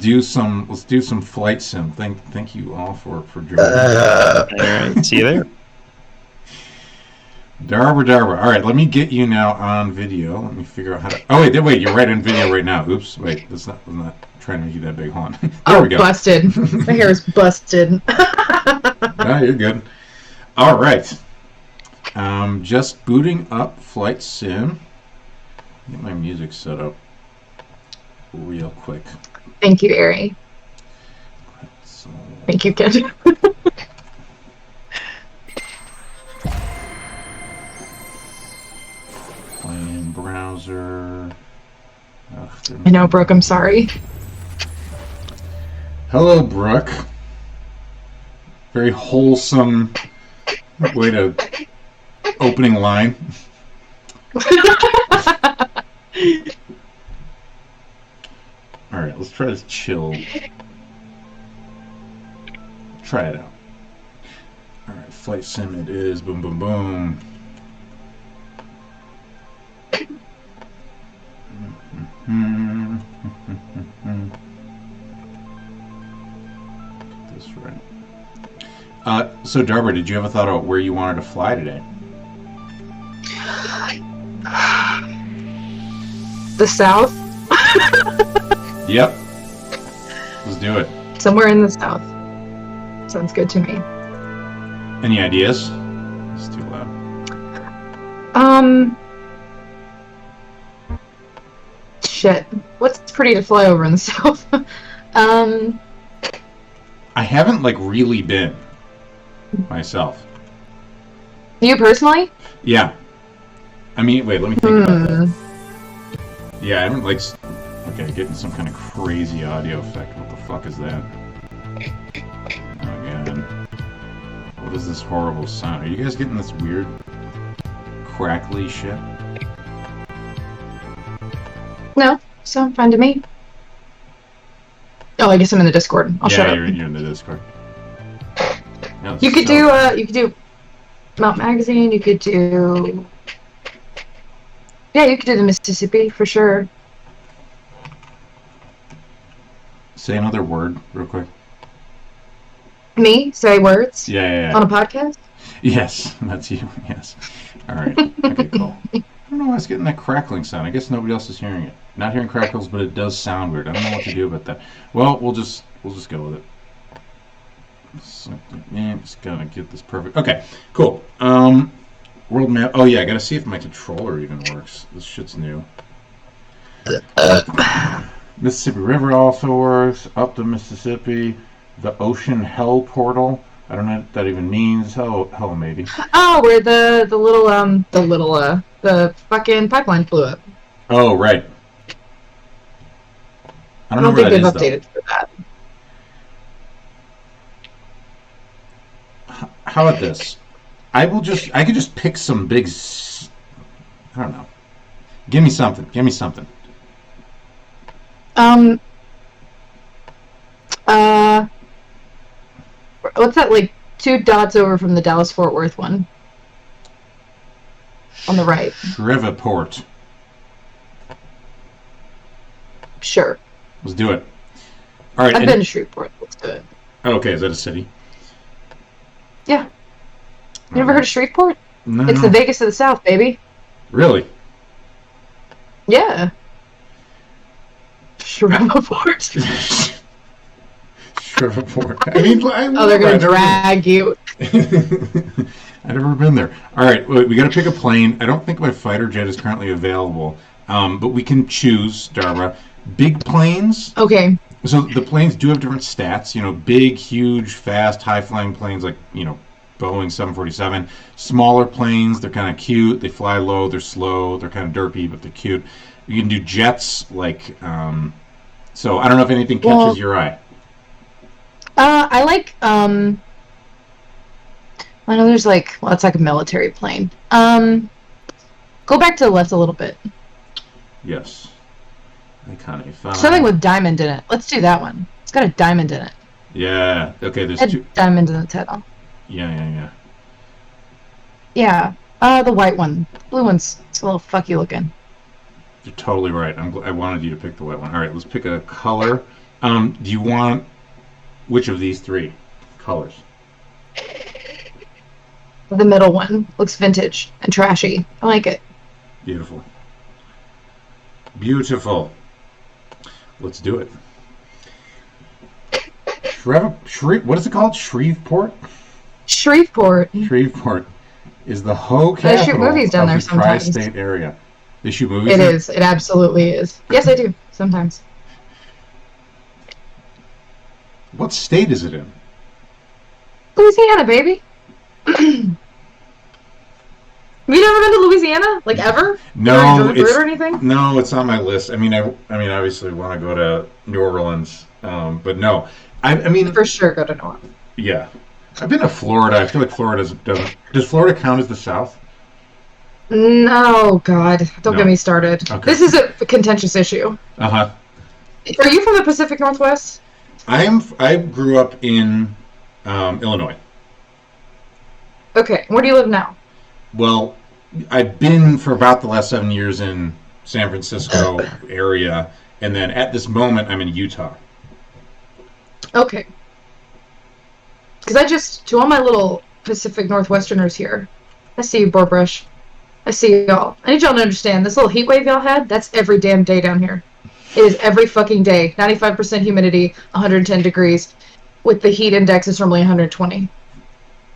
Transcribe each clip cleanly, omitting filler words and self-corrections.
do some flight sim. Thank you all for joining. All right, see you there. Darbra. All right, let me get you now on video. Let me figure out how to. Oh wait, you're right on video right now. Oops, wait, I'm not trying to make you that big horn. There we go. Busted. My hair is busted. No, you're good. All right. Just booting up Flight Sim. Get my music set up real quick. Thank you, Ari. Thank you, kid. Playing browser. I know, Brooke, I'm sorry. Hello, Brooke. Very wholesome way to opening line. Alright, let's try this chill. Try it out. Alright, Flight Sim it is. Boom, boom, boom. Get this right. So Darbra, did you ever thought about where you wanted to fly today? The South? Yep. Let's do it. Somewhere in the South. Sounds good to me. Any ideas? It's too loud. Shit. What's pretty to fly over in the South? I haven't really been myself. You personally? Yeah. I mean, wait, let me think about that. Yeah, I haven't okay, getting some kind of crazy audio effect. What the fuck is that? Oh god. What is this horrible sound? Are you guys getting this weird crackly shit? No, sound fine to me. Oh, I guess I'm in the Discord. I'll shut up. Yeah, you're in the Discord. No, you could do Mount Magazine. You could do. Yeah, you could do the Mississippi for sure. Say another word real quick. Me? Say words? Yeah. On a podcast? Yes, that's you. Yes. All right. Okay, cool. I don't know why it's getting that crackling sound. I guess nobody else is hearing it. Not hearing crackles, but it does sound weird. I don't know what to do about that. Well, we'll just go with it. Just gotta get this perfect. Okay, cool. World map. Oh yeah, I gotta see if my controller even works. This shit's new. Mississippi River also works. Up the Mississippi. The Ocean Hell Portal. I don't know what that even means. Hell maybe. Oh, where the fucking pipeline blew up. Oh right. I don't think they've updated for that. How about this? I could just pick some big. I don't know. Give me something. What's that, 2 dots over from the Dallas-Fort Worth one? On the right. Shreveport. Sure. Let's do it. All right. I've been to Shreveport. Let's do it. Okay, is that a city? Yeah. You never heard of Shreveport? No. It's the Vegas of the South, baby. Really? Yeah. Shreveport. Shreveport. I mean, they're gonna drag you. I've never been there. All right, we got to pick a plane. I don't think my fighter jet is currently available, but we can choose, Darbra. Big planes. Okay. So the planes do have different stats. Big, huge, fast, high-flying planes like Boeing 747. Smaller planes, they're kind of cute. They fly low. They're slow. They're kind of derpy, but they're cute. You can do jets So I don't know if anything catches your eye. I like. I know there's it's like a military plane. Go back to the left a little bit. Yes. Something with diamond in it. Let's do that one. It's got a diamond in it. Yeah. Okay. There's 2 diamond in the title. Yeah. Yeah. The white one. The blue one's a little fucky looking. You're totally right. I wanted you to pick the white one. All right. Let's pick a color. Do you want which of these three colors? The middle one looks vintage and trashy. I like it. Beautiful. Beautiful. Let's do it. What is it called? Shreveport? Shreveport. Shreveport is the Ho They shoot capital movies down of there the sometimes. tri-state area. They shoot movies It there? is. It absolutely is. Yes, I do. Sometimes. What state is it in? Louisiana, baby. Have you never been to Louisiana? Like, ever? No, it's or anything? No, it's on my list. I mean, obviously want to go to New Orleans, but no. I mean, for sure, go to New Orleans. Yeah, I've been to Florida. I feel like Florida doesn't. Does Florida count as the South? No, God, don't No. get me started. Okay. This is a contentious issue. Uh-huh. Are you from the Pacific Northwest? I grew up in Illinois. Okay, where do you live now? Well, I've been for about the last 7 years in San Francisco area, and then at this moment I'm in Utah. Okay. Because to all my little Pacific Northwesterners here, I see you, Borbrush. I see y'all. I need y'all to understand, this little heat wave y'all had, that's every damn day down here. It is every fucking day. 95% humidity, 110 degrees, with the heat index is normally 120.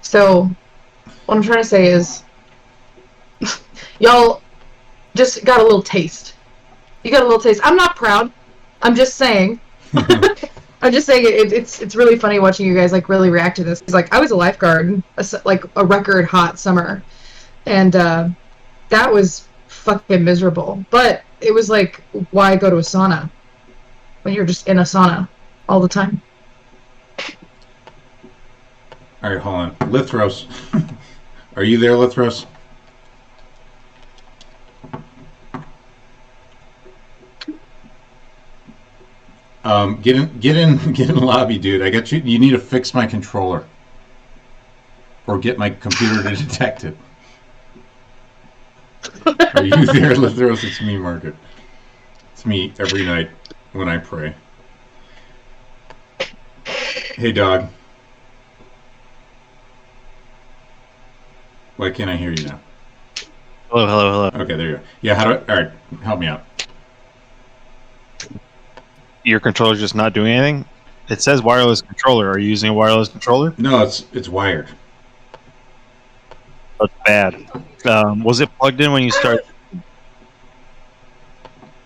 So, what I'm trying to say is, y'all just got a little taste. You got a little taste. I'm not proud. I'm just saying. I'm just saying it's really funny watching you guys like really react to this. It's like I was a lifeguard, like a record hot summer, and that was fucking miserable. But it was like, why go to a sauna when you're just in a sauna all the time? All right, hold on. Lithros, are you there, Lithros? Get in the lobby, dude. I got you. You need to fix my controller, or get my computer to detect it. Are you there, Lithros? It's me, Margaret. It's me every night when I pray. Hey, dog. Why can't I hear you now? Hello, hello, hello. Okay, there you go. Yeah, all right, help me out. Your controller's just not doing anything? It says wireless controller. Are you using a wireless controller? No, it's wired. That's bad. Was it plugged in when you started?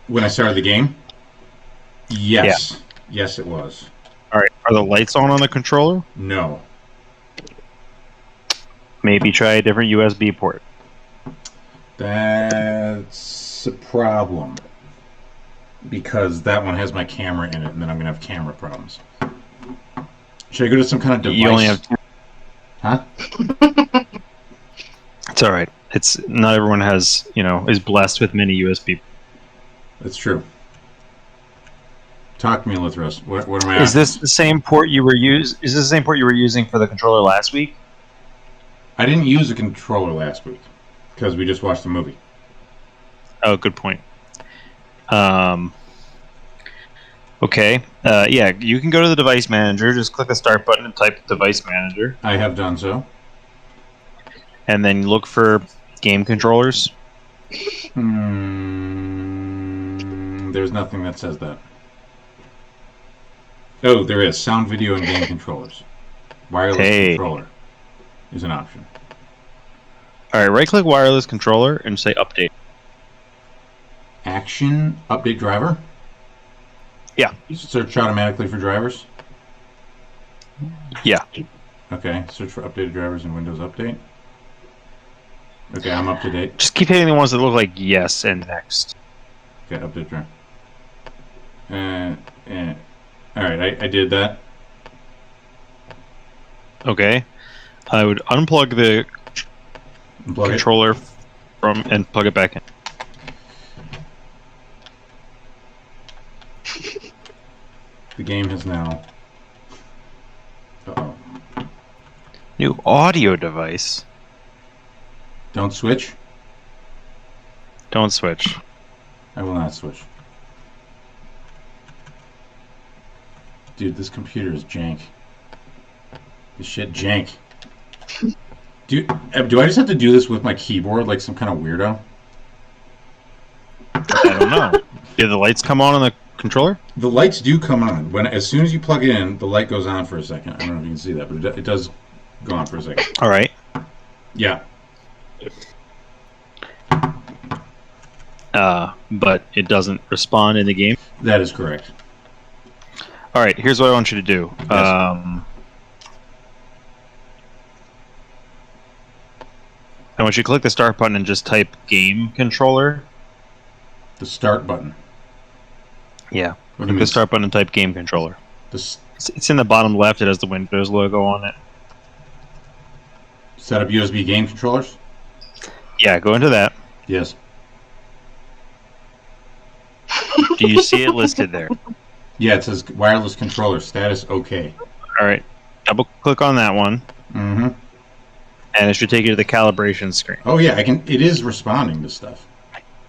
When I started the game? Yes. Yeah. Yes, it was. All right. Are the lights on the controller? No. Maybe try a different USB port. That's a problem. Because that one has my camera in it, and then I'm going to have camera problems. Should I go to some kind of device? You only have... Huh? It's all right. It's not everyone has, is blessed with many USB. That's true. Talk to me, Lithros. What am I? Is this the same port you were Is this the same port you were using for the controller last week? I didn't use a controller last week because we just watched the movie. Oh, good point. Okay. Yeah, you can go to the device manager. Just click the start button and type device manager, I have done so. and then look for game controllers. There's nothing that says that. Oh, there is. Sound, video, and game controllers. Wireless controller is an option. All right, right-click wireless controller and say update. Action, update driver? Yeah. Search automatically for drivers? Yeah. Okay, search for updated drivers in Windows Update. Okay, I'm up to date. Just keep hitting the ones that look like yes and next. Okay, update driver. Alright, I did that. Okay. I would unplug the Unplug controller from and plug it back in. The game has now... Uh-oh. New audio device. Don't switch? Don't switch. I will not switch. Dude, this computer is jank. This shit jank. Do I just have to do this with my keyboard like some kind of weirdo? I don't know. Did the lights come on the controller? The lights do come on. As soon as you plug it in, the light goes on for a second. I don't know if you can see that, but it does go on for a second. All right. Yeah. But it doesn't respond in the game? That is correct. All right, here's what I want you to do. Yes. I want you to click the start button and just type game controller. The start button. Yeah. What do you Click mean? the start button and type game controller. This It's in the bottom left. It has the Windows logo on it. set up USB game controllers? Yeah, go into that. Yes. Do you see it listed there? Yeah, it says wireless controller status okay. All right. Double click on that one, Mm-hmm. and it should take you to the calibration screen. Oh yeah, it is responding to stuff.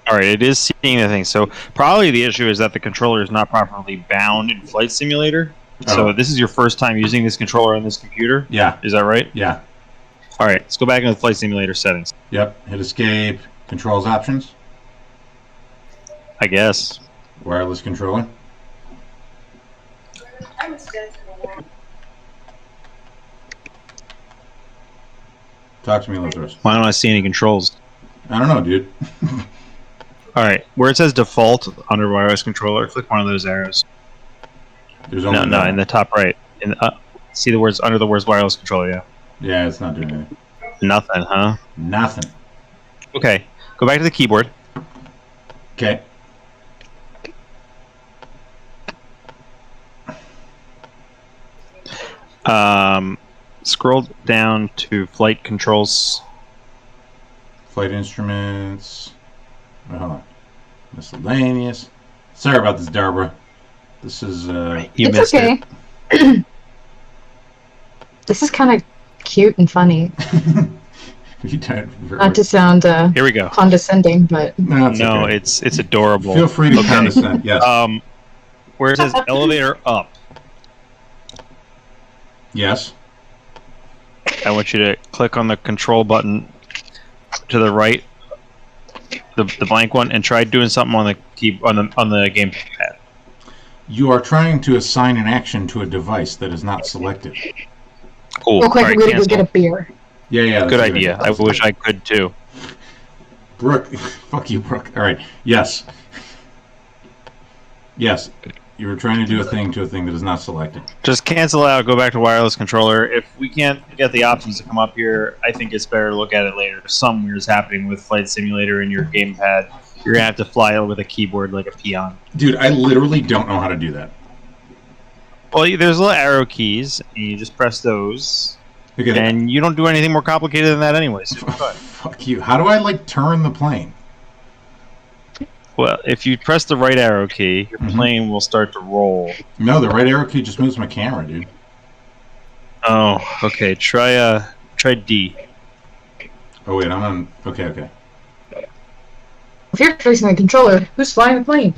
All right, it is seeing the thing. So probably the issue is that the controller is not properly bound in Flight Simulator. So Oh. this is your first time using this controller on this computer. Yeah. Is that right? Yeah. All right, let's go back into the Flight Simulator settings. Yep. Hit escape. Controls options. I guess. Wireless controller. Talk to me, Lazarus. Why don't I see any controls? I don't know, dude. All right, where it says default under wireless controller, click one of those arrows. There's only No, in the top right. See the words under the words wireless controller. Yeah. Yeah, it's not doing anything. Nothing, huh? Nothing. Okay, go back to the keyboard. Okay. Scroll down to flight controls. Flight instruments. Wait, hold on. Miscellaneous. Sorry about this, Darbra. This is You It's missed okay. it. This is kind of cute and funny. you don't. Not to sound Here we go. condescending, but No, it's No, okay. it's adorable. Feel free to condescend. Yes. Where it says elevator up, Yes. I want you to click on the control button to the right, the blank one, and try doing something on the key on the gamepad. You are trying to assign an action to a device that is not selected. Cool. real quick, All right, I'm gonna go cancel. get a beer. Yeah. That's Good a idea. I wish I could too. Brooke, fuck you, Brooke. All right. Yes. Yes. You were trying to do a thing to a thing that is not selected. Just cancel out. Go back to wireless controller. If we can't get the options to come up here, I think it's better to look at it later. Some weird's happening with Flight Simulator in your gamepad. You're gonna have to fly over the keyboard like a peon. Dude, I literally don't know how to do that. Well, there's little arrow keys, and you just press those, Okay. and you don't do anything more complicated than that anyway. So you're fine. Fuck you. How do I turn the plane? Well, if you press the right arrow key, your plane will start to roll. No, the right arrow key just moves my camera, dude. Oh, okay. Try D. Oh wait, I'm on. Okay. If you're facing the controller, who's flying the plane?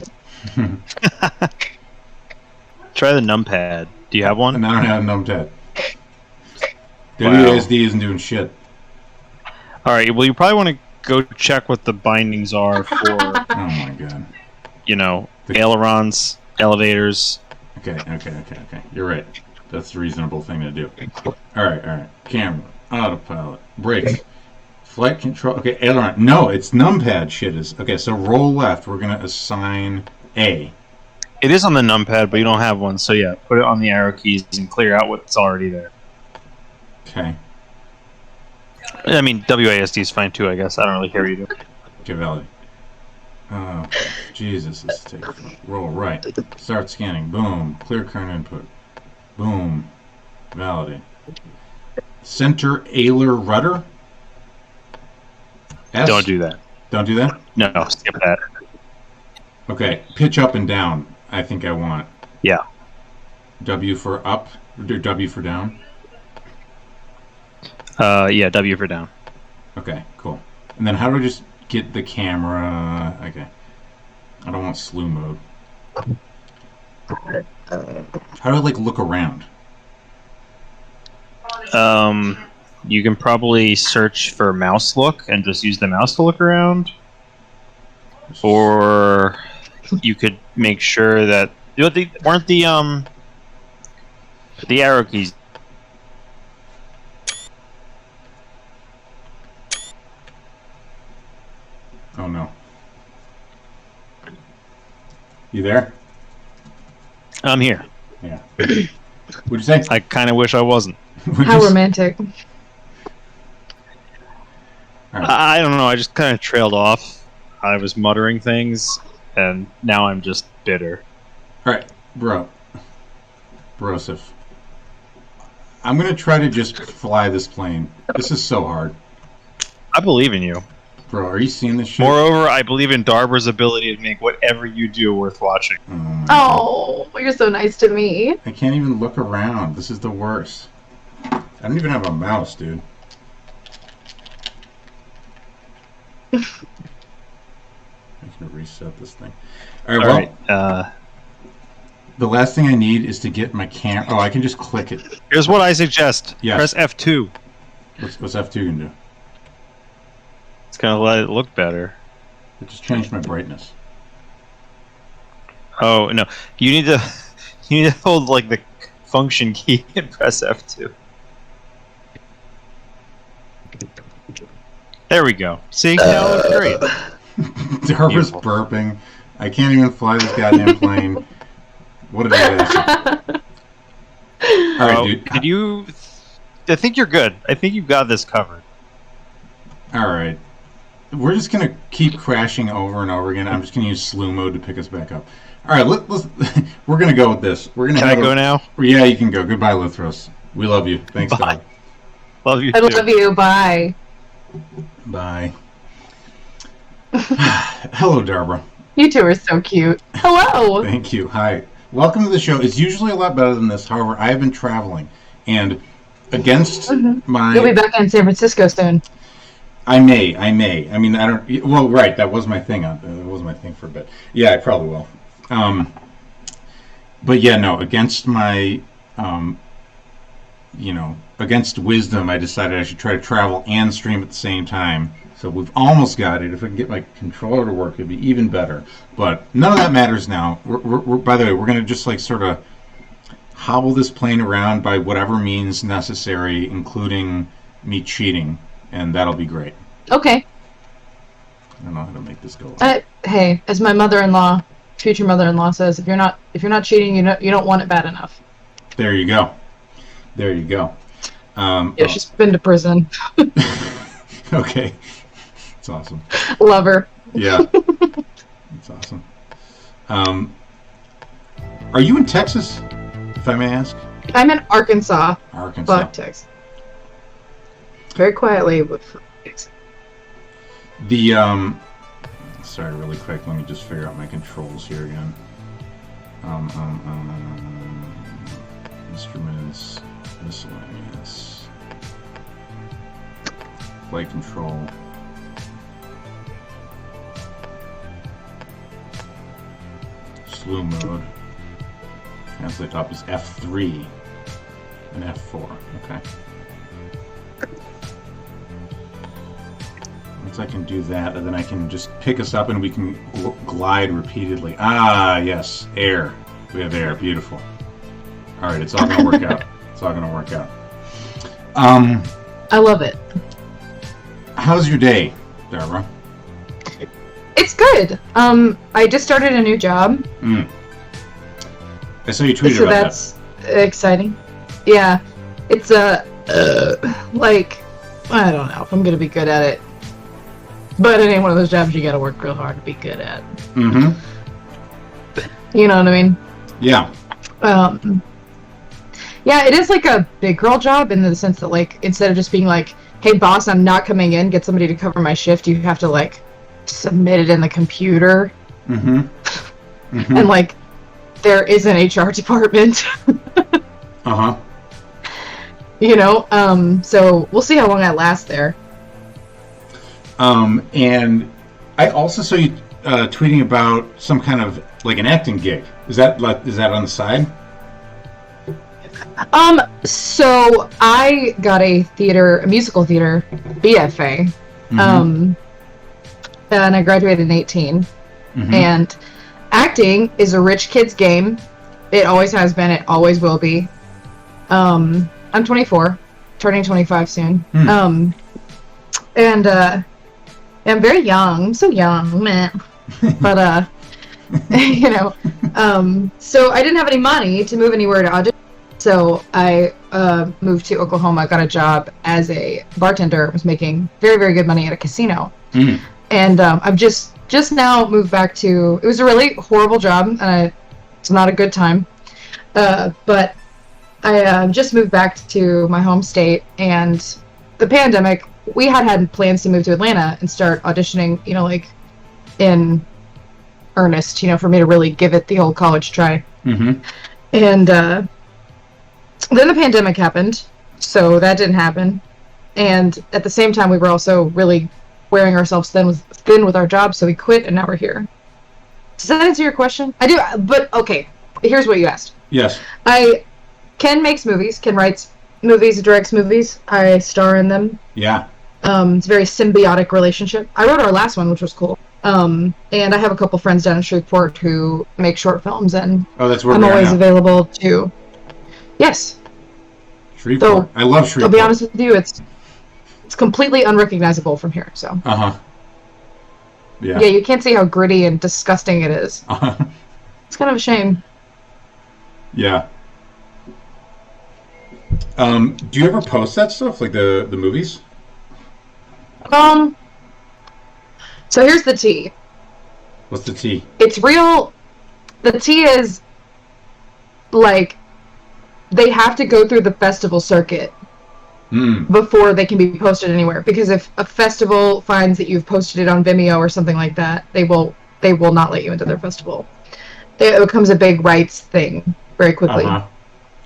Try the numpad. Do you have one? And I don't have numpad. Wow. WASD isn't doing shit. All right. Well, you probably want to go check what the bindings are for, Oh my god. ailerons, elevators. Okay. You're right. That's the reasonable thing to do. Alright. Camera. Autopilot. Brakes. Flight control. Okay, aileron. No, it's numpad shit is. Okay, so roll left. We're going to assign A. It is on the numpad, but you don't have one. So yeah, put it on the arrow keys and clear out what's already there. Okay. I mean, WASD is fine too, I guess. I don't really care what you do. Okay, valid. Oh, Jesus. This is taking roll right. Start scanning. Boom. Clear current input. Boom. Validate. Center ailer rudder. S? Don't do that. Don't do that? No, skip that. Okay. Pitch up and down. I think I want. Yeah. W for up. Or W for down. Yeah, W for down. Okay, cool. And then how do I just get the camera? Okay. I don't want slew mode. How do I like look around? You can probably search for mouse look and just use the mouse to look around, or you could make sure that weren't the arrow keys. Oh no. You there? I'm here. Yeah. What'd you say? I kind of wish I wasn't. How romantic. Right. I don't know. I just kind of trailed off. I was muttering things, and now I'm just bitter. Alright, Broseph. I'm gonna try to just fly this plane. This is so hard. I believe in you. Bro, are you seeing this shit? Moreover, I believe in Darbra's ability to make whatever you do worth watching. Oh, you're so nice to me. I can't even look around. This is the worst. I don't even have a mouse, dude. I'm gonna reset this thing. Alright, the last thing I need is to get my camera. Oh, I can just click it. Here's what I suggest. Yeah. Press F2. What's F2 gonna do? It's gonna let it look better. It just changed my brightness. Oh no! You need to hold like the function key and press F2. There we go. See, now it looks great. Darbra's burping. I can't even fly this goddamn plane. What a disaster. Alright, dude. I think you're good. I think you've got this covered. Alright. We're just gonna keep crashing over and over again. I'm just gonna use slew mode to pick us back up. Alright, let's we're gonna go with this. We're gonna Can I go now? Yeah, you can go. Goodbye, Lithros. We love you. Thanks, Bye. Doug. Love you I too. love you. Bye. Bye. Hello, Darbra. You two are so cute. Hello. Thank you. Hi. Welcome to the show. It's usually a lot better than this. However, I have been traveling, and against my... You'll be back in San Francisco soon. I may. I mean, I don't... Well, right. That was my thing. That was my thing for a bit. Yeah, I probably will. But yeah, no. Against my... against wisdom, I decided I should try to travel and stream at the same time. So we've almost got it. If I can get my controller to work, it'd be even better. But none of that matters now. We're by the way, we're going to just like sort of hobble this plane around by whatever means necessary, including me cheating, and that'll be great. Okay. I don't know how to make this go. Hey, as my mother-in-law, future mother-in-law says, if you're not cheating, you don't want it bad enough. There you go. There you go. Yeah, she's been to prison. Okay. It's awesome. Love her. Yeah. It's awesome. Are you in Texas, if I may ask? I'm in Arkansas. Arkansas. Fuck Texas. Very quietly, but sorry, really quick, let me just figure out my controls here again. Instruments, miscellaneous, flight control. Slew mode. Translate top is F3 and F4. Okay. Once I can do that, and then I can just pick us up and we can glide repeatedly. Ah, yes, air. We have air. Beautiful. All right, it's all gonna work out. It's all gonna work out. I love it. How's your day, Darbra? It's good. I just started a new job. I saw you tweeted so about that's exciting. Yeah, it's like I don't know if I'm gonna be good at it, but it ain't one of those jobs you gotta work real hard to be good at. Mm-hmm. You know what I mean? Yeah. Yeah, it is like a big girl job in the sense that like instead of just being like, "Hey boss, I'm not coming in. Get somebody to cover my shift," you have to like submit it in the computer. Mm-hmm. Mm-hmm. And like there is an HR department. Uh-huh. You know, so we'll see how long I last there. And I also saw you tweeting about some kind of like an acting gig. Is that on the side? So I got a musical theater BFA, and I graduated in 18. And acting is a rich kid's game. It always has been. It always will be. I'm 24, turning 25 soon. And I'm very young. I'm so young, man. But you know, so I didn't have any money to move anywhere to audition. So I moved to Oklahoma, got a job as a bartender, was making very, very good money at a casino. And I've just now moved back to, it was a really horrible job, and it's not a good time. But I just moved back to my home state, and the pandemic, we had plans to move to Atlanta and start auditioning, you know, like in earnest, you know, for me to really give it the old college try. And then the pandemic happened, so that didn't happen. And at the same time, we were also really wearing ourselves thin with our jobs, so we quit, and now we're here. Does that answer your question? I do, but okay, here's what you asked. Yes. Ken makes movies, Ken writes movies, directs movies, I star in them. Yeah. It's a very symbiotic relationship. I wrote our last one, which was cool. And I have a couple friends down in Shreveport who make short films, and that's where I'm always available to. Yes. Shreveport. So, I love Shreveport. I'll be honest with you, it's completely unrecognizable from here. So. Yeah. Yeah, you can't see how gritty and disgusting it is. It's kind of a shame. Yeah. Do you ever post that stuff, like the movies? So here's the tea. What's the tea? It's real. The tea is, like, they have to go through the festival circuit before they can be posted anywhere. Because if a festival finds that you've posted it on Vimeo or something like that, they will not let you into their festival. It becomes a big rights thing very quickly.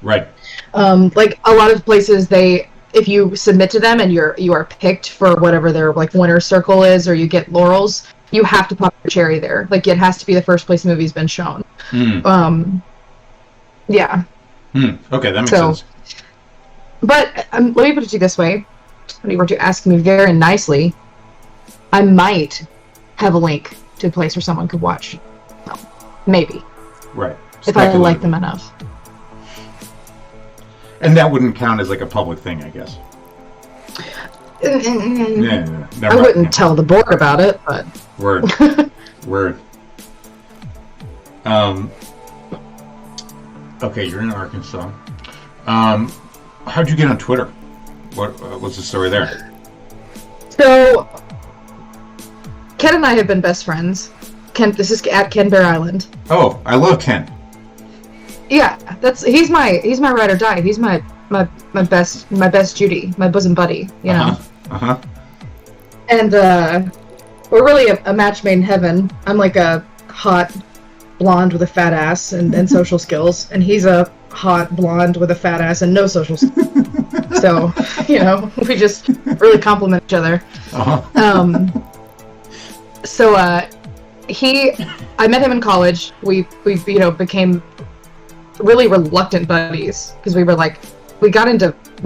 Right. Like a lot of places, if you submit to them and you are picked for whatever their like winner's circle is, or you get laurels, you have to pop your cherry there. Like it has to be the first place the movie's been shown. Yeah. Okay, that makes sense. But let me put it to you this way: when you were to ask me very nicely, I might have a link to a place where someone could watch. Maybe. Right. If I like them enough. And that wouldn't count as like a public thing, I guess. Yeah. I wouldn't tell the board about it, but... Word. Word. Okay, you're in Arkansas. How'd you get on Twitter? What's the story there? So, Ken and I have been best friends. This is at Ken Bear Island. Oh, I love Ken. Yeah, he's my ride or die. He's my best Judy, my bosom buddy, you know. And we're really a match made in heaven. I'm like a hot blonde with a fat ass and social skills, and he's a hot blonde with a fat ass and no social skills. So, you know, we just really complement each other. So I met him in college. We became really reluctant buddies because we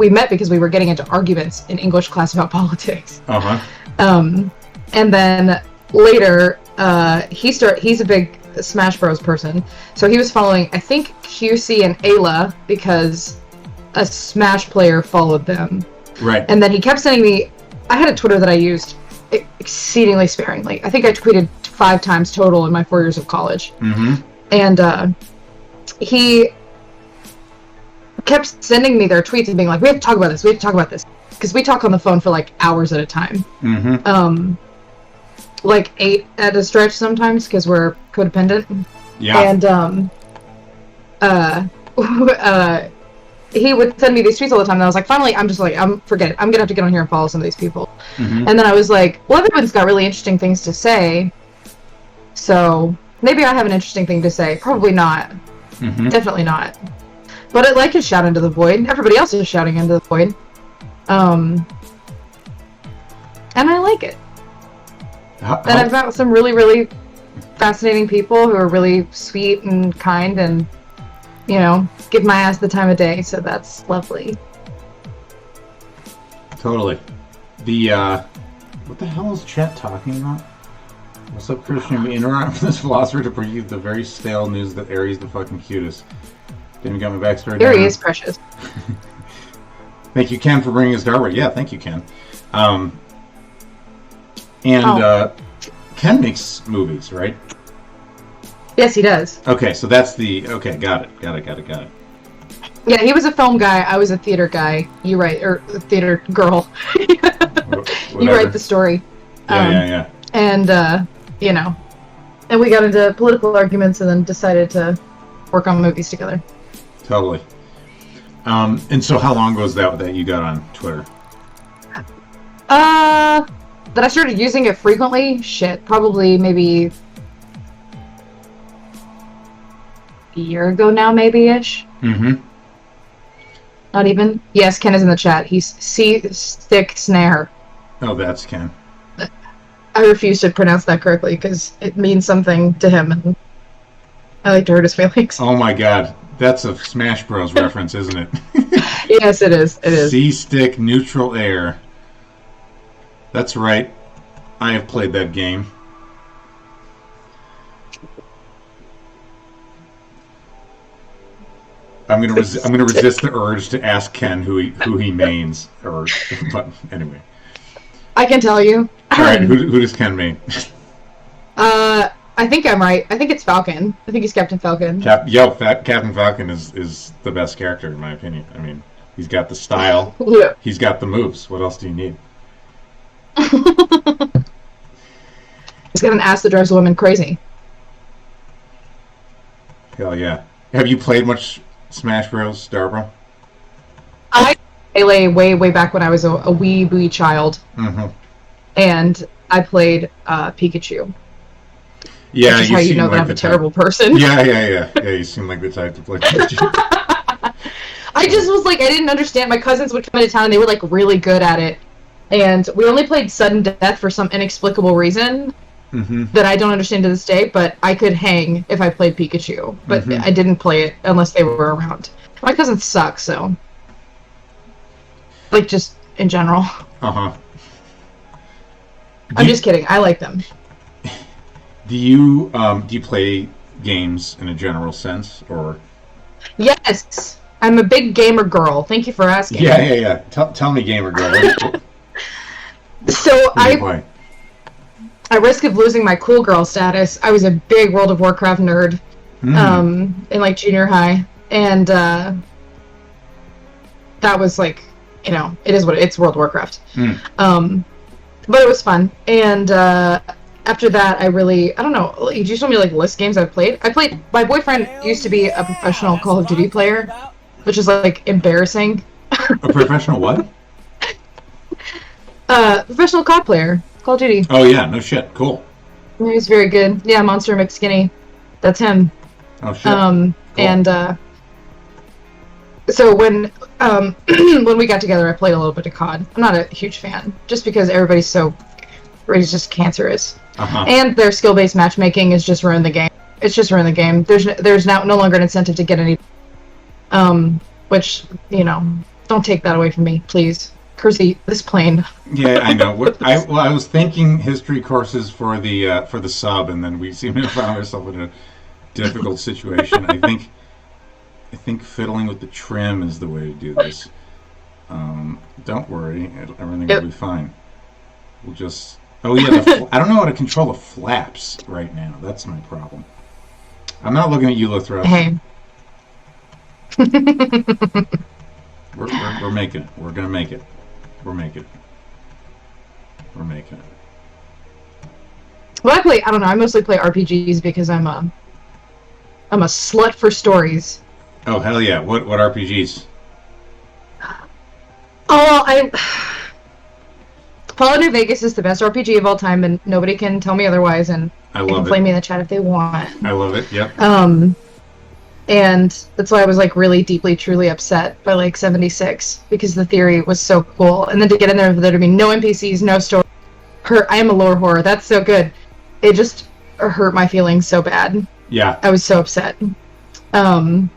met because we were getting into arguments in English class about politics. And then later, he's a big Smash Bros person, so he was following, I think, QC and Ayla because a Smash player followed them. Right. And then he kept sending me. I had a Twitter that I used exceedingly sparingly. I think I tweeted 5 times total in my 4 years of college. And he kept sending me their tweets and being like, we have to talk about this, because we talk on the phone for like hours at a time. Like 8 at a stretch sometimes, because we're codependent. Yeah. And he would send me these tweets all the time, and I was like, finally, forget it, I'm gonna have to get on here and follow some of these people. And then I was like, well, everyone's got really interesting things to say, so maybe I have an interesting thing to say. Probably not. Definitely not. But I like to shout into the void. Everybody else is shouting into the void. And I like it. And I've got some really, really fascinating people who are really sweet and kind and, you know, give my ass the time of day, so that's lovely. Totally. What the hell is chat talking about? What's up, Christian? We interrupt this philosopher to bring you the very stale news that Aries the fucking cutest. Didn't got my backstory down. Aries is precious. Thank you, Ken, for bringing us Darbra. Yeah, thank you, Ken. Ken makes movies, right? Yes, he does. Okay, so that's the... Okay, got it. Yeah, he was a film guy. I was a theater guy. You write, or a theater girl. You write the story. Yeah. And, you know, and we got into political arguments and then decided to work on movies together. Totally. And so how long was that you got on Twitter? That I started using it frequently? Shit, probably maybe a year ago now, maybe-ish. Mm-hmm. Not even? Yes, Ken is in the chat. He's C-Stick Snare. Oh, that's Ken. I refuse to pronounce that correctly because it means something to him, and I like to hurt his feelings. Oh my god. That's a Smash Bros. Reference, isn't it? Yes, it is. It is. C-Stick Neutral Air. That's right. I have played that game. I'm gonna resist the urge to ask Ken who he mains, but anyway. I can tell you. All right, who does Ken main? I think I'm right. I think it's Falcon. I think he's Captain Falcon. Captain Falcon is the best character in my opinion. I mean, he's got the style. Yeah. He's got the moves. What else do you need? He's got an ass that drives women crazy. Hell yeah. Have you played much Smash Bros, Darbra? I played way back when I was a wee child. Mm-hmm. And I played Pikachu. Yeah, which is how you know that I'm a terrible person. Yeah, you seem like the type to play Pikachu. I just was like, I didn't understand. My cousins would come into town and they were like really good at it. And we only played Sudden Death for some inexplicable reason that I don't understand to this day, but I could hang if I played Pikachu. But I didn't play it unless they were around. My cousins suck, so. Like, just in general. Uh-huh. I'm just kidding. I like them. Do you play games in a general sense, or? Yes, I'm a big gamer girl. Thank you for asking. Yeah. Tell me, gamer girl. So at risk of losing my cool girl status, I was a big World of Warcraft nerd in like junior high, and that was like, you know, it's World of Warcraft. But it was fun, and after that, I don't know. You just want me to like list games I've played? My boyfriend used to be a professional Call of Duty player, which is like embarrassing. A professional what? Professional COD player, Call of Duty. Oh yeah, no shit, cool. He's very good. Yeah, Monster McSkinny, that's him. Oh shit. Cool. And so when when we got together, I played a little bit of COD. I'm not a huge fan, just because everybody's just cancerous. And their skill-based matchmaking has just ruined the game. It's just ruined the game. There's now no longer an incentive to get any. Which, you know, don't take that away from me, please. Kersey, this plane. Yeah, I know. I was thinking history courses for the sub, and then we seem to find ourselves in a difficult situation. I think fiddling with the trim is the way to do this. Don't worry, everything will be fine. We'll just. Oh yeah, I don't know how to control the flaps right now. That's my problem. I'm not looking at you, Lithros. Hey. We're making it. We're gonna make it. We're making it. Well, I don't know. I mostly play RPGs because I'm a slut for stories. Oh hell yeah! What RPGs? Oh, Fallout New Vegas is the best RPG of all time, and nobody can tell me otherwise. And they can play me in the chat if they want. I love it. Yep. And that's why I was like really deeply, truly upset by like 76 because the theory was so cool, and then to get in there to be no NPCs, no story. I am a lore whore. That's so good. It just hurt my feelings so bad. Yeah. I was so upset. And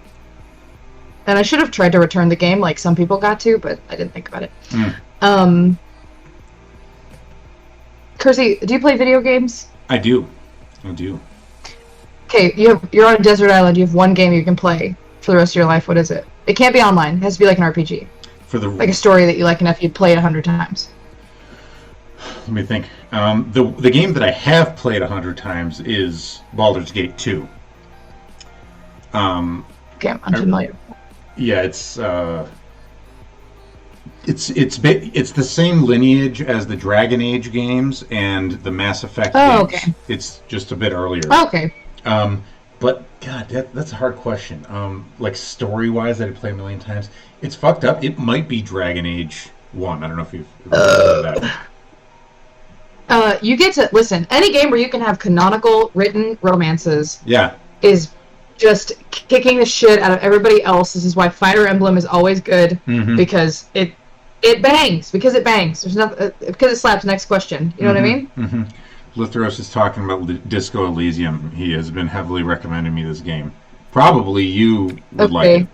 I should have tried to return the game like some people got to, but I didn't think about it. Kersey, do you play video games? I do. Okay, you're on a desert island. You have one game you can play for the rest of your life. What is it? It can't be online. It has to be like an RPG. Like a story that you like enough you'd play it 100 times. Let me think. The game that I have played 100 times is Baldur's Gate 2. Okay, I'm unfamiliar. Yeah, it's the same lineage as the Dragon Age games and the Mass Effect games. Okay. It's just a bit earlier. Okay. But God, that's a hard question. Like story-wise, that I play a million times. It's fucked up. It might be Dragon Age 1. I don't know if you've heard of that. You get to listen. Any game where you can have canonical written romances, is just kicking the shit out of everybody else. This is why Fire Emblem is always good, because it bangs. Because it bangs. There's nothing because it slaps. Next question. You know what I mean? Mm-hmm. Lithros is talking about Disco Elysium. He has been heavily recommending me this game. Probably you would like it,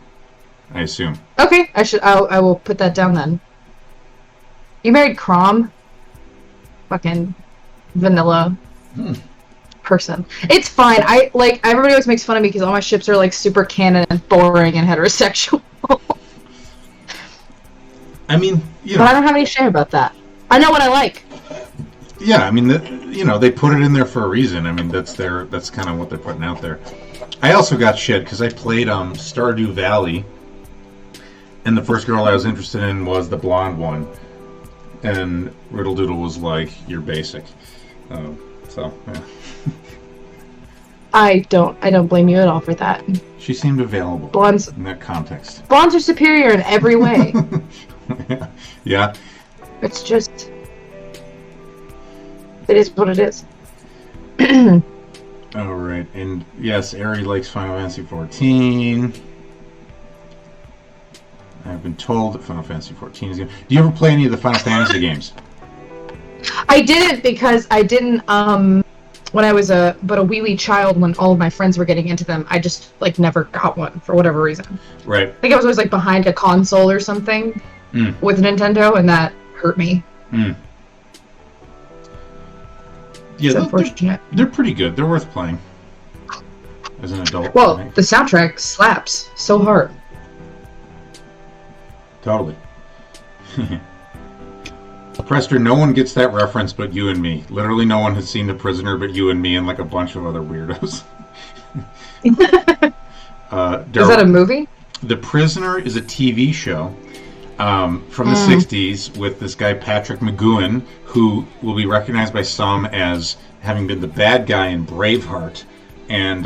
I assume. Okay, I will put that down then. You married Crom? Fucking vanilla person. It's fine. Everybody always makes fun of me because all my ships are like super canon and boring and heterosexual. I mean, but I don't have any shame about that. I know what I like. Yeah, I mean, they put it in there for a reason. I mean, that's kind of what they're putting out there. I also got shit because I played Stardew Valley, and the first girl I was interested in was the blonde one, and Riddle Doodle was like, "You're basic," so yeah. I don't blame you at all for that. She seemed available. Blondes in that context. Blondes are superior in every way. Yeah. It's just. It is what it is. All right, and yes, Ari likes Final Fantasy XIV. I've been told that Final Fantasy XIV is good. Do you ever play any of the Final Fantasy games? I didn't because I didn't. When I was a wee child, when all of my friends were getting into them, I just never got one for whatever reason. Right. I think I was always behind a console or something with Nintendo, and that hurt me. Yeah, unfortunate. They're pretty good. They're worth playing as an adult. Well, right? The soundtrack slaps so hard. Totally. Prester, no one gets that reference but you and me. Literally no one has seen The Prisoner but you and me and a bunch of other weirdos. Is that a movie? The Prisoner is a TV show from the 60s with this guy Patrick McGoohan, who will be recognized by some as having been the bad guy in Braveheart, and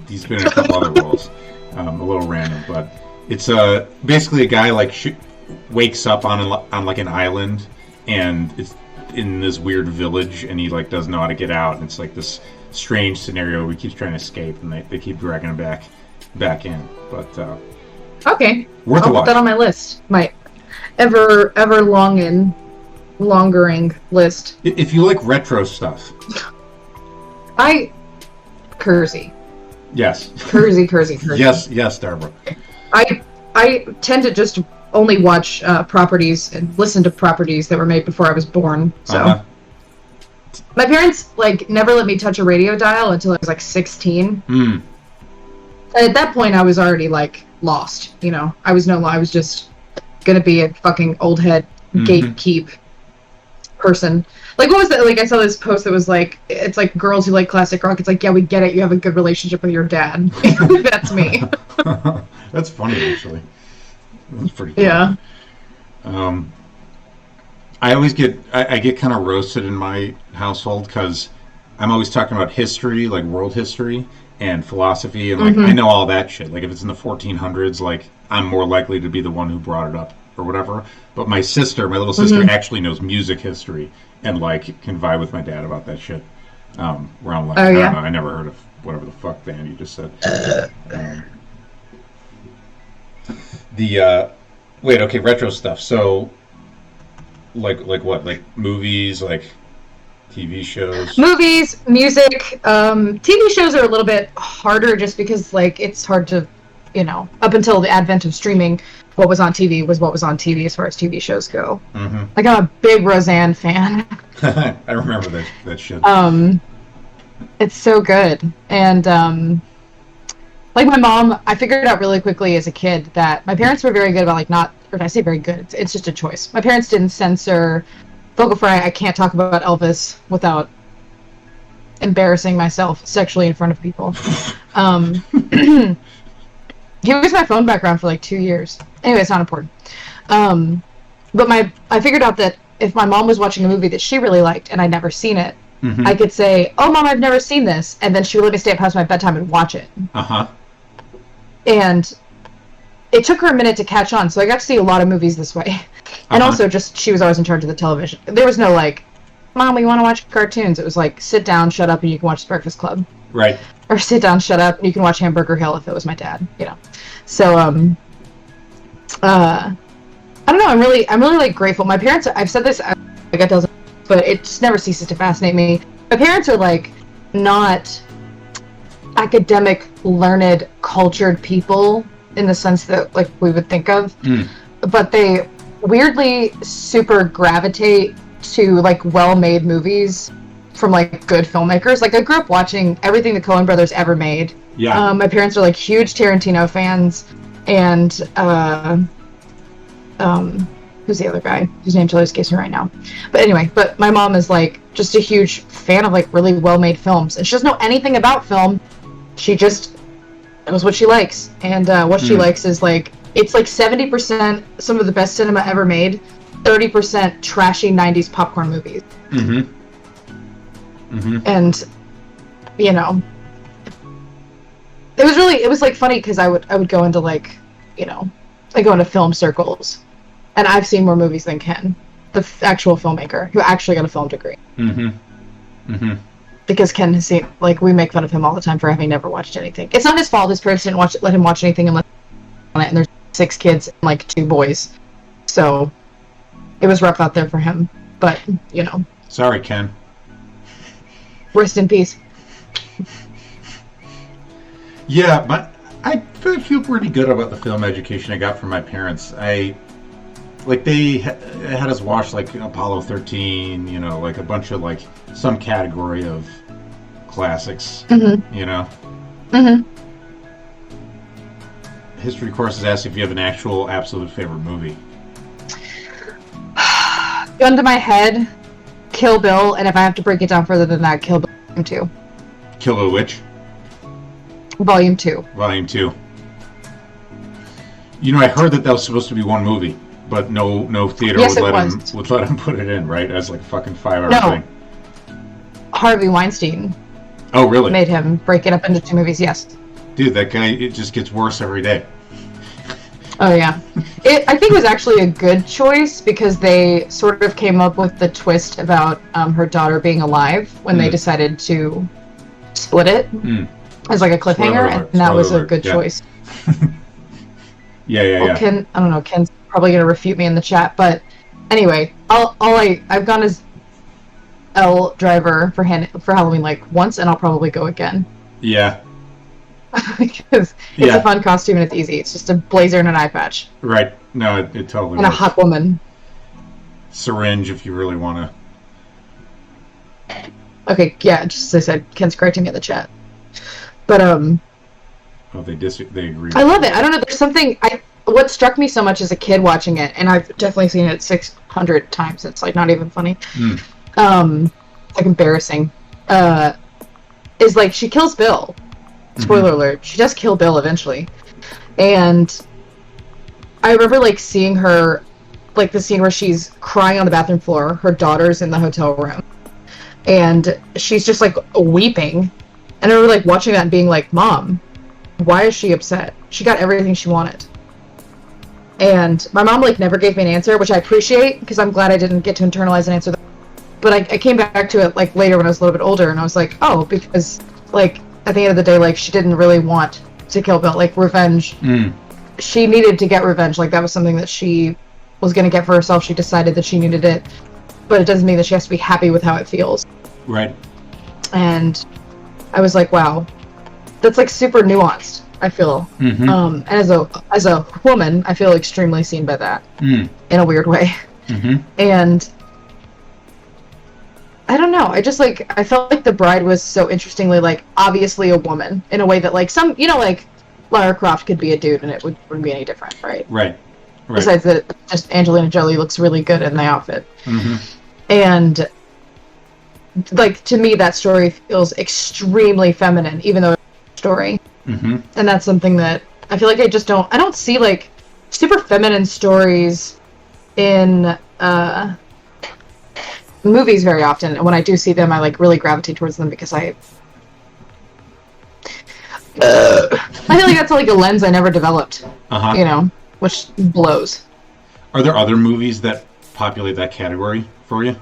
he's been in a couple other roles. A little random, but it's basically a guy wakes up on an island, and it's in this weird village, and he doesn't know how to get out, and it's this strange scenario where he keeps trying to escape, and they keep dragging him back in. But okay, worth a watch. I'll put that on my list. My ever longering list. If you like retro stuff. Kersey. Yes. Kersey. Yes, Darbra. I tend to just only watch properties and listen to properties that were made before I was born. So my parents never let me touch a radio dial until I was 16. And at that point I was already lost. I was just gonna be a fucking old head gatekeep person. What was that? I saw this post that was it's girls who like classic rock. It's yeah, we get it. You have a good relationship with your dad. That's me. That's funny, actually. That's pretty cool. Yeah. I always get kind of roasted in my household because I'm always talking about history, world history and philosophy, and I know all that shit. If it's in the 1400s, I'm more likely to be the one who brought it up or whatever. But my little sister, actually knows music history and can vibe with my dad about that shit. Where I'm I don't know, I never heard of whatever the fuck band you just said. Retro stuff. So, what? Movies, TV shows. Movies, music, TV shows are a little bit harder just because, like, it's hard to, up until the advent of streaming, what was on TV was what was on TV as far as TV shows go. Mm-hmm. Like, I'm a big Roseanne fan. I remember that shit. It's so good. And, like, my mom, I figured out really quickly as a kid that my parents were very good about, like, not, or I say very good, it's just a choice. My parents didn't censor Vocal Fry. I can't talk about Elvis without embarrassing myself sexually in front of people. He was my phone background for like 2 years. Anyway, it's not important. But I figured out that if my mom was watching a movie that she really liked and I'd never seen it, mm-hmm. I could say, "Oh, Mom, I've never seen this," and then she would let me stay up past my bedtime and watch it. Uh-huh. And it took her a minute to catch on, so I got to see a lot of movies this way. And also, just, she was always in charge of the television. There was no, like, "Mom, we want to watch cartoons." It was like, sit down, shut up, and you can watch The Breakfast Club. Right. Or sit down, shut up, and you can watch Hamburger Hill if it was my dad, So, I don't know, I'm really, like, grateful. My parents, I've said this, like, a dozen, but it just never ceases to fascinate me. My parents are, like, not academic, learned, cultured people in the sense that, like, we would think of. But they weirdly super gravitate to, like, well-made movies from, like, good filmmakers. Like, I grew up watching everything the Coen brothers ever made. Yeah. My parents are, like, huge Tarantino fans, and who's the other guy whose name totally escapes me right now? But anyway, my mom is, like, just a huge fan of, like, really well-made films, and she doesn't know anything about film. She just knows what she likes, and what she likes is, like, it's like 70% some of the best cinema ever made, 30% trashy 90s popcorn movies. Mm-hmm. Mm-hmm. And, it was like funny because I would go into, like, I go into film circles, and I've seen more movies than Ken, the actual filmmaker who actually got a film degree. Mm-hmm. Mm-hmm. Because Ken has seen, like, we make fun of him all the time for having never watched anything. It's not his fault. His parents didn't let him watch anything unless on it, and there's 6 kids and, like, 2 boys, so it was rough out there for him. But Sorry, Ken. Rest in peace. Yeah, but I feel pretty good about the film education I got from my parents. They had us watch, like, Apollo 13, like a bunch of, like, some category of classics, Mm-hmm. History courses ask if you have an actual absolute favorite movie. Gun to my head, Kill Bill, and if I have to break it down further than that, Kill Bill Volume 2. Kill a Witch? Volume 2. Volume 2. I heard that was supposed to be one movie, but no theater would let him put it in, right? As, like, a fucking 5-hour thing. Harvey Weinstein. Oh, really? Made him break it up into 2 movies, yes. Dude, that guy, it just gets worse every day. Oh, yeah. I think it was actually a good choice because they sort of came up with the twist about her daughter being alive when they decided to split it as, like, a cliffhanger, and that was a good choice. Yeah. Ken, I don't know, Ken's probably going to refute me in the chat, but anyway, I've gone as Elle driver for Halloween, like, once, and I'll probably go again. Yeah. Because it's a fun costume and it's easy. It's just a blazer and an eye patch. Right. No, it totally and works. A hot woman. Syringe, if you really want to. Okay, yeah, just as I said, Ken's correcting me in the chat. But, Oh, they agree. I love it. I don't know, there's something... What struck me so much as a kid watching it, and I've definitely seen it 600 times, it's, like, not even funny. Like, embarrassing. Is, like, she kills Bill. Spoiler alert, she does kill Bill eventually. And I remember, like, seeing her, like, the scene where she's crying on the bathroom floor, her daughter's in the hotel room, and she's just, like, weeping. And I remember, like, watching that and being like, Mom, why is she upset? She got everything she wanted. And my mom, like, never gave me an answer, which I appreciate, because I'm glad I didn't get to internalize an answer. But I came back to it, like, later when I was a little bit older, and I was like, oh, because, like, at the end of the day, like, she didn't really want to kill Bill. Like, revenge. She needed to get revenge. Like, that was something that she was going to get for herself. She decided that she needed it. But it doesn't mean that she has to be happy with how it feels. Right. And I was like, wow, that's like super nuanced, I feel. Mm-hmm. And as a woman, I feel extremely seen by that in a weird way. Mm-hmm. And I don't know, I felt like the bride was so interestingly, like, obviously a woman in a way that, like, some, like Lara Croft could be a dude and it wouldn't be any different, right? Right. Besides that, just Angelina Jolie looks really good in the outfit. Mm-hmm. And, like, to me, that story feels extremely feminine, even though it's a story. Mm-hmm. And that's something that I feel like I don't see, like, super feminine stories in movies very often. And when I do see them, I, like, really gravitate towards them because I feel like that's, like, a lens I never developed, which blows. Are there other movies that populate that category for you?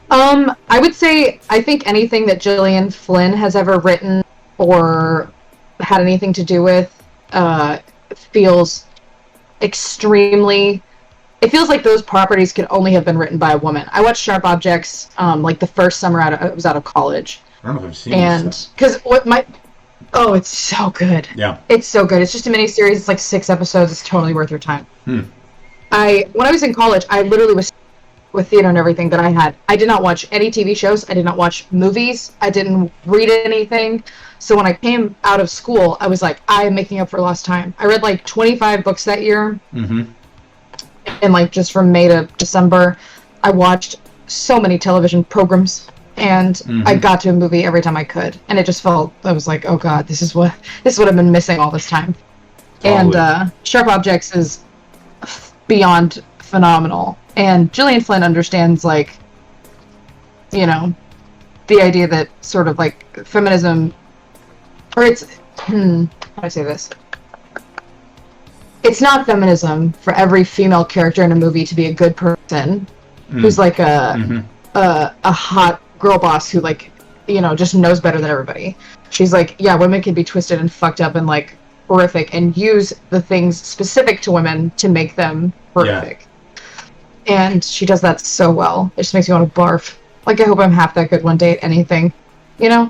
I would say I think anything that Gillian Flynn has ever written or had anything to do with feels extremely... It feels like those properties could only have been written by a woman. I watched Sharp Objects like the first summer I was out of college. I don't know if I've seen it. Because oh, it's so good. Yeah. It's so good. It's just a miniseries. It's like 6 episodes. It's totally worth your time. When I was in college, I literally was with theater and everything that I did not watch any TV shows. I did not watch movies. I didn't read anything. So when I came out of school, I was like, I am making up for lost time. I read like 25 books that year. Mm-hmm. And like just from May to December, I watched so many television programs, and I got to a movie every time I could. And it just felt, I was like, oh God, this is what I've been missing all this time. Totally. And Sharp Objects is beyond phenomenal. And Gillian Flynn understands, like, the idea that sort of like feminism, or it's, how do I say this? It's not feminism for every female character in a movie to be a good person who's like a hot girl boss who, like, just knows better than everybody. She's like, yeah, women can be twisted and fucked up and like horrific and use the things specific to women to make them horrific. Yeah. And she does that so well. It just makes me want to barf. Like, I hope I'm half that good one day at anything, Yeah.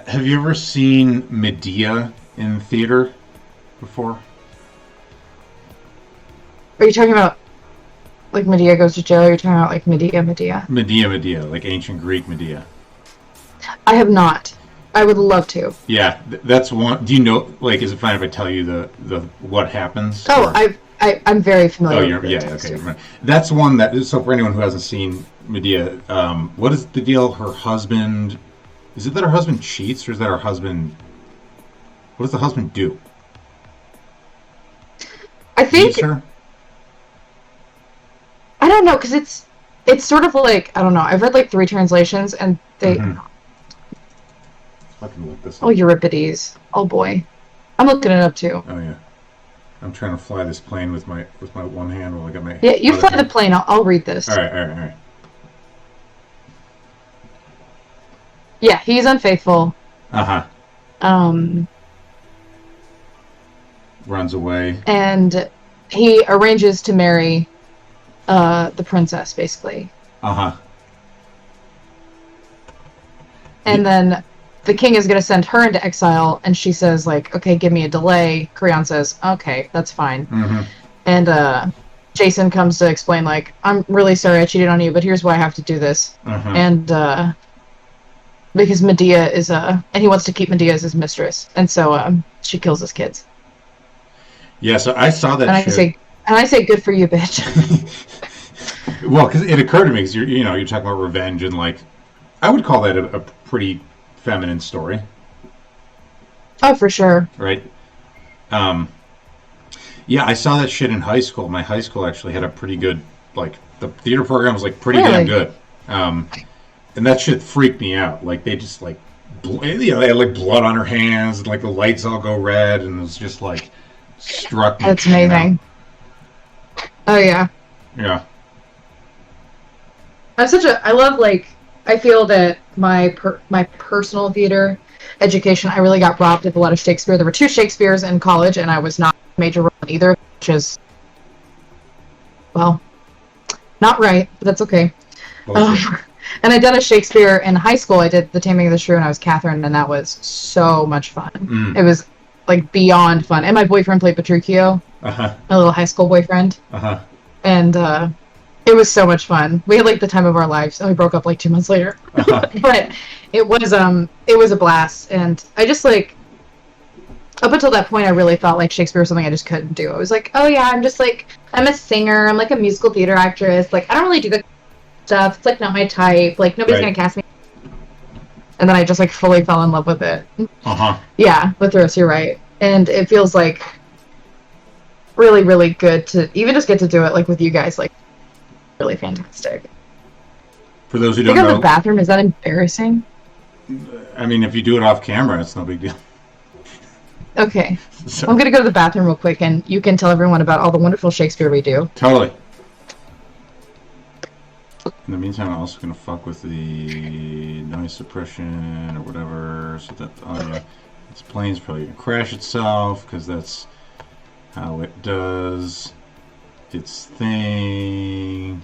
Have you ever seen Medea in theater before? Are you talking about, like, Medea Goes to Jail? Or are you talking about, like, Medea? Medea, like ancient Greek Medea. I have not. I would love to. Yeah, that's one. Do you know, like, is it fine if I tell you the what happens? Oh, I'm very familiar with it. Yeah, okay. Right. That's one that, so for anyone who hasn't seen Medea, what is the deal? Her husband, is it that her husband cheats, or is that her husband, what does the husband do? I think... I don't know, because it's sort of like, I don't know, I've read like 3 translations, and they... Oh, Euripides. Oh boy. I'm looking it up too. Oh yeah. I'm trying to fly this plane with my one hand while I got my... Yeah, you fly the plane, I'll read this. Alright. Yeah, he's unfaithful. Runs away. And he arranges to marry the princess, basically. And then the king is going to send her into exile, and she says, like, okay, give me a delay. Creon says, okay, that's fine. And Jason comes to explain, like, I'm really sorry I cheated on you, but here's why I have to do this. And because Medea is and he wants to keep Medea as his mistress, and so she kills his kids. Yeah, so I saw that. And I say, good for you, bitch. Well, because it occurred to me, because you're talking about revenge, and like, I would call that a pretty feminine story. Oh, for sure. Right. Yeah, I saw that shit in high school. My high school actually had a pretty good, like, the theater program was like pretty damn good. And that shit freaked me out. Like, they just like, they had like blood on her hands, and like the lights all go red, and it was just like struck me. That's amazing. Oh yeah. Yeah. I love, like, I feel that my personal theater education, I really got robbed of a lot of Shakespeare. There were 2 Shakespeares in college, and I was not a major role in either, which is, well, not right, but that's okay. And I did a Shakespeare in high school. I did The Taming of the Shrew, and I was Catherine, and that was so much fun. It was like beyond fun. And my boyfriend played Petruchio, my little high school boyfriend. And it was so much fun. We had like the time of our lives, and we broke up like 2 months later. But it was a blast, and I just like, up until that point, I really thought like Shakespeare was something I just couldn't do. I was like, oh yeah, I'm a singer. I'm like a musical theater actress. Like, I don't really do the stuff. It's like not my type. Like, nobody's gonna cast me. And then I just like fully fell in love with it. Yeah, with Rose, you're right. And it feels like really, really good to even just get to do it like with you guys. Like, really fantastic. For those who don't know, the bathroom, is that embarrassing? I mean, if you do it off camera, it's no big deal. Okay. So, I'm going to go to the bathroom real quick, and you can tell everyone about all the wonderful Shakespeare we do. Totally. In the meantime, I'm also going to fuck with the noise suppression or whatever, so that the audio, this plane's probably going to crash itself, because that's how it does its thing.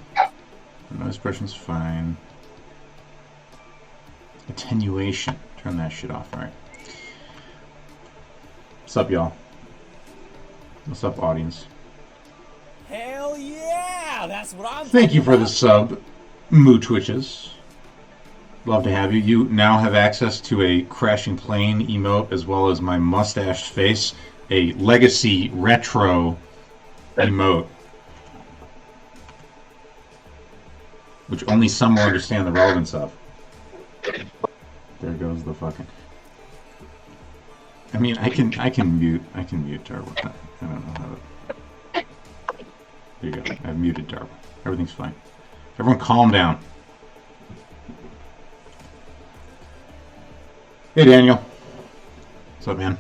The noise suppression's fine. Attenuation. Turn that shit off. Alright. What's up, y'all? What's up, audience? Hell yeah! That's what I'm Thank you for the sub, Moo Twitches. Love to have you. You now have access to a crashing plane emote, as well as my mustached face, a legacy retro emote, which only some will understand the relevance of. There goes the fucking. I mean, I can mute Darbra. I don't know how to. There you go. I've muted Darbra. Everything's fine. Everyone, calm down. Hey, Daniel. What's up, man?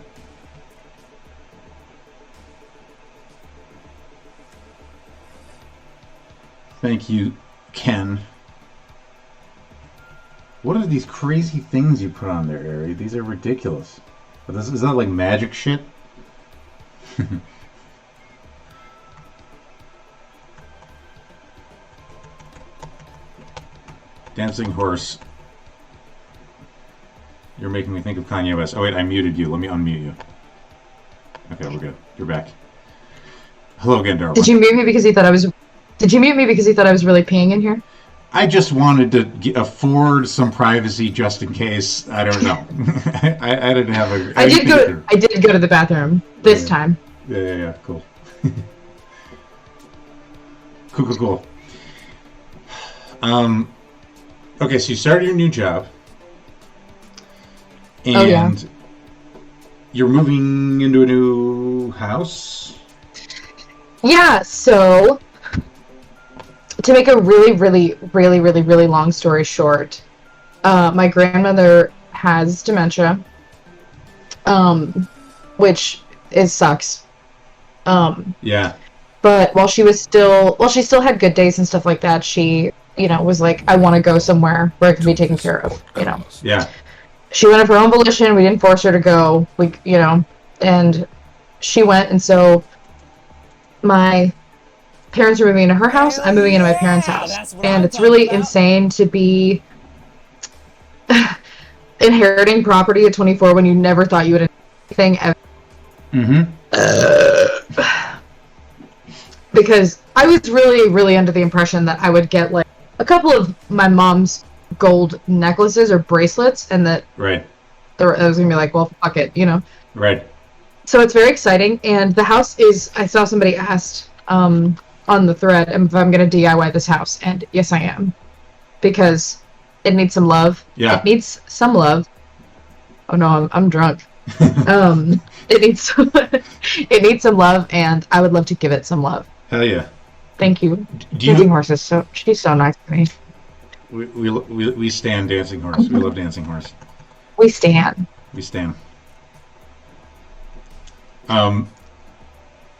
Thank you, Ken. What are these crazy things you put on there, Ari? These are ridiculous. Is that like magic shit? Dancing horse. You're making me think of Kanye West. Oh wait, I muted you. Let me unmute you. Okay, we're good. You're back. Hello again, Darbra. Did you mute me because you thought I was? Did you mute me because you thought I was really peeing in here? I just wanted to afford some privacy just in case. I don't know. I didn't have a. I did go to the bathroom this time. Yeah. Cool. Cool. Okay, so you started your new job, and you're moving into a new house. Yeah. So, to make a really long story short, my grandmother has dementia, which sucks. Yeah. But while she still had good days and stuff like that, she, was like, I want to go somewhere where I can be taken care of, Yeah. She went of her own volition. We didn't force her to go. And she went, and so my parents are moving into her house. I'm moving into my parents' house, and it's really insane to be inheriting property at 24 when you never thought you would anything ever. Because I was really under the impression that I would get like a couple of my mom's gold necklaces or bracelets, and that I was gonna be like, well, fuck it, Right. So it's very exciting, and the house is. I saw somebody asked on the thread if I'm gonna DIY this house, and yes, I am, because it needs some love. Yeah. It needs some love. Oh no, I'm drunk. It needs some love, and I would love to give it some love. Hell yeah. Thank you. Dancing Horse is she's so nice to me. We stand Dancing Horse. We love Dancing Horse. We stand. Do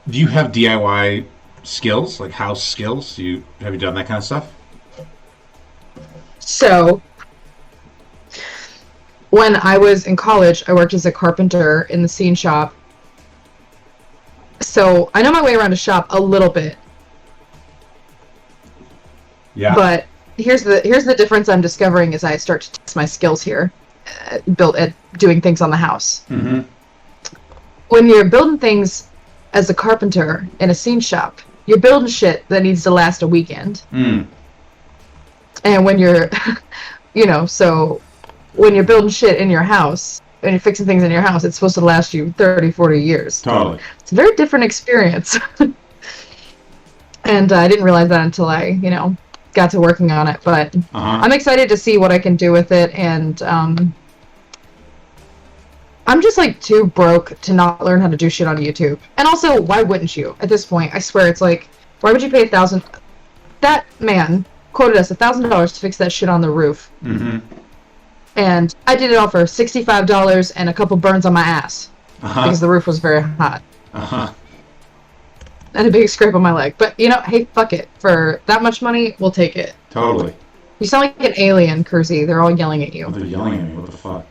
you have DIY skills, like house skills? Have you done that kind of stuff? So, when I was in college, I worked as a carpenter in the scene shop. So, I know my way around a shop a little bit. Yeah. But here's the difference I'm discovering as I start to test my skills here, built at doing things on the house. Mm-hmm. When you're building things as a carpenter in a scene shop, you're building shit that needs to last a weekend. Mm. And when you're, so when you're building shit in your house, and you're fixing things in your house, it's supposed to last you 30, 40 years. Totally. It's a very different experience. And I didn't realize that until I, got to working on it. But I'm excited to see what I can do with it. And I'm just, too broke to not learn how to do shit on YouTube. And also, why wouldn't you? At this point, I swear, it's like, why would you pay $1,000? That man quoted us $1,000 to fix that shit on the roof. Mm-hmm. And I did it all for $65 and a couple burns on my ass. Because the roof was very hot. And a big scrape on my leg. But, hey, fuck it. For that much money, we'll take it. Totally. You sound like an alien, Kersey. They're all yelling at you. Oh, they're yelling at me. What the fuck?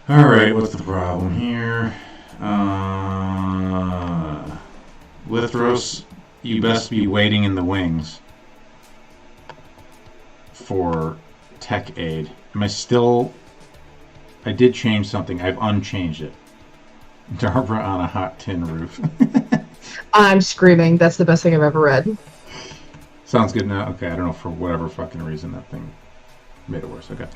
Alright, what's the problem here? Lithros, you best be waiting in the wings for tech aid. I did change something. I've unchanged it. Darbra on a hot tin roof. I'm screaming. That's the best thing I've ever read. Sounds good now? Okay, I don't know, for whatever fucking reason that thing made it worse. Okay.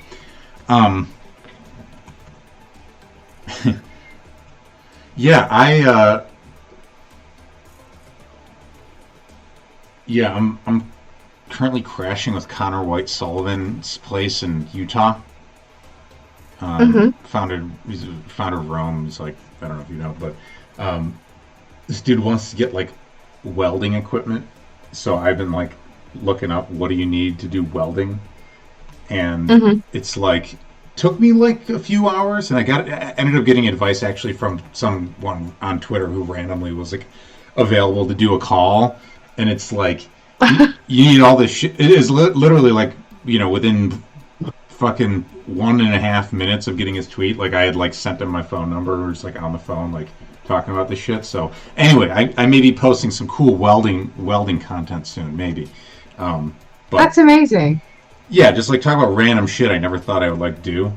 Yeah, I'm currently crashing with Connor White Sullivan's place in Utah. He's a founder of Rome. He's like, I don't know if you know, but this dude wants to get welding equipment. So I've been looking up, what do you need to do welding? And it's took me a few hours, and I ended up getting advice actually from someone on Twitter who randomly was available to do a call, and it's you need all this shit. It is literally within fucking 1.5 minutes of getting his tweet, I had sent him my phone number. We were just on the phone talking about this shit. So anyway, I may be posting some cool welding content soon, maybe. But that's amazing. Yeah, just talk about random shit I never thought I would do,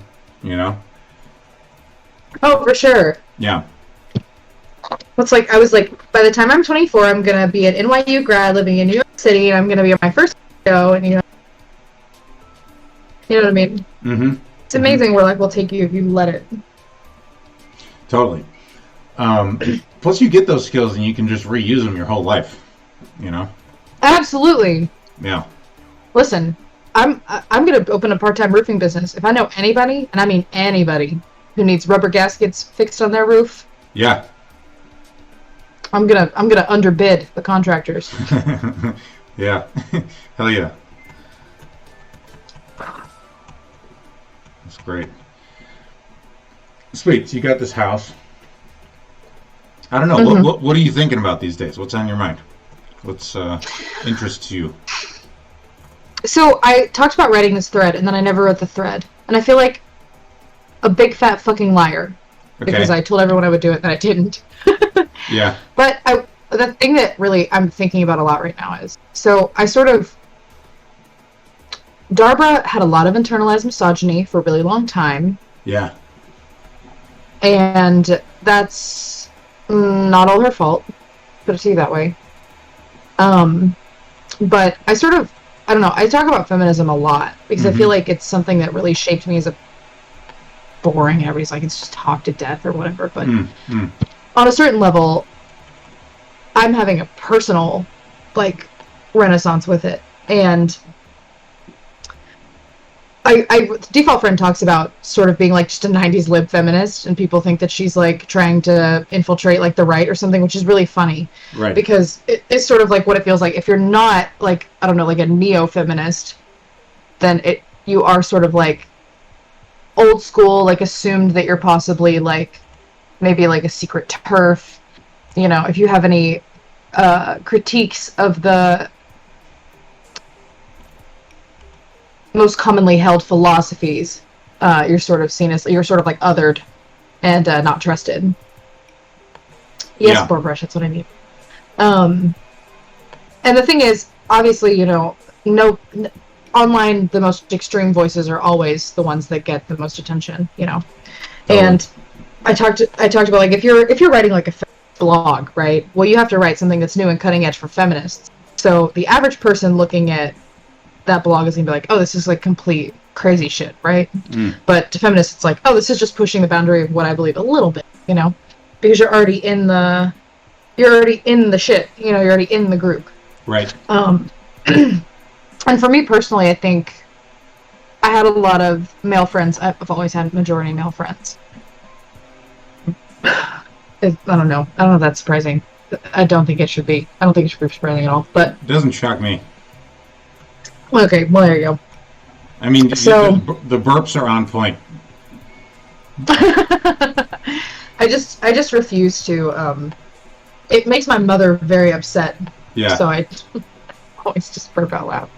Oh, for sure. Yeah. It's I was by the time I'm 24, I'm gonna be an NYU grad living in New York City, and I'm gonna be on my first show, and you know what I mean? Mm-hmm. It's amazing where we'll take you if you let it. Totally. Plus, you get those skills, and you can just reuse them your whole life. Absolutely. Yeah. Listen, I'm gonna open a part-time roofing business. If I know anybody, and I mean anybody, who needs rubber gaskets fixed on their roof. Yeah. I'm gonna underbid the contractors. Yeah. Hell yeah. That's great. Sweet. So you got this house. I don't know. What are you thinking about these days? What's on your mind? What's interests you? So I talked about writing this thread, and then I never wrote the thread. And I feel like a big fat fucking liar. Okay. Because I told everyone I would do it, and I didn't. Yeah. But the thing that really I'm thinking about a lot right now is, so Darbra had a lot of internalized misogyny for a really long time. Yeah. And that's not all her fault, put it to you that way. But I don't know, I talk about feminism a lot, because I feel like it's something that really shaped me as a boring, everybody's it's just talk to death or whatever, but on a certain level, I'm having a personal, renaissance with it. And I default friend talks about sort of being just a 90s lib feminist, and people think that she's trying to infiltrate the right or something, which is really funny. Right. Because it's sort of what it feels like. If you're not I don't know, a neo-feminist, then you are sort of old school, assumed that you're possibly maybe a secret TERF. If you have any critiques of the most commonly held philosophies, you're sort of seen as, you're sort of othered and not trusted. Yes, yeah. Borbrush, that's what I mean. And the thing is, obviously, online, the most extreme voices are always the ones that get the most attention, you know. Totally. And I talked about, like, if you're writing like a blog, right? Well, you have to write something that's new and cutting edge for feminists. So the average person looking at that blog is gonna be like, oh, this is like complete crazy shit, right? But to feminists, it's like, oh, this is just pushing the boundary of what I believe a little bit, you know, because you're already in the shit, you know, you're already in the group. Right. And for me personally, I think I had a lot of male friends. I've always had majority male friends. I don't know if that's surprising. I don't think it should be. I don't think it should be surprising at all. But It doesn't shock me. okay, well, there you go. I mean, So- the burps are on point. I just refuse to. It makes my mother very upset. Yeah. So I always just burp out loud.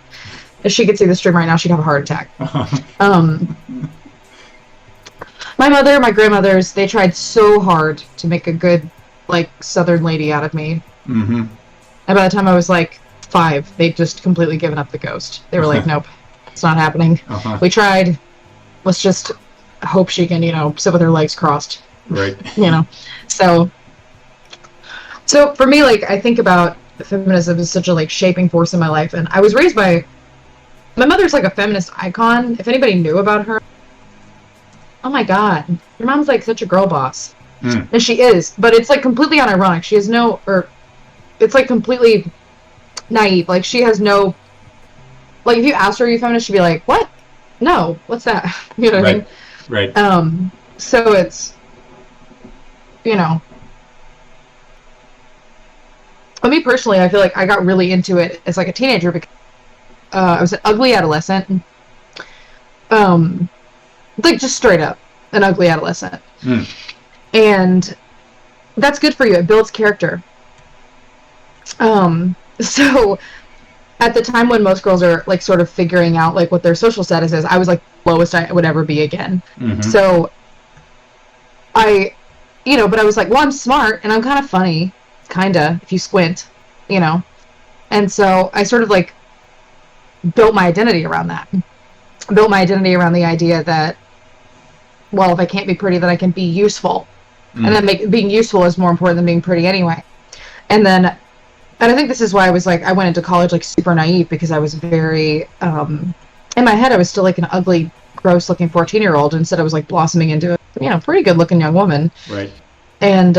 If she could see the stream right now, she'd have a heart attack. My mother, my grandmothers, they tried so hard to make a good, like, Southern lady out of me. Mm-hmm. And by the time I was, like, 5, they'd just completely given up the ghost. They were like, nope, it's not happening. We tried. Let's just hope she can, you know, sit with her legs crossed. Right. You know? So for me, like, I think about feminism as such a, like, shaping force in my life. And I was raised by... My mother's, like, a feminist icon. If anybody knew about her... Oh my god, your mom's like such a girl boss. And she is, but it's like completely unironic. She has no, or it's like completely naive. Like she has no, like if you asked her, are you feminist? She'd be like, what? No, what's that? You know what I mean? Right. So it's, you know, for me personally, I feel like I got really into it as like a teenager because I was an ugly adolescent. Like, just straight up, an ugly adolescent. And that's good for you. It builds character. So, at the time when most girls are, like, sort of figuring out, like, what their social status is, I was, like, the lowest I would ever be again. So, you know, but I was like, well, I'm smart, and I'm kind of funny. Kinda, if you squint, you know? And so, I sort of, like, built my identity around that. Built my identity around the idea that, well, if I can't be pretty, then I can be useful. And then being useful is more important than being pretty anyway. And I think this is why I was like, I went into college like super naive because I was very, in my head I was still like an ugly, gross looking 14-year-old. Instead I was like blossoming into a, you know, pretty good looking young woman. Right. And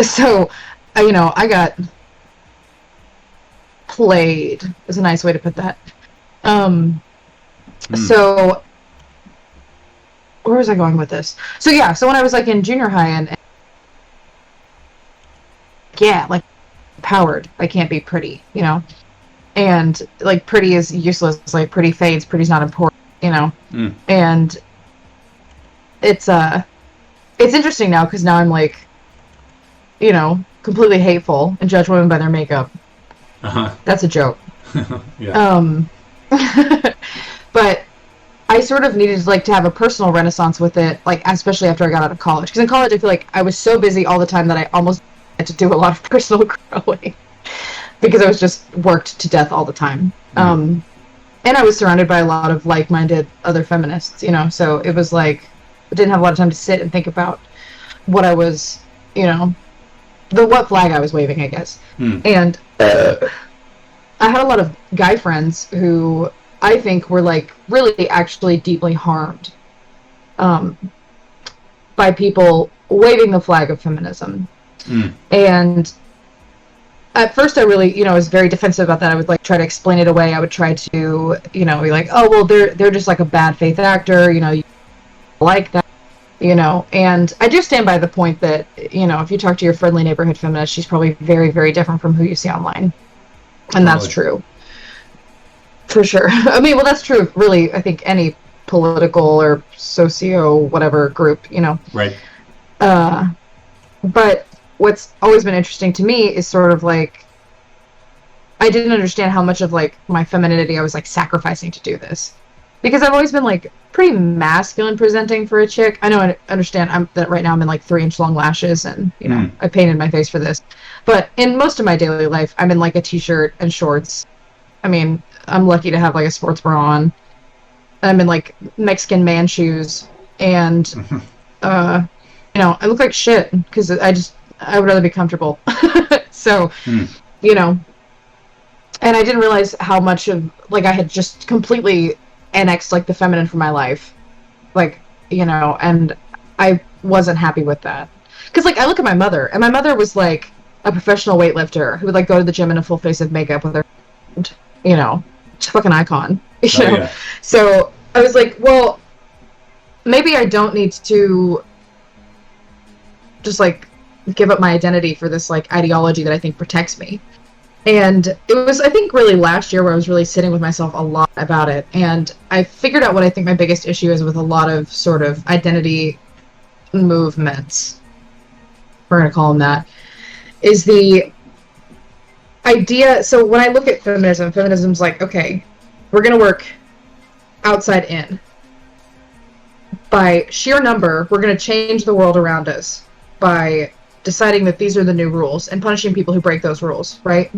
so, you know, I got played is a nice way to put that. So, where was I going with this? So yeah, so when I was like in junior high and yeah, like empowered, I can't be pretty, you know, and like pretty is useless. Like pretty fades. Pretty's not important, you know. And it's interesting now because now I'm like, you know, completely hateful and judge women by their makeup. That's a joke. Yeah. But I sort of needed like to have a personal renaissance with it, like especially after I got out of college. Because in college, I feel like I was so busy all the time that I almost had to do a lot of personal growing because I was just worked to death all the time. And I was surrounded by a lot of like-minded other feminists, you know. So it was like I didn't have a lot of time to sit and think about what I was, you know, what flag I was waving, I guess. And I had a lot of guy friends who I think were like really actually deeply harmed by people waving the flag of feminism. And at first I really, you know, was very defensive about that. I would like try to explain it away. I would try to, you know, be like, oh, well, they're just like a bad faith actor, you know, you like that, you know. And I do stand by the point that, you know, if you talk to your friendly neighborhood feminist, she's probably very, very different from who you see online. And that's true. For sure. I mean, well, that's true, really, I think any political or socio-whatever group, you know. Right. But what's always been interesting to me is sort of like, I didn't understand how much of, like, my femininity I was, like, sacrificing to do this. Because I've always been, like, pretty masculine presenting for a chick. I know I understand that right now I'm in, like, 3-inch long lashes and, you know, I painted my face for this. But in most of my daily life, I'm in, like, a t-shirt and shorts I mean, I'm lucky to have like a sports bra on. I'm in like Mexican man shoes, and I look like shit because I would rather be comfortable. So, and I didn't realize how much of like I had just completely annexed like the feminine from my life, like and I wasn't happy with that because like I look at my mother, and my mother was like a professional weightlifter who would like go to the gym in a full face of makeup with her, she's a fucking icon. Yeah. So I was like, well, maybe I don't need to just like give up my identity for this like ideology that I think protects me. And it was, I think, really last year where I was really sitting with myself a lot about it, and I figured out what I think my biggest issue is with a lot of sort of identity movements, we're going to call them that, is the idea. So when I look at feminism's like, okay, we're going to work outside in. By sheer number, we're going to change the world around us by deciding that these are the new rules and punishing people who break those rules, right?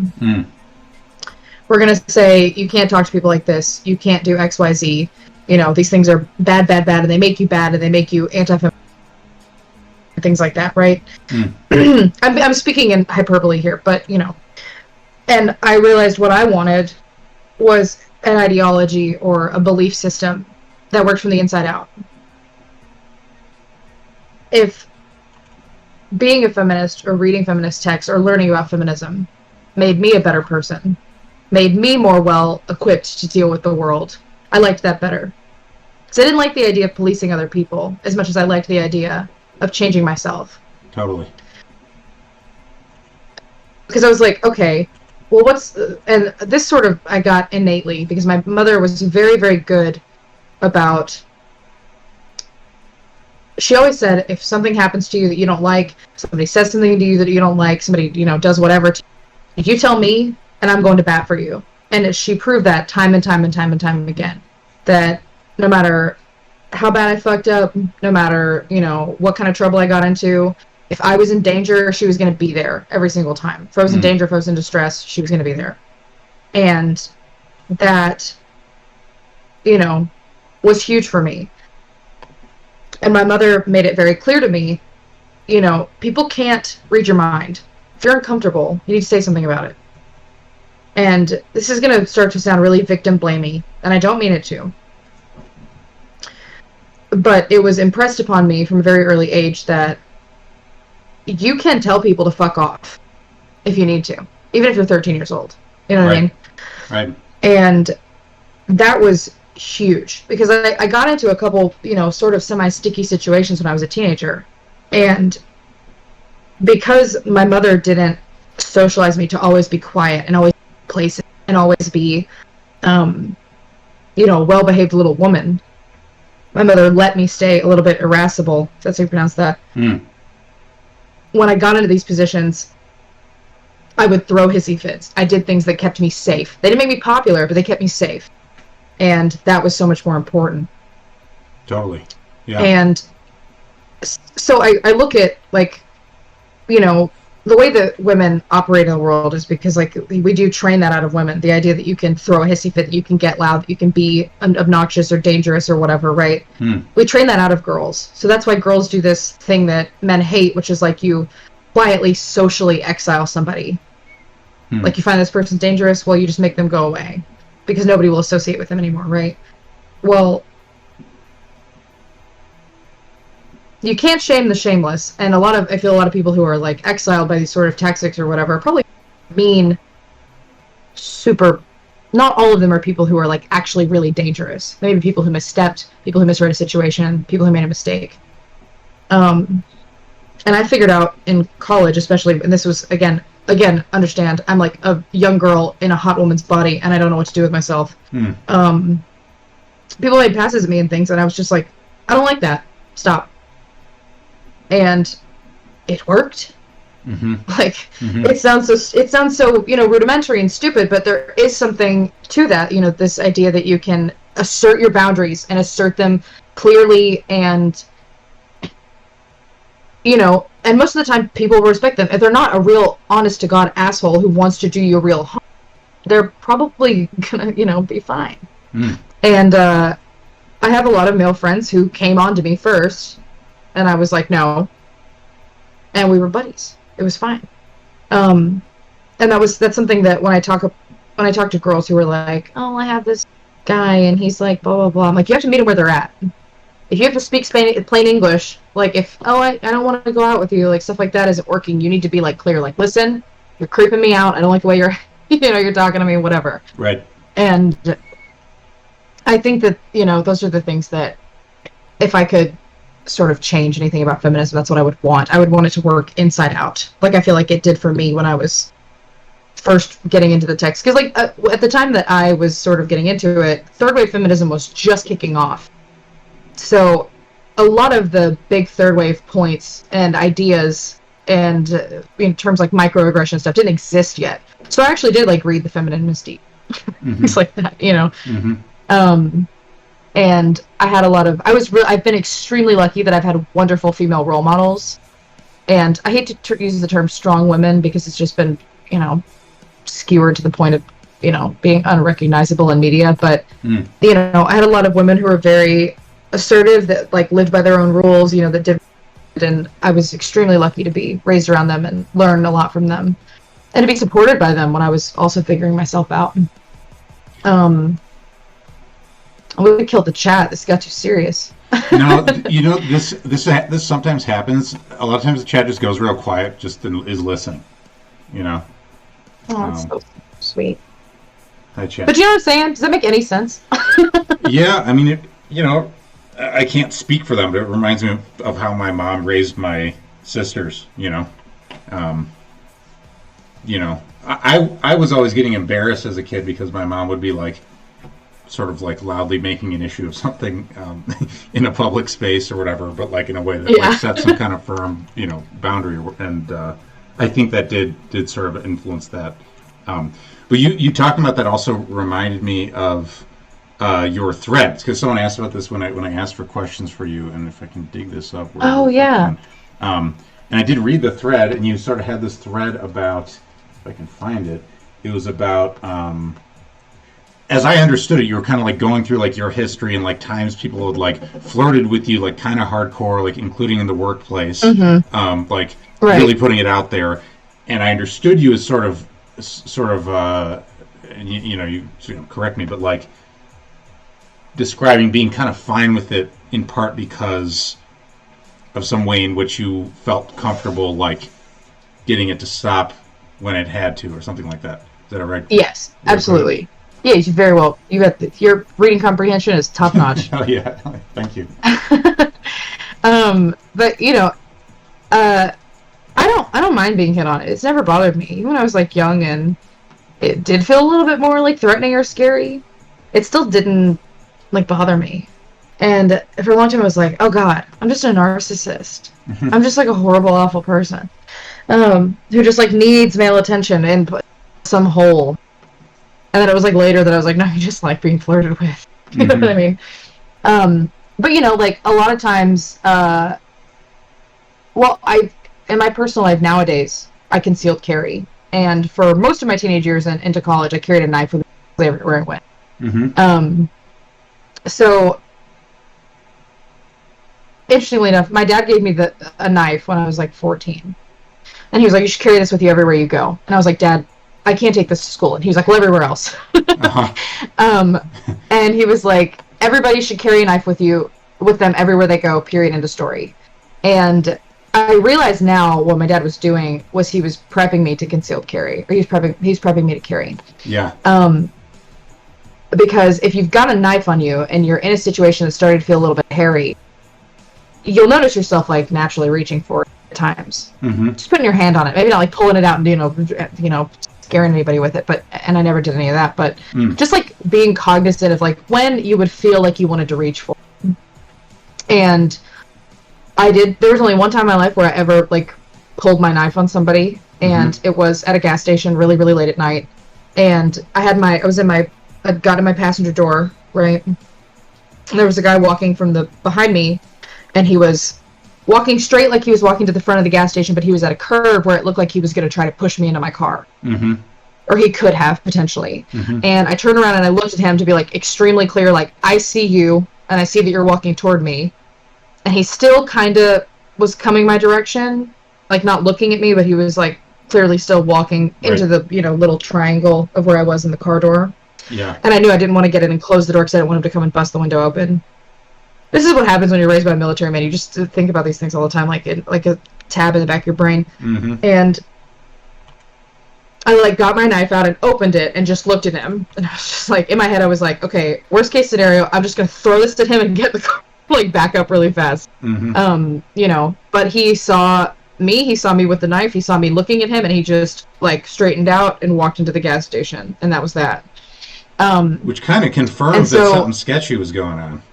We're going to say, you can't talk to people like this, you can't do X, Y, Z, these things are bad, bad, bad, and they make you bad, and they make you anti-feminist, things like that, right? I'm speaking in hyperbole here, but, and I realized what I wanted was an ideology or a belief system that worked from the inside out. If being a feminist or reading feminist texts or learning about feminism made me a better person, made me more well equipped to deal with the world, I liked that better. Because I didn't like the idea of policing other people as much as I liked the idea of changing myself. Totally. Because I was like, okay, well, and this sort of I got innately because my mother was very, very good about. She always said, if something happens to you that you don't like, somebody says something to you that you don't like, somebody, does whatever, you tell me, and I'm going to bat for you. And she proved that time and time and time and time again. That no matter how bad I fucked up, no matter, what kind of trouble I got into, if I was in danger, she was going to be there every single time. If I was in danger, if I was in distress, she was going to be there. And that, was huge for me. And my mother made it very clear to me, people can't read your mind. If you're uncomfortable, you need to say something about it. And this is going to start to sound really victim-blamey, and I don't mean it to. But it was impressed upon me from a very early age that you can tell people to fuck off if you need to, even if you're 13 years old. You know what I mean? Right. And that was huge because I got into a couple, sort of semi-sticky situations when I was a teenager. And because my mother didn't socialize me to always be quiet and always be places and always be, well-behaved little woman, my mother let me stay a little bit irascible, if that's how you pronounce that. When I got into these positions, I would throw hissy fits. I did things that kept me safe. They didn't make me popular, but they kept me safe. And that was so much more important. Totally. Yeah. And so I look at, like, the way that women operate in the world is because, like, we do train that out of women. The idea that you can throw a hissy fit, that you can get loud, that you can be obnoxious or dangerous or whatever, right? We train that out of girls. So that's why girls do this thing that men hate, which is, like, you quietly, socially exile somebody. Like, you find this person dangerous, well, you just make them go away. Because nobody will associate with them anymore, right? Well, you can't shame the shameless, and I feel a lot of people who are like exiled by these sort of tactics or whatever probably mean not all of them are people who are like actually really dangerous. Maybe people who misstepped, people who misread a situation, people who made a mistake. And I figured out in college, especially, and this was again, understand, I'm like a young girl in a hot woman's body, and I don't know what to do with myself. People made passes at me and things, and I was just like, I don't like that. Stop. And it worked. Like, it sounds so, rudimentary and stupid, but there is something to that, this idea that you can assert your boundaries and assert them clearly and, and most of the time people will respect them. If they're not a real honest to God asshole who wants to do you real harm, they're probably gonna, be fine. Mm. And I have a lot of male friends who came on to me first, and I was like, no. And we were buddies. It was fine. And that's something that when I talk to girls who are like, oh, I have this guy and he's like blah blah blah, I'm like, you have to meet them where they're at. If you have to speak plain English, like if I don't want to go out with you, like stuff like that isn't working, you need to be like clear, like, listen, you're creeping me out, I don't like the way you're you're talking to me, whatever. Right. And I think that those are the things that if I could sort of change anything about feminism, that's what I would want. I would want it to work inside out, like I feel like it did for me when I was first getting into the text, because like at the time that I was sort of getting into it, third wave feminism was just kicking off. So a lot of the big third wave points and ideas and in terms like microaggression stuff didn't exist yet. So I actually did like read the Feminine Mystique, things like that, and I had a lot of I've been extremely lucky that I've had wonderful female role models, and I hate to use the term strong women because it's just been skewered to the point of being unrecognizable in media, but I had a lot of women who were very assertive, that like lived by their own rules, that did, and I was extremely lucky to be raised around them and learn a lot from them and to be supported by them when I was also figuring myself out. We killed the chat. This got too serious. No, this sometimes happens. A lot of times the chat just goes real quiet, just is listening. Oh, that's so sweet. Hi, chat. But you know what I'm saying? Does that make any sense? Yeah, I mean, I can't speak for them, but it reminds me of how my mom raised my sisters. I was always getting embarrassed as a kid because my mom would be like, sort of like loudly making an issue of something in a public space or whatever, but like in a way that like set some kind of firm, boundary, and I think that did sort of influence that. But you talking about that also reminded me of your threads, because someone asked about this when I asked for questions for you, and if I can dig this up. Oh yeah. And I did read the thread, and you sort of had this thread about, if I can find it, it was about. As I understood it, you were kind of like going through like your history and like times people had like flirted with you, like kind of hardcore, like including in the workplace, like really putting it out there. And I understood you as sort of, you correct me, but like describing being kind of fine with it in part because of some way in which you felt comfortable, like getting it to stop when it had to, or something like that. Is that right? Yes, absolutely. Yeah, you very well. Your reading comprehension is top notch. Oh yeah, thank you. But I don't mind being hit on. It's never bothered me. Even when I was like young and it did feel a little bit more like threatening or scary, it still didn't like bother me. And for a long time I was like, oh god, I'm just a narcissist. I'm just like a horrible, awful person who just like needs male attention and put some hole. And then it was like later that I was like, no, you just like being flirted with. You know what I mean? But like a lot of times, in my personal life nowadays, I concealed carry. And for most of my teenage years and into college, I carried a knife with me everywhere I went. So, interestingly enough, my dad gave me a knife when I was like 14. And he was like, you should carry this with you everywhere you go. And I was like, Dad, I can't take this to school. And he was like, well, everywhere else. And he was like, everybody should carry a knife with them everywhere they go, period, end of story. And I realize now what my dad was doing was he was prepping me to concealed carry, or he's prepping me to carry. Yeah. Because if you've got a knife on you and you're in a situation that's starting to feel a little bit hairy, you'll notice yourself like naturally reaching for it at times. Just putting your hand on it, maybe not like pulling it out and scaring anybody with it, and I never did any of that, but just like being cognizant of like when you would feel like you wanted to reach for it. And there was only one time in my life where I ever like pulled my knife on somebody, and it was at a gas station really, really late at night, and I got in my passenger door, right, and there was a guy walking behind me, and he was walking straight like he was walking to the front of the gas station, but he was at a curve where it looked like he was going to try to push me into my car. or he could have potentially. Mm-hmm. And I turned around and I looked at him to be like extremely clear, like, I see you and I see that you're walking toward me. And he still kind of was coming my direction, like not looking at me, but he was like clearly still walking into the, you know, little triangle of where I was in the car door. Yeah. And I knew I didn't want to get in and close the door because I didn't want him to come and bust the window open. This is what happens when you're raised by a military man. You just think about these things all the time, like a tab in the back of your brain. Mm-hmm. And I like got my knife out and opened it and just looked at him. And I was just like, in my head, I was like, okay, worst case scenario, I'm just gonna throw this at him and get the car like back up really fast. Mm-hmm. You know, but he saw me with the knife, he saw me looking at him, and he just like straightened out and walked into the gas station, and that was that. Which kind of confirms that something sketchy was going on.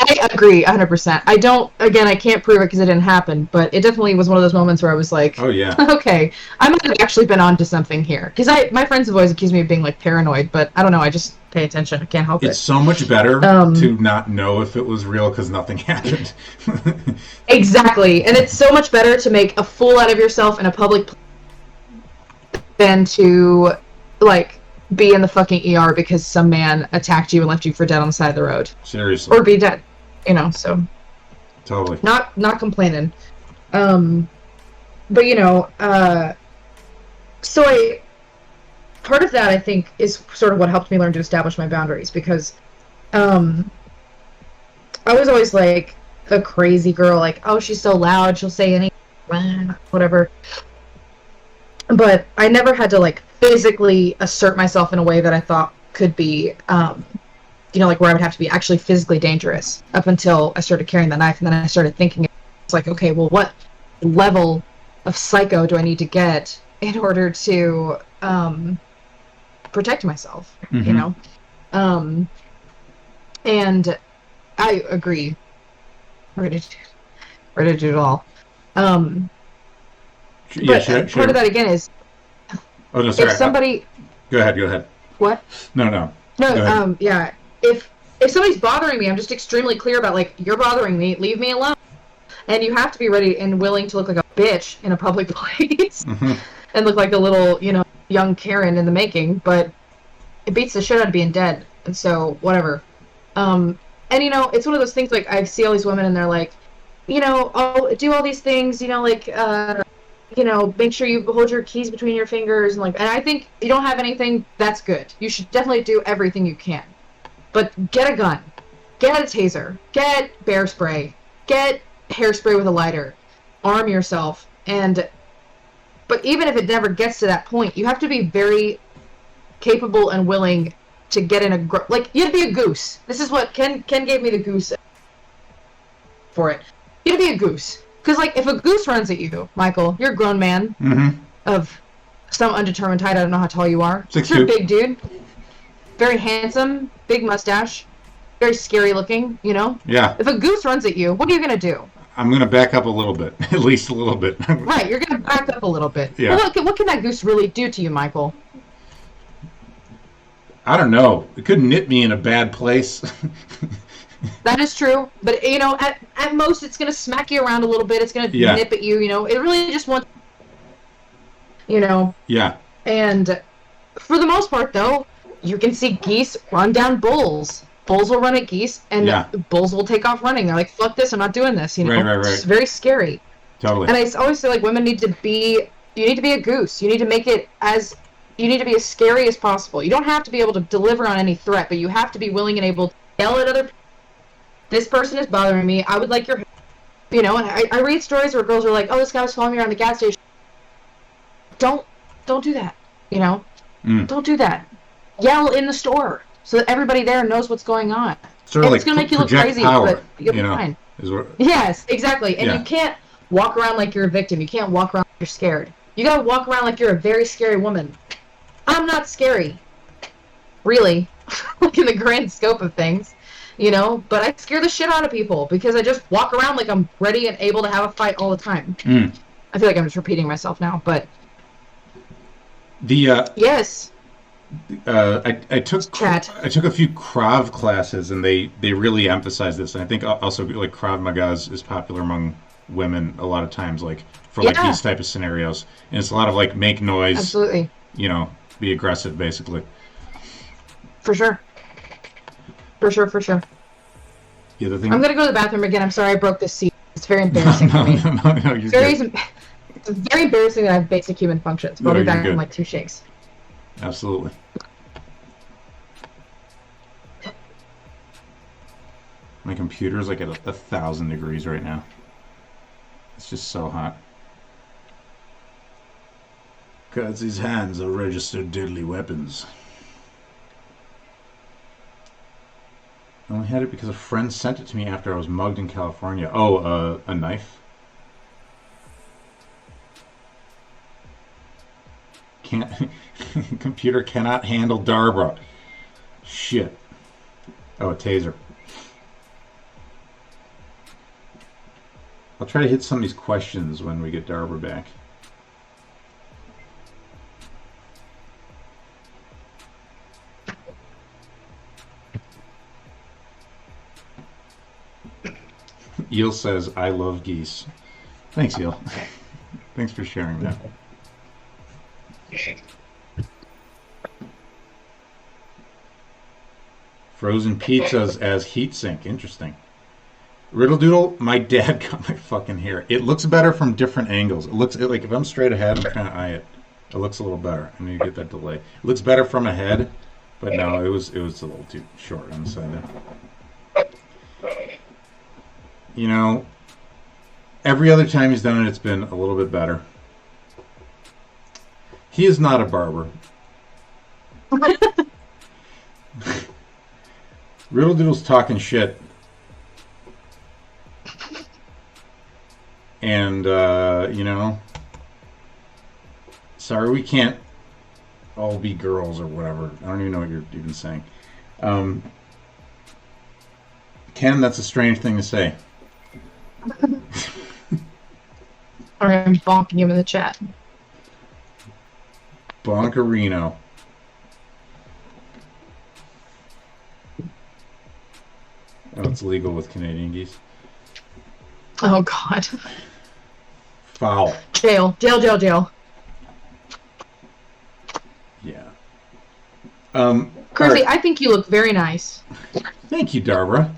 I agree 100%. I can't prove it because it didn't happen, but it definitely was one of those moments where I was like, oh yeah, okay, I might have actually been onto something here. Because my friends have always accused me of being like paranoid, but I don't know, I just pay attention. I can't help it. It's so much better to not know if it was real because nothing happened. Exactly, and it's so much better to make a fool out of yourself in a public place than to like be in the fucking ER because some man attacked you and left you for dead on the side of the road. Seriously. Or be dead, you know, so. Totally. Not complaining. But, you know, so part of that, I think, is sort of what helped me learn to establish my boundaries, because I was always, like, the crazy girl, like, oh, she's so loud, she'll say anything, whatever. But I never had to, like, physically assert myself in a way that I thought could be, you know, like where I would have to be actually physically dangerous up until I started carrying the knife. And then I started thinking, it's like, okay, well, what level of psycho do I need to get in order to protect myself, you know? And I agree. Ready to do it all. But part of that, again, is oh, no, sorry. If somebody... Go ahead. What? No. Yeah. If somebody's bothering me, I'm just extremely clear about, like, you're bothering me, leave me alone. And you have to be ready and willing to look like a bitch in a public place. And look like a little, you know, young Karen in the making, but it beats the shit out of being dead. And so, whatever. And, you know, it's one of those things, like, I see all these women and they're like, you know, oh, do all these things, you know, like, you know, make sure you hold your keys between your fingers, and like, and I think you don't have anything, that's good. You should definitely do everything you can. But get a gun, get a taser, get bear spray, get hairspray with a lighter, arm yourself, but even if it never gets to that point, you have to be very capable and willing to get in like, you have to be a goose. This is what Ken gave me the goose for it. You have to be a goose. Because, like, if a goose runs at you, Michael, you're a grown man of some undetermined height. I don't know how tall you are. You're a big dude. Very handsome, big mustache, very scary looking, you know? Yeah. If a goose runs at you, what are you going to do? I'm going to back up a little bit. At least a little bit. Right, you're going to back up a little bit. Yeah. Well, what can that goose really do to you, Michael? I don't know. It could nip me in a bad place. That is true, but, you know, at most it's going to smack you around a little bit. It's going to nip at you, you know. It really just wants, you know. Yeah. And for the most part, though, you can see geese run down bulls. Bulls will run at geese, and bulls will take off running. They're like, fuck this, I'm not doing this, you know. Right. It's very scary. Totally. And I always say, like, women need to be a goose. You need to make it you need to be as scary as possible. You don't have to be able to deliver on any threat, but you have to be willing and able to yell at other people. This person is bothering me. I would like your, you know, and I read stories where girls are like, oh, this guy was following me around the gas station. Don't do that, you know? Don't do that. Yell in the store so that everybody there knows what's going on. Sort of it's going to make you look crazy, but you'll be fine. Yes, exactly. And you can't walk around like you're a victim. You can't walk around like you're scared. You got to walk around like you're a very scary woman. I'm not scary. Really. Like in the grand scope of things. You know, but I scare the shit out of people because I just walk around like I'm ready and able to have a fight all the time. I feel like I'm just repeating myself now, but yes. I took a few Krav classes, and they really emphasize this. And I think also like Krav Maga is popular among women a lot of times, like for like these type of scenarios. And it's a lot of like make noise, absolutely, you know, be aggressive, basically. For sure. For sure, for sure. The other thing... I'm gonna go to the bathroom again. I'm sorry I broke this seat. It's very embarrassing for me. No, you're good. It's very embarrassing that I have basic human functions. But I'll be back in like 2 shakes. Absolutely. My computer's like at 1,000 degrees right now. It's just so hot. Cause these hands are registered deadly weapons. I only had it because a friend sent it to me after I was mugged in California. Oh, a knife? Computer cannot handle Darbra. Shit. Oh, a taser. I'll try to hit some of these questions when we get Darbra back. Eel says, I love geese. Thanks, Eel. Thanks for sharing that. Frozen pizzas as heat sink. Interesting. Riddle Doodle, my dad got my fucking hair. It looks better from different angles. It looks like if I'm straight ahead, I'm trying to eye it. It looks a little better. I need to get that delay. It looks better from ahead, but no, it was a little too short on the side there. You know, every other time he's done it, it's been a little bit better. He is not a barber. Riddle Doodle's talking shit. And, you know, sorry we can't all be girls or whatever. I don't even know what you're even saying. Ken, that's a strange thing to say. Alright, I'm bonking him in the chat. Bonkerino. Oh, it's legal with Canadian geese. Oh, God. Foul. Jail. Jail, jail, jail. Yeah. Kersey, right. I think you look very nice. Thank you, Darbra.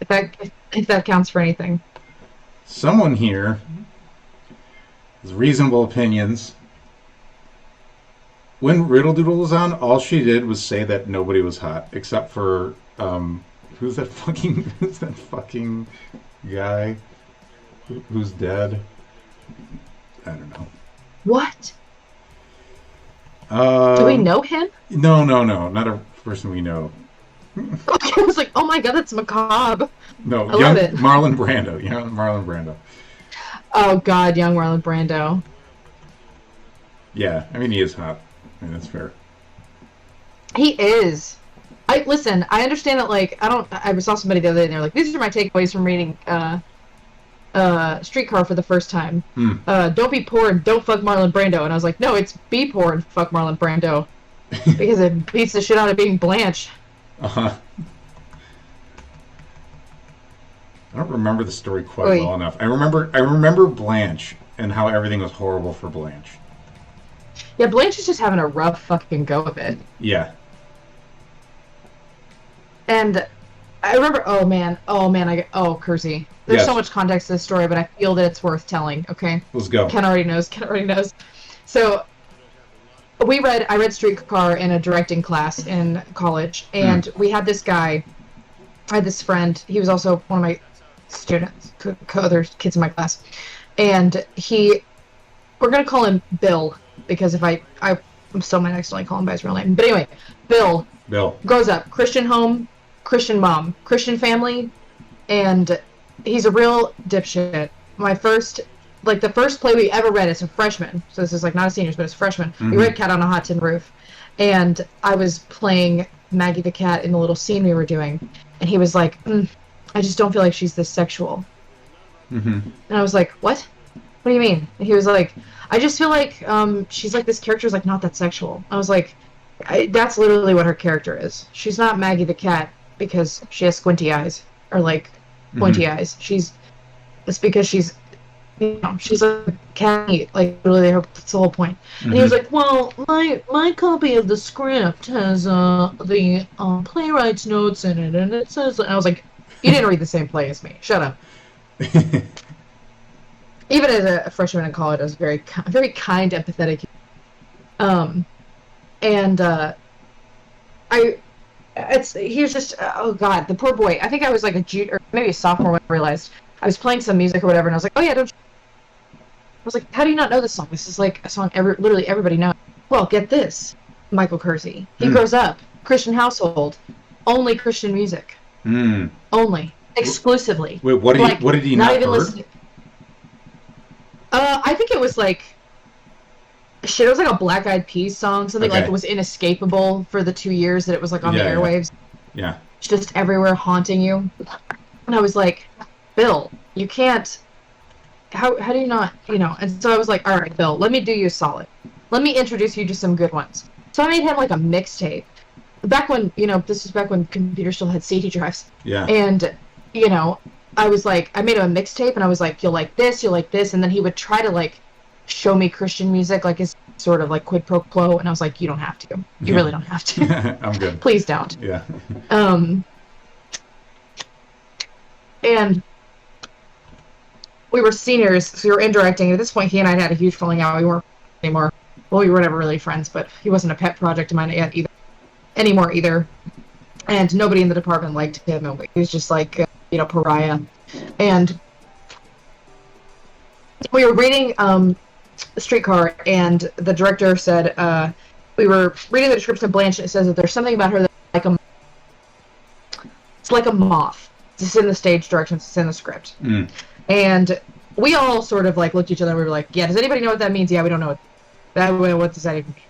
If that counts for anything. Someone here has reasonable opinions. When Riddle Doodle was on, all she did was say that nobody was hot, except for who's that fucking guy who's dead? I don't know. What? Do we know him? No, not a person we know. I was like, oh my God, that's macabre. No, I love it. Marlon Brando. Young Marlon Brando. Oh God, young Marlon Brando. Yeah, I mean he is hot. I mean that's fair. He is. Listen. I understand that. Like, I saw somebody the other day, and they're like, "These are my takeaways from reading Streetcar for the first time. Don't be poor and don't fuck Marlon Brando." And I was like, "No, it's be poor and fuck Marlon Brando because it beats the shit out of being Blanche." I don't remember the story quite well enough. I remember Blanche and how everything was horrible for Blanche. Yeah, Blanche is just having a rough fucking go of it. Yeah. And I remember, Kersey. There's so much context to this story, but I feel that it's worth telling, okay? Let's go. Ken already knows. So, I read Streetcar in a directing class in college, and we had this guy, I had this friend, he was also one of my students, other kids in my class, and we're going to call him Bill, because if I still might accidentally call him by his real name. But anyway, Bill grows up, Christian home, Christian mom, Christian family, and he's a real dipshit. The first play we ever read as a freshman, so this is like not a seniors, but as a freshman, we read Cat on a Hot Tin Roof, and I was playing Maggie the cat in the little scene we were doing, and he was like, I just don't feel like she's this sexual. And I was like, what? What do you mean? And he was like, I just feel like she's like, this character's like not that sexual. I was like, that's literally what her character is. She's not Maggie the cat because she has squinty eyes or like pointy eyes. It's because she's she's like, can't eat. Like, literally, that's the whole point. And he was like, well, my copy of the script has the playwright's notes in it, and it says, and I was like, you didn't read the same play as me. Shut up. Even as a freshman in college, I was very kind, empathetic. He was just, oh god, the poor boy. I think I was like a junior, or maybe a sophomore when I realized I was playing some music or whatever, and I was like, oh yeah, I was like, how do you not know this song? This is like a song literally everybody knows. Well, get this, Michael Kersey. He grows up, Christian household, only Christian music. Only. Exclusively. Wait, what did he not even listen? I think it was like, shit, it was like a Black Eyed Peas song, something like it was inescapable for the 2 years that it was like on the airwaves. Yeah. Just everywhere haunting you. And I was like, Bill, you can't, how do you not, and so I was like, all right, Bill, let me do you a solid. Let me introduce you to some good ones. So I made him like a mixtape. Back when, this is back when computers still had CD drives. Yeah. And, I was like, I made him a mixtape and I was like, you'll like this, and then he would try to like show me Christian music, like his sort of like quid pro quo, and I was like, you don't have to. You really don't have to. I'm good. Please don't. Yeah. And we were seniors, so we were indirecting. At this point, he and I had a huge falling out. We weren't anymore. Well, we were never really friends, but he wasn't a pet project of mine anymore either. And nobody in the department liked him, and he was just like, pariah. And we were reading Streetcar, and the director said, we were reading the description of Blanche, and it says that there's something about her that's like a moth. It's in the stage directions, it's in the script. And we all sort of like looked at each other and we were like, yeah, does anybody know what that means? Yeah, we don't know what does that even mean?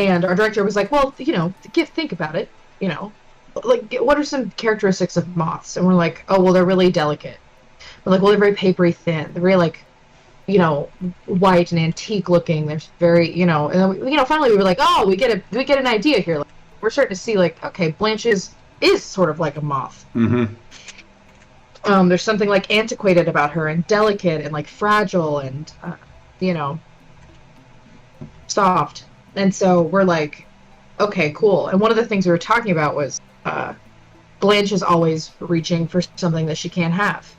And our director was like, well, think about it, like, what are some characteristics of moths? And we're like, oh, well, they're really delicate. We're like, well, they're very papery thin. They're very like, white and antique looking. There's very, and then finally we were like, oh, we get an idea here. Like, we're starting to see like, okay, Blanche is sort of like a moth. There's something like antiquated about her and delicate and like fragile and, soft. And so we're like, okay, cool. And one of the things we were talking about was Blanche is always reaching for something that she can't have.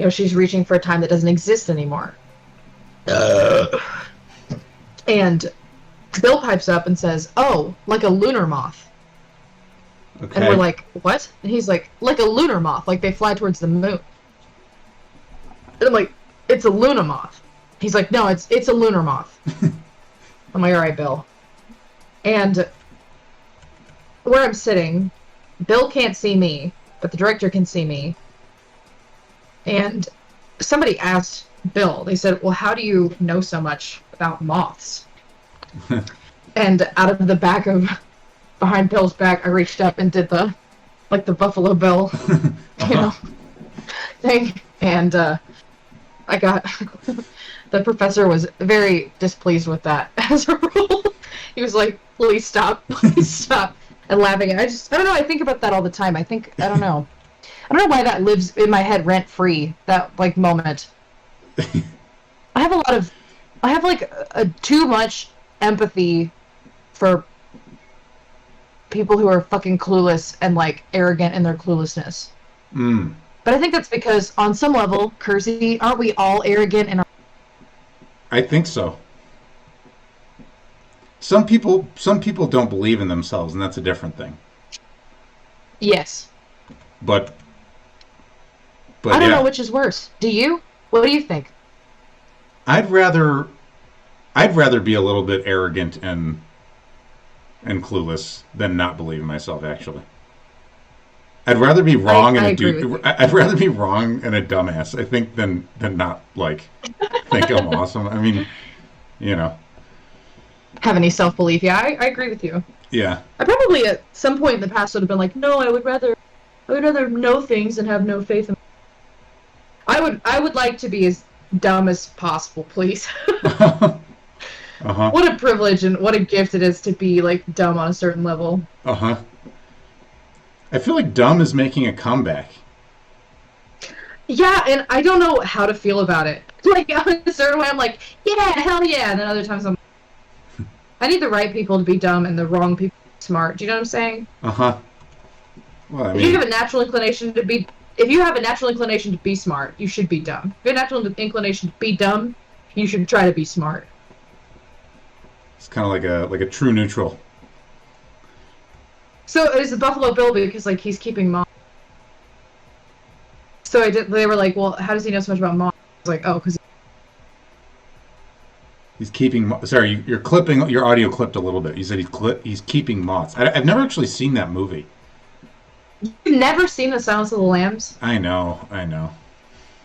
She's reaching for a time that doesn't exist anymore. And Bill pipes up and says, oh, like a lunar moth. Okay. And we're like, what? And he's like a lunar moth, like they fly towards the moon. And I'm like, it's a lunar moth. He's like, no, it's a lunar moth. I'm like, all right, Bill. And where I'm sitting, Bill can't see me, but the director can see me. And somebody asked Bill, they said, well, how do you know so much about moths? And out of the back of, behind Bill's back, I reached up and did the Buffalo Bill, thing. And I got, the professor was very displeased with that as a rule. He was like, please stop, and laughing. And I don't know, I think about that all the time. I don't know why that lives in my head rent free, that like moment. I have like a too much empathy for people who are fucking clueless and like arrogant in their cluelessness. But I think that's because on some level, Kersey, aren't we all arrogant in our... I think so. Some people don't believe in themselves, and that's a different thing. Yes. But I don't know which is worse. Do you? What do you think? I'd rather be a little bit arrogant and clueless than not believe in myself, actually. I'd rather be wrong I'd rather be wrong and a dumbass, I think, than not like think I'm awesome. I mean, have any self-belief. Yeah, I agree with you. Yeah. I probably at some point in the past would have been like, no, I would rather know things and have no faith in... I would like to be as dumb as possible, please. What a privilege and what a gift it is to be like dumb on a certain level. I feel like dumb is making a comeback. Yeah, and I don't know how to feel about it. Like, in a certain way, I'm like, yeah, hell yeah. And then other times I need the right people to be dumb and the wrong people to be smart. Do you know what I'm saying? Uh-huh. Well, I If you mean, have a natural inclination to be, if you have a natural inclination to be smart, you should be dumb. If you have a natural inclination to be dumb, you should try to be smart. it's kind of like a true neutral. So it was the Buffalo Bill because like he's keeping mom. So they were like, well, how does he know so much about mom? I was like, oh, because He's keeping. Sorry, you're clipping. Your audio clipped a little bit. You said he's keeping moths. I've never actually seen that movie. you've never seen The Silence of the Lambs. I know.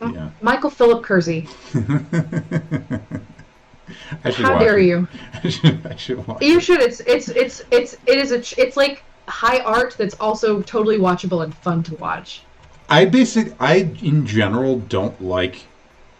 Yeah. Michael Philip Kersey. I should How watch dare it. you? I should watch You it. should. It's like high art that's also totally watchable and fun to watch. I in general don't like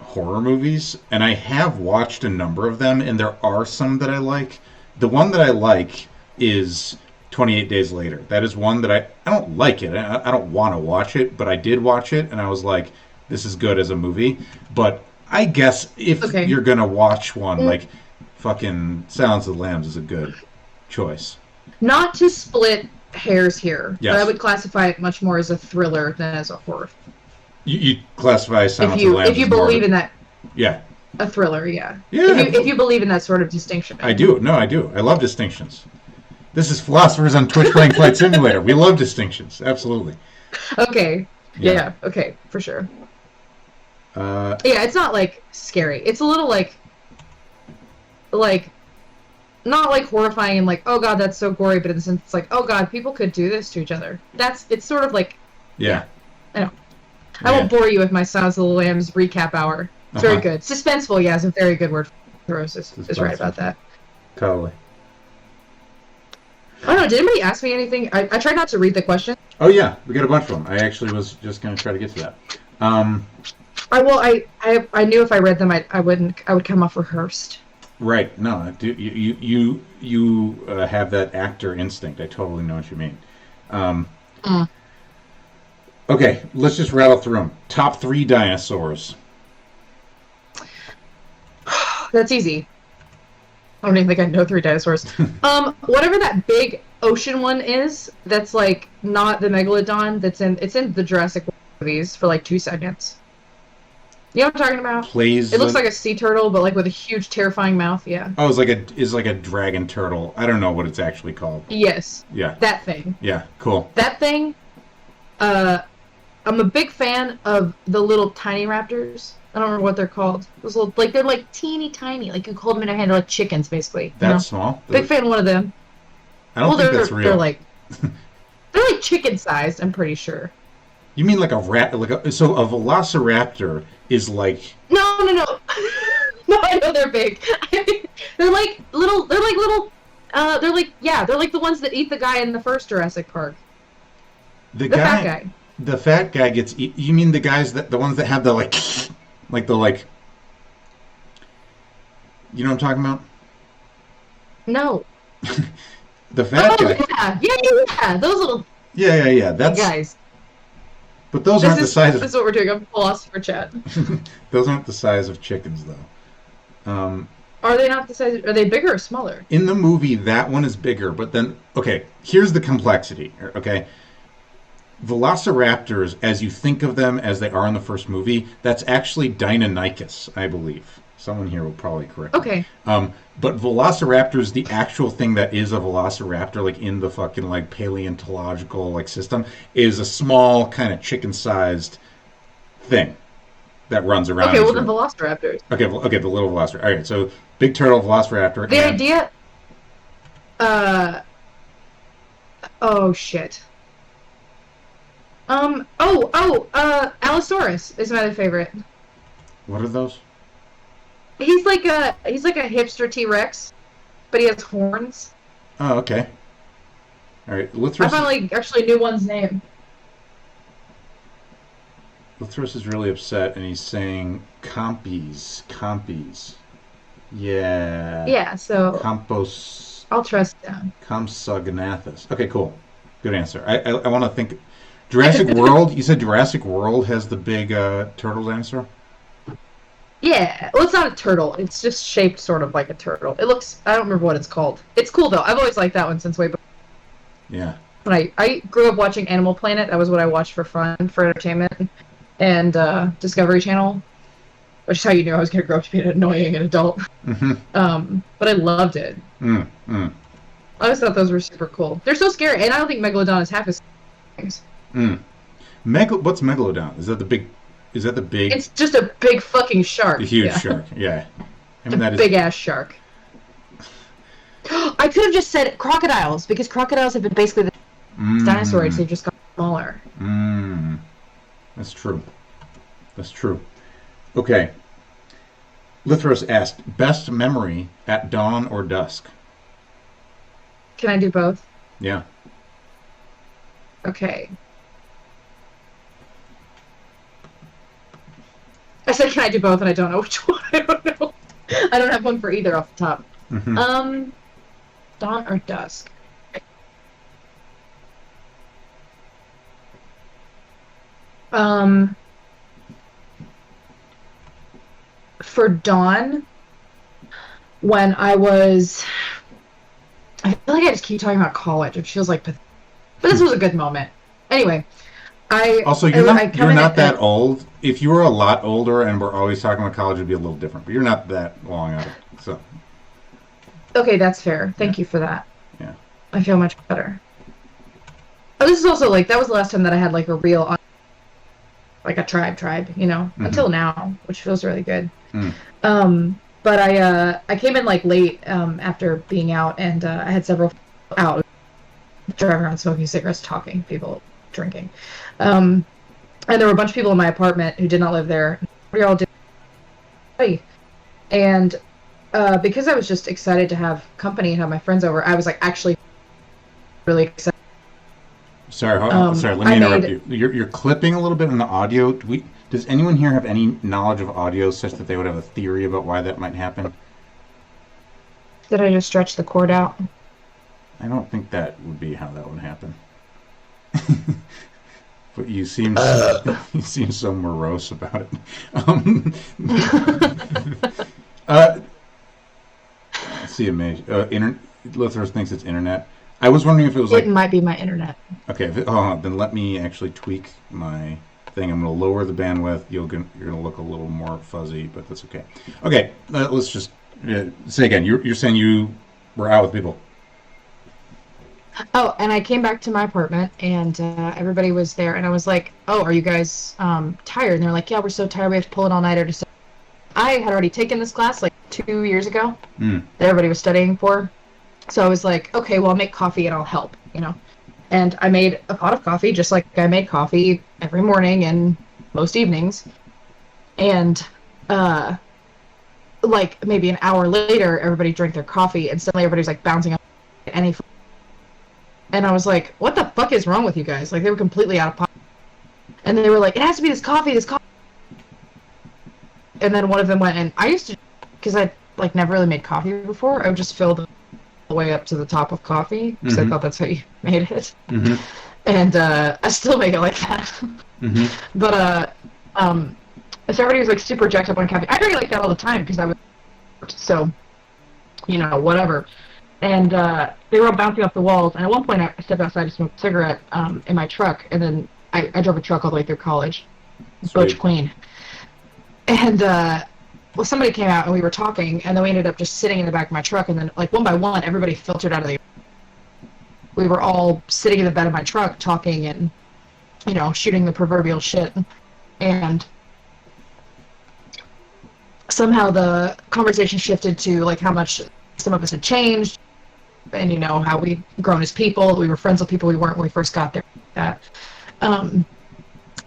horror movies, and I have watched a number of them, and there are some that I like. The one that I like is 28 Days Later. That is one that I don't like it. I don't want to watch it, but I did watch it, and I was like, this is good as a movie. But I guess if Okay. you're going to watch one, like fucking Silence of the Lambs is a good choice. Not to split hairs here, Yes. but I would classify it much more as a thriller than as a horror. You classify Silence If of the you Lambs if you as more of believe a- in that, Yeah. a thriller, yeah. Yeah, If you believe in that sort of distinction. I do. No, I do. I love distinctions. This is Philosophers on Twitch playing Flight Simulator. We love distinctions. Absolutely. Okay. Yeah. Yeah. Okay. For sure. Uh, Yeah. It's not like scary. It's a little like not like horrifying and like, oh god, that's so gory, but in the sense it's like, oh god, people could do this to each other. It's sort of like, yeah. I know. I won't bore you with my Silence of the Lambs recap hour. It's very good. Suspenseful, yeah, is a very good word. Therosis is right about that. Totally. I don't know, did anybody ask me anything? I tried not to read the question. Oh yeah, we got a bunch of them. I actually was just going to try to get to that. I knew if I read them, I would come off rehearsed. Right. No, you have that actor instinct. I totally know what you mean. Okay, let's just rattle through them. Top 3 dinosaurs. That's easy. I don't even think I know 3 dinosaurs. Whatever that big ocean one is, that's like not the megalodon. It's in the Jurassic World movies for like 2 seconds. You know what I'm talking about? It looks like a sea turtle, but like with a huge, terrifying mouth. Yeah. Oh, it's like a dragon turtle. I don't know what it's actually called. Yes. Yeah. That thing. Yeah. Cool. That thing. I'm a big fan of the little tiny raptors. I don't remember what they're called. Those little, like they're like teeny tiny. Like you hold them in your hand, they're like chickens, basically. That's small. Big fan of one of them. I don't think that's real. They're like chicken sized. I'm pretty sure. You mean like a rat? So a velociraptor is like. No. No, I know they're big. They're like little. They're like little. They're like the ones that eat the guy in the first Jurassic Park. The fat guy. The fat guy gets eat. You mean the ones that have the like the like. You know what I'm talking about? No. The fat guy. Yeah. Those little. Yeah. That's guys. But those aren't the size of. This is what we're doing. I'm philosopher chat. Those aren't the size of chickens, though. Are they not the size? Are they bigger or smaller? In the movie, that one is bigger, but then okay. Here's the complexity. Okay. Velociraptors, as you think of them as they are in the first movie, that's actually Deinonychus, I believe. Someone here will probably correct me. Okay. But Velociraptors, the actual thing that is a Velociraptor, like in the fucking like paleontological like system, is a small kind of chicken-sized thing that runs around. Okay, well the Velociraptors. Okay, the little Velociraptor. All right, so big turtle, Velociraptor. The idea. Oh shit. Allosaurus is my other favorite. What are those? He's like a hipster T-Rex, but he has horns. Oh, okay. All right, I finally actually knew one's name. Lithros is really upset, and he's saying compies. Yeah. Yeah, so Campos. I'll trust him. Compsognathus. Okay, cool. Good answer. I want to think. Jurassic World. You said Jurassic World has the big turtle dinosaur. Yeah, well, it's not a turtle. It's just shaped sort of like a turtle. It looks. I don't remember what it's called. It's cool though. I've always liked that one since way before. Yeah. When I grew up watching Animal Planet. That was what I watched for fun, for entertainment, and Discovery Channel, which is how you knew I was going to grow up to be an annoying adult. Mm-hmm. But I loved it. I always thought those were super cool. They're so scary, and I don't think Megalodon is half as scary. What's Megalodon? Is that the big? It's just a big fucking shark. A huge shark. Yeah. I mean, big ass shark. I could have just said crocodiles, because crocodiles have been basically the dinosaurs. They've just got smaller. That's true. Okay. Lithros asked, best memory at dawn or dusk? Can I do both? Yeah. Okay. I said, can I do both? And I don't know which one. I don't know. I don't have one for either off the top. Dawn or dusk? For dawn, when I was... I feel like I just keep talking about college. It feels like... But this was a good moment. Anyway, you're not that old. If you were a lot older and we're always talking about college, it'd be a little different. But you're not that long out of it, so. Okay, that's fair. Thank you for that. Yeah. I feel much better. Oh, this is also like, that was the last time that I had like a real, like a tribe, you know, until now, which feels really good. But I came in like late after being out, and I had several out driving around smoking cigarettes, talking, people drinking. And there were a bunch of people in my apartment who did not live there. We all did. And because I was just excited to have company and have my friends over, I was like actually really excited. Sorry, let me interrupt you. You're clipping a little bit in the audio. Does anyone here have any knowledge of audio such that they would have a theory about why that might happen? Did I just stretch the cord out? I don't think that would be how that would happen. But you seem so morose about it. Let's see, Lithros thinks it's internet. I was wondering if it was like... It might be my internet. Okay, then let me actually tweak my thing. I'm going to lower the bandwidth. You're going to look a little more fuzzy, but that's okay. Okay, let's just say again. You're saying you were out with people. Oh, and I came back to my apartment, and everybody was there, and I was like, oh, are you guys tired? And they're like, yeah, we're so tired, we have to pull an all-nighter. I had already taken this class like 2 years ago that everybody was studying for. So I was like, okay, well, I'll make coffee and I'll help, you know. And I made a pot of coffee, just like I made coffee every morning and most evenings. And like maybe an hour later, everybody drank their coffee, and suddenly everybody's like bouncing up any. And I was like, what the fuck is wrong with you guys? Like, they were completely out of pocket. And they were like, it has to be this coffee. And then one of them went, and I used to, because I like never really made coffee before, I would just fill the way up to the top of coffee, because I thought that's how you made it. And I still make it like that. But so everybody was like super jacked up on caffeine. I drink like that all the time because I was so, you know, whatever. And they were all bouncing off the walls. And at one point, I stepped outside to smoke a cigarette in my truck. And then I drove a truck all the way through college, Butch Queen. And well, somebody came out and we were talking, and then we ended up just sitting in the back of my truck. And then, like, one by one, everybody filtered out of the. We were all sitting in the bed of my truck talking and, you know, shooting the proverbial shit. And somehow the conversation shifted to, like, how much some of us had changed, and, you know, how we'd grown as people. We were friends with people we weren't when we first got there.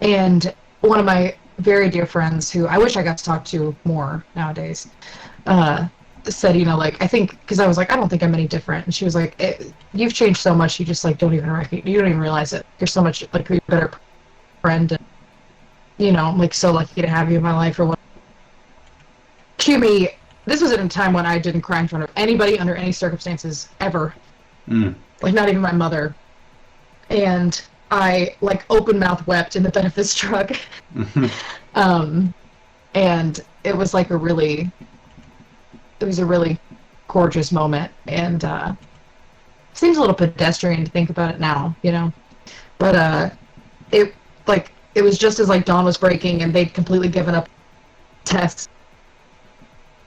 And one of my very dear friends, who I wish I got to talk to more nowadays, said, you know, like, I think, because I was like, I don't think I'm any different. And she was like, you've changed so much, you just, like, don't even realize it. You're so much, like, a better friend, and, you know, I'm, like, so lucky to have you in my life, or what. To me, this was at a time when I didn't cry in front of anybody under any circumstances ever. Like, not even my mother. And I like open mouth wept in the bed of this truck. And it was like a really gorgeous moment, and seems a little pedestrian to think about it now, you know, but it was just as like dawn was breaking and they'd completely given up tests,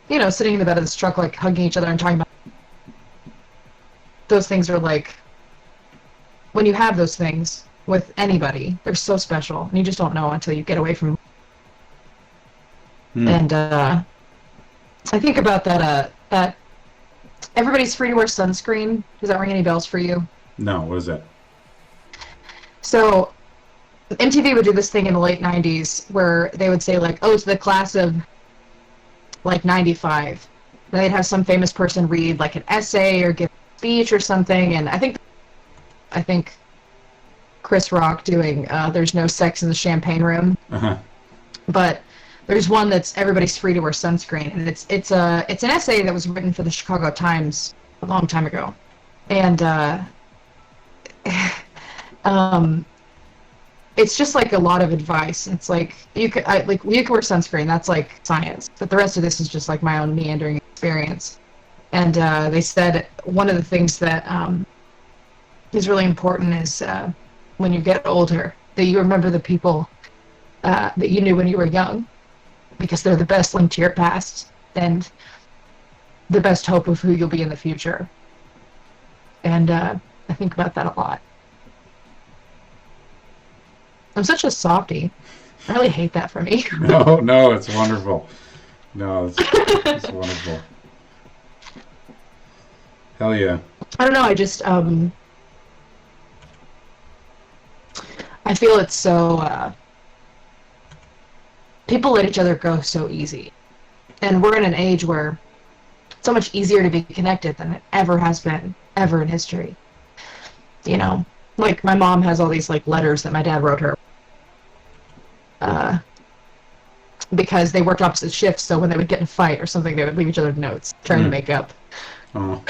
you know, sitting in the bed of this truck like hugging each other and talking about those things. Are like, when you have those things with anybody, they're so special, and you just don't know until you get away from And I think about that everybody's free to wear sunscreen. Does that ring any bells for you? No, what is that? So MTV would do this thing in the late 90s where they would say, like, oh, it's the class of, like, 95. And they'd have some famous person read, like, an essay or give a speech or something. And I think Chris Rock doing There's No Sex in the Champagne Room. Uh-huh. But there's one that's everybody's free to wear sunscreen. And it's an essay that was written for the Chicago Times a long time ago. And it's just like a lot of advice. It's like you can wear sunscreen. That's like science. But the rest of this is just like my own meandering experience. And they said one of the things that is really important is when you get older that you remember the people that you knew when you were young, because they're the best link to your past and the best hope of who you'll be in the future. And I think about that a lot. I'm such a softie. I really hate that for me. No, it's wonderful. No, it's wonderful. Hell yeah. I don't know, I just, I feel it's so, people let each other go so easy. And we're in an age where it's so much easier to be connected than it ever has been, ever in history. You know, like my mom has all these like letters that my dad wrote her. Because they worked opposite shifts, so when they would get in a fight or something, they would leave each other notes trying to make up. Oh.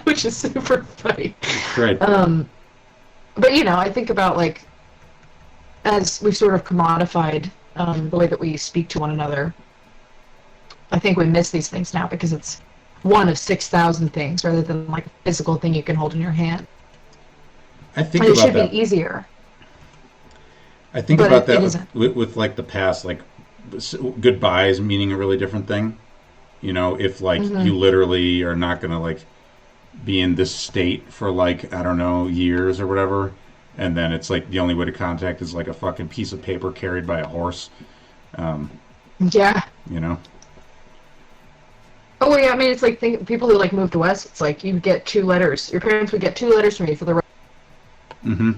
Which is super funny. Great. But you know, I think about like, as we've sort of commodified the way that we speak to one another, I think we miss these things now because it's one of 6,000 things rather than like a physical thing you can hold in your hand. I think and about it should that. be easier. I think but about it that with like the past, like goodbyes meaning a really different thing. You know, if like you literally are not going to like be in this state for like, I don't know, years or whatever, and then it's like the only way to contact is like a fucking piece of paper carried by a horse. Yeah. You know? Oh, yeah, I mean, it's like people who like moved west, it's like you get 2 letters. Your parents would get 2 letters from you for the rest. Mm-hmm.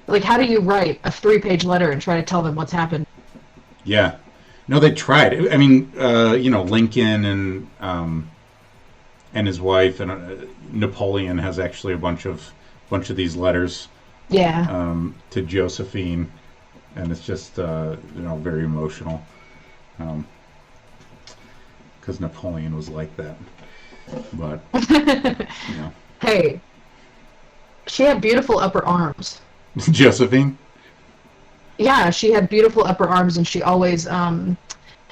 Like, how do you write a 3-page letter and try to tell them what's happened? Yeah. No, they tried. I mean, you know, Lincoln and his wife and Napoleon has actually a bunch of these letters. Yeah. To Josephine, and it's just you know, very emotional. Because Napoleon was like that. But you know. Hey, she had beautiful upper arms. Josephine? Yeah, she had beautiful upper arms, and she always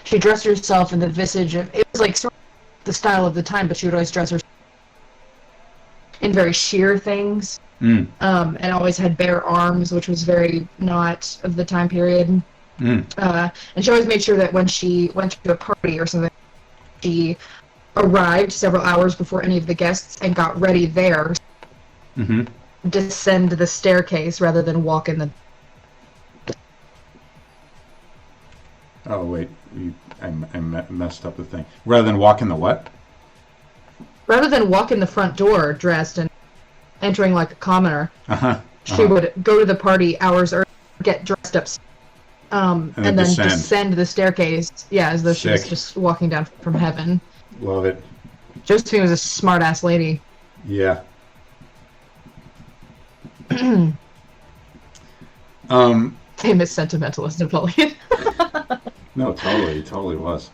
she dressed herself in the visage of, it was like sort of the style of the time, but she would always dress herself in very sheer things, and always had bare arms, which was very not of the time period. And she always made sure that when she went to a party or something, she arrived several hours before any of the guests and got ready there. Descend the staircase rather than walk in the... Oh, wait. I messed up the thing. Rather than walk in the what? Rather than walk in the front door dressed and entering like a commoner, she would go to the party hours early, get dressed up, and then descend the staircase, yeah, as though she was just walking down from heaven. Love it. Josephine was a smart-ass lady. Yeah. Famous sentimentalist Napoleon. No, totally was.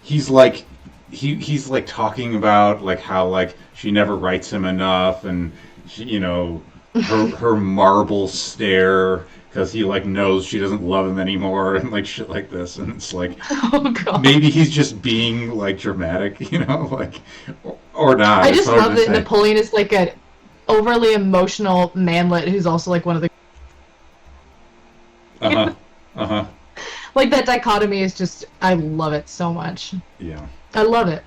He's like, he's like talking about like how like she never writes him enough, and she, you know, her marble stare because he like knows she doesn't love him anymore and like shit like this, and it's like Oh god. maybe he's just being like dramatic, like or not. I It's just hard love to that say. Napoleon is like an overly emotional manlet who's also like one of the like that dichotomy is just I love it so much. Yeah. I love it.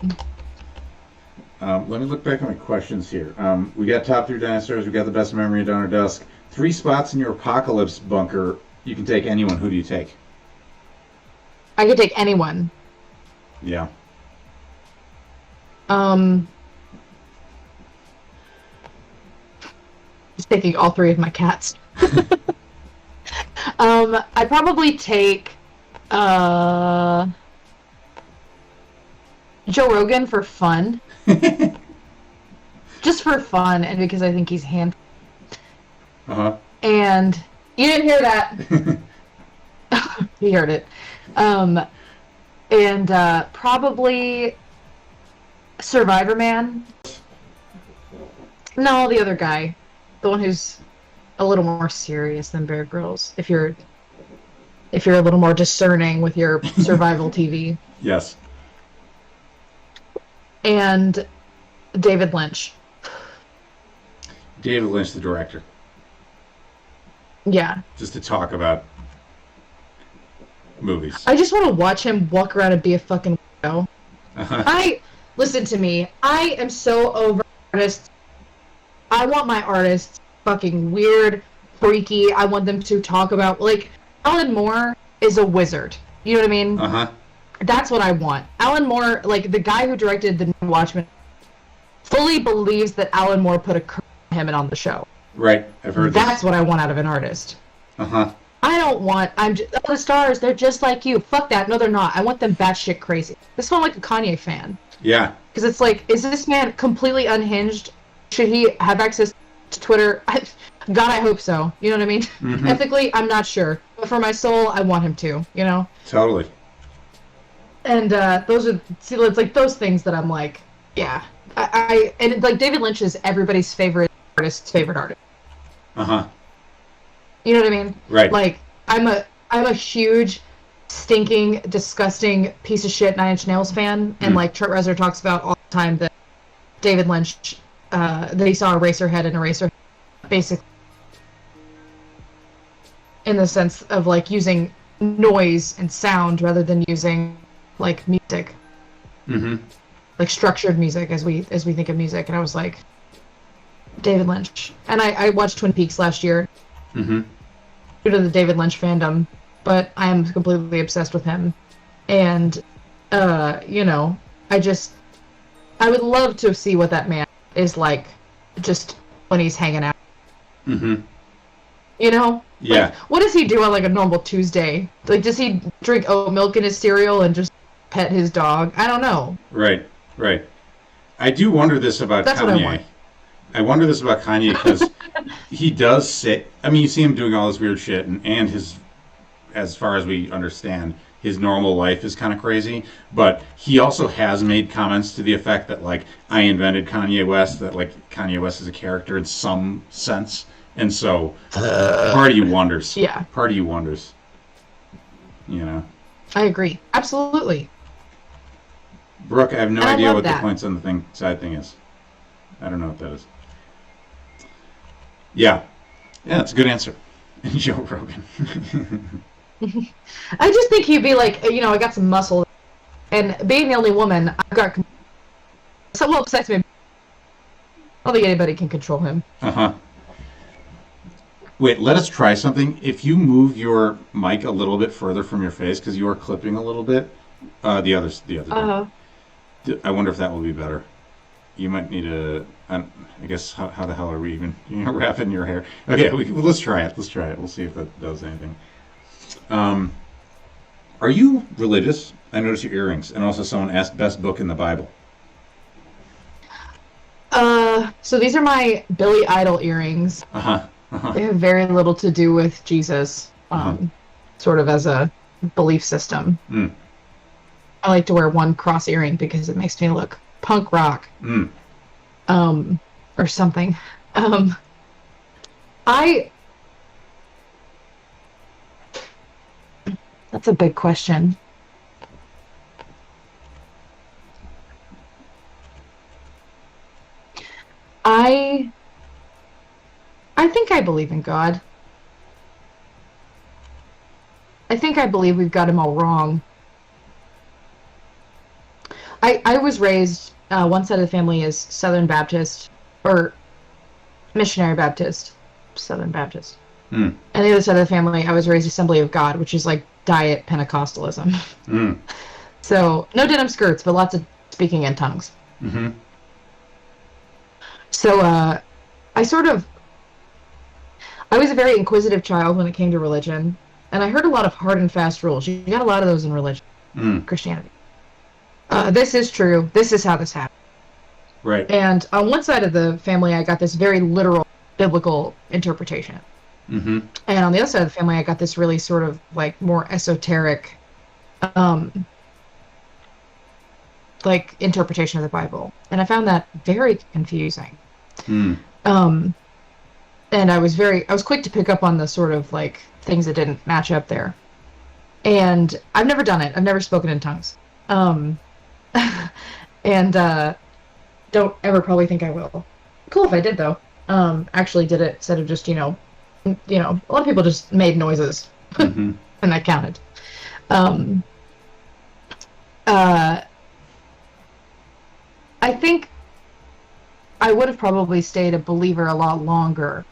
Let me look back at my questions here. We got top 3 dinosaurs. We got the best memory of Donner Dusk. 3 spots in your apocalypse bunker. You can take anyone. Who do you take? I could take anyone. Yeah. Just taking all 3 of my cats. I'd probably take Joe Rogan for fun. Just for fun, and because I think he's handsome. And you didn't hear that. He heard it. And probably Survivor Man. No, the other guy. The one who's a little more serious than Bear Grylls. If you're a little more discerning with your survival TV. Yes. And David Lynch. David Lynch, the director. Yeah. Just to talk about movies. I just want to watch him walk around and be a fucking weirdo. Listen to me. I am so over artists. I want my artists fucking weird, freaky. I want them to talk about, like, Alan Moore is a wizard. You know what I mean? That's what I want. Alan Moore, like, the guy who directed The New Watchmen, fully believes that Alan Moore put a curse on him and on the show. Right, I've heard That's what I want out of an artist. I don't want, the stars, they're just like you. Fuck that. No, they're not. I want them batshit crazy. This one, like a Kanye fan. Yeah. Because it's like, is this man completely unhinged? Should he have access to Twitter? God, I hope so. You know what I mean? Ethically, I'm not sure. But for my soul, I want him to, you know? Totally. And it's like those things that I'm like, yeah. And like David Lynch is everybody's favorite artist's favorite artist. You know what I mean? Right. Like, I'm a huge, stinking, disgusting piece of shit Nine Inch Nails fan, and like Trent Reznor talks about all the time that David Lynch, that he saw Eraserhead and Eraserhead, basically, in the sense of like using noise and sound rather than using like music, like structured music as we think of music. And I was like, David Lynch. And I watched Twin Peaks last year. Due to the David Lynch fandom, but I am completely obsessed with him. And, you know, I would love to see what that man is like just when he's hanging out. You know? Yeah. Like, what does he do on like a normal Tuesday? Like, does he drink oat milk in his cereal and just pet his dog? I don't know. Right. I do wonder this about That's Kanye. what I want. I wonder this about Kanye because he does say, I mean, you see him doing all this weird shit, and his, as far as we understand, his normal life is kind of crazy, but he also has made comments to the effect that, like, I invented Kanye West, that, like, Kanye West is a character in some sense, and so part of you wonders. Yeah. Part of you wonders. You know? I agree. Absolutely. Brooke, I have no And I idea love what the that. points on the side thing is. I don't know what that is. Yeah, it's a good answer. Joe Rogan. I just think he'd be like, you know, I got some muscle, and being the only woman, I've got so well besides me. I don't think anybody can control him. Wait, let us try something. If you move your mic a little bit further from your face, because you are clipping a little bit, the other. I wonder if that will be better. You might need a. I guess how the hell are we even wrapping your hair? Okay, let's try it. We'll see if that does anything. Are you religious? I noticed your earrings, and also someone asked best book in the Bible. So these are my Billy Idol earrings. They have very little to do with Jesus, sort of as a belief system. I like to wear one cross earring because it makes me look punk rock. Or something. That's a big question. I think I believe in God. I think I believe we've got him all wrong. I was raised, one side of the family is Southern Baptist, or Missionary Baptist, Southern Baptist. And the other side of the family, I was raised Assembly of God, which is like diet Pentecostalism. So, no denim skirts, but lots of speaking in tongues. So, I was a very inquisitive child when it came to religion, and I heard a lot of hard and fast rules. You got a lot of those in religion, Christianity. This is true. This is how this happened. Right. And on one side of the family, I got this very literal biblical interpretation. And on the other side of the family, I got this really sort of like more esoteric, like interpretation of the Bible. And I found that very confusing. And I was quick to pick up on the sort of like things that didn't match up there. And I've never done it. I've never spoken in tongues. And don't ever probably think I will. Cool if I did though. Actually did it instead of just, a lot of people just made noises and that counted. I think I would have probably stayed a believer a lot longer,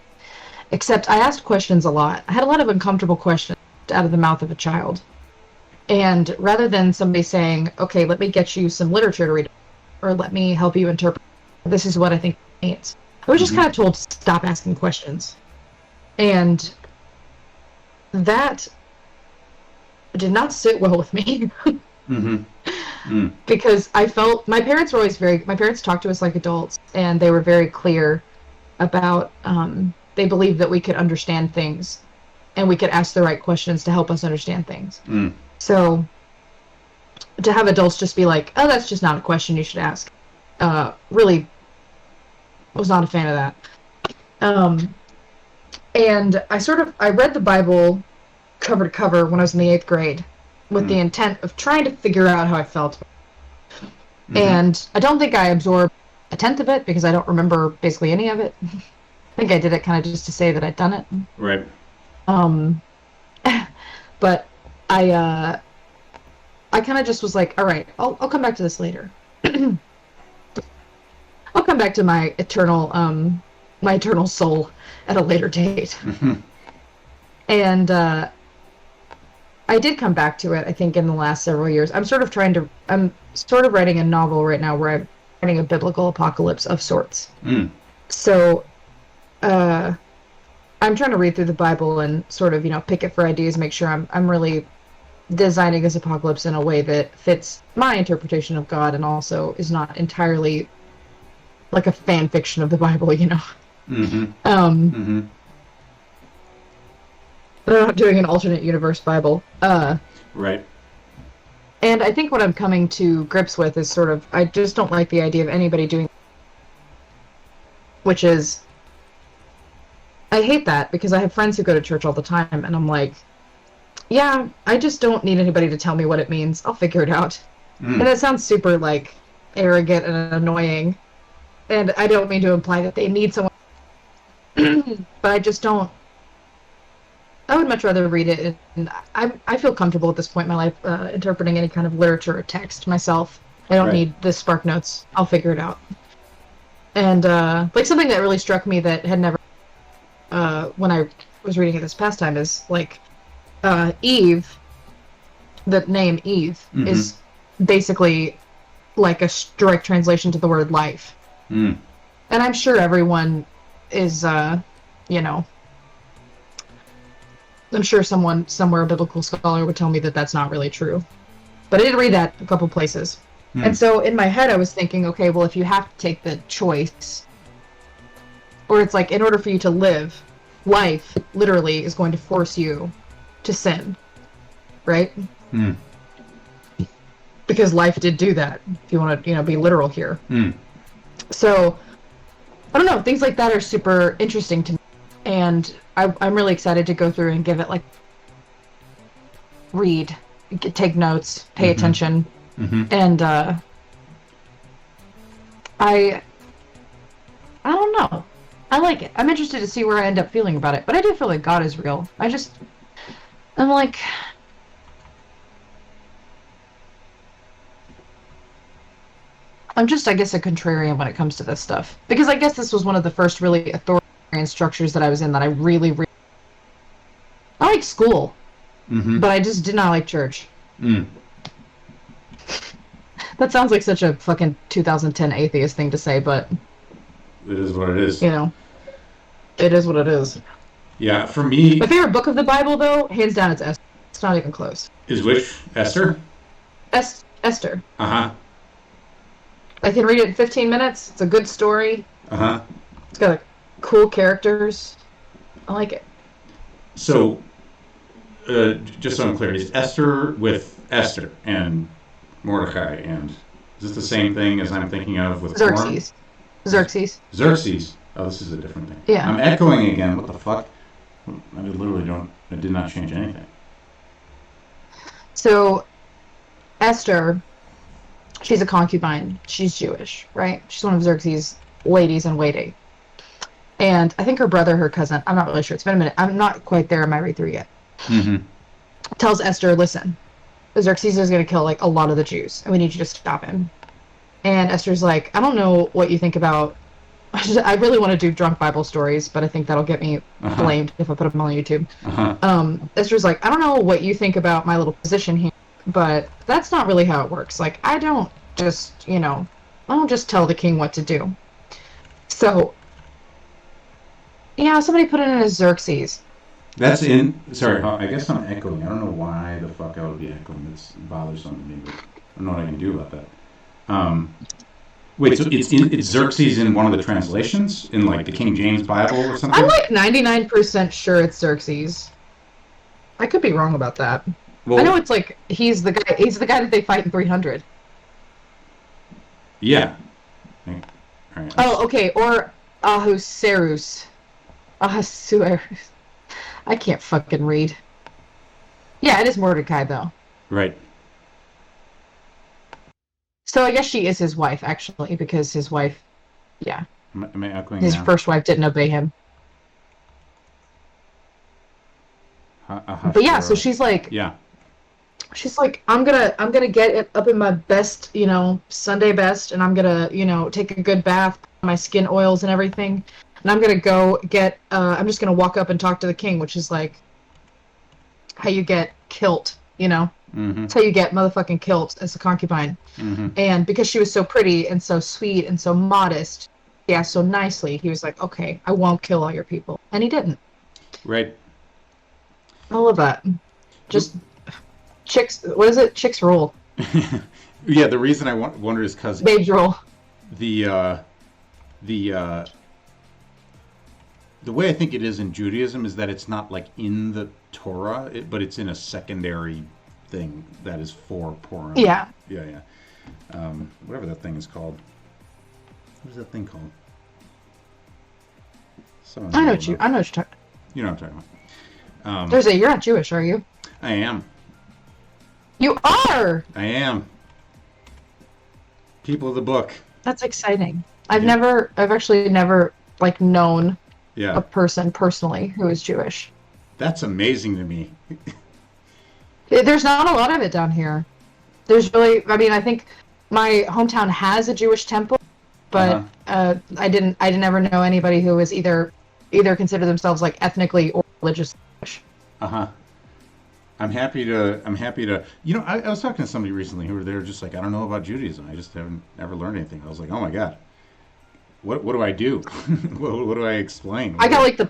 except I asked questions a lot. I had a lot of uncomfortable questions out of the mouth of a child. And rather than somebody saying, okay, let me get you some literature to read, or let me help you interpret, this is what I think it means, I was just kind of told to stop asking questions. And that did not sit well with me. Because I felt, my parents talked to us like adults, and they were very clear about, they believed that we could understand things, and we could ask the right questions to help us understand things. So, to have adults just be like, oh, that's just not a question you should ask, really was not a fan of that. And I read the Bible cover to cover when I was in the 8th grade with the intent of trying to figure out how I felt. And I don't think I absorbed a tenth of it because I don't remember basically any of it. I think I did it kind of just to say that I'd done it. Right. But I kind of just was like, all right, I'll come back to this later. I'll come back to my eternal soul at a later date. And I did come back to it, I think, in the last several years. I'm sort of writing a novel right now where I'm writing a biblical apocalypse of sorts. So I'm trying to read through the Bible and sort of, pick it for ideas, make sure I'm really designing this apocalypse in a way that fits my interpretation of God and also is not entirely like a fan fiction of the Bible, They're not doing an alternate universe Bible. Right. And I think what I'm coming to grips with is sort of, I just don't like the idea of anybody doing, which is, I hate that because I have friends who go to church all the time and I'm like, yeah, I just don't need anybody to tell me what it means. I'll figure it out. And that sounds super like arrogant and annoying. And I don't mean to imply that they need someone, but I just don't. I would much rather read it, and I feel comfortable at this point in my life interpreting any kind of literature or text myself. I don't need the Spark Notes. I'll figure it out. And like something that really struck me that had never, when I was reading it this past time, is like Eve. The name Eve is basically like a direct translation to the word life. And I'm sure everyone is, I'm sure someone somewhere, a biblical scholar, would tell me that that's not really true. But I did read that a couple places. And so in my head I was thinking, okay, well, if you have to take the choice, or it's like in order for you to live, life literally is going to force you to sin. Right? Because life did do that, if you want to, be literal here. So, I don't know, things like that are super interesting to me. and I'm really excited to go through and give it like read, take notes, pay attention, and I don't know. I like it. I'm interested to see where I end up feeling about it, but I do feel like God is real. I'm like, I'm just, I guess, a contrarian when it comes to this stuff. Because I guess this was one of the first really authoritarian structures that I was in that I really I like school, but I just did not like church. That sounds like such a fucking 2010 atheist thing to say, but... It is what it is. You know, it is what it is. Yeah, for me... My favorite book of the Bible, though, hands down, it's Esther. It's not even close. Is which? Esther? Esther. Uh-huh. I can read it in 15 minutes. It's a good story. Uh-huh. It's got cool characters. I like it. So, just so I'm clear, is Esther with Esther and Mordecai, and is this the same thing as I'm thinking of with Xerxes? Xerxes. Xerxes. Oh, this is a different thing. Yeah. I'm echoing again. What the fuck? I literally don't... I did not change anything. So, Esther... She's a concubine. She's Jewish, right? She's one of Xerxes' ladies in waiting. And I think her brother, her cousin, I'm not really sure. It's been a minute. I'm not quite there in my read-through yet. Tells Esther, listen, Xerxes is going to kill, like, a lot of the Jews, and we need you to stop him. And Esther's like, I don't know what you think about... I really want to do drunk Bible stories, but I think that'll get me blamed if I put them on YouTube. Esther's like, I don't know what you think about my little position here, but that's not really how it works. Like, I don't just tell the king what to do. So, yeah, somebody put it in as Xerxes. That's in... Sorry, I guess I'm echoing. I don't know why the fuck I would be echoing. It's bothersome to me, but I don't know what I can do about that. Wait, so it's Xerxes in one of the translations? In, like, the King James Bible or something? I'm, like, 99% sure it's Xerxes. I could be wrong about that. Well, I know it's like he's the guy that they fight in 300. Yeah. All right. Oh, okay. Or Ahasuerus. Ahasuerus. I can't fucking read. Yeah, it is Mordecai though. Right. So I guess she is his wife actually, because his wife, yeah. Am I echoing his now? first wife didn't obey him. But yeah, so she's like. Yeah. She's like, I'm gonna get it up in my best, Sunday best, and I'm gonna, take a good bath, my skin oils and everything, and I'm gonna go get. I'm just gonna walk up and talk to the king, which is like how you get kilt, That's how you get motherfucking kilt as a concubine. And because she was so pretty and so sweet and so modest, yeah, so nicely, he was like, okay, I won't kill all your people, and he didn't. Right. I love that. Just. Chicks, what is it? Chicks rule. Yeah, the reason I wonder is because babes rule. The way I think it is in Judaism is that it's not like in the Torah, but it's in a secondary thing that is for Purim. Yeah. Yeah. Whatever that thing is called. What is that thing called? I know what you're talking. You know what I'm talking about. You're not Jewish, are you? I am. You are! I am. People of the book. That's exciting. I've actually never, like, known a person personally who is Jewish. That's amazing to me. There's not a lot of it down here. There's really, I think my hometown has a Jewish temple, but I didn't ever know anybody who was either consider themselves, like, ethnically or religiously Jewish. I'm happy to. I was talking to somebody recently who were there just like, I don't know about Judaism. I just haven't ever learned anything. I was like, oh my god, what do I do? what do I explain? I got like the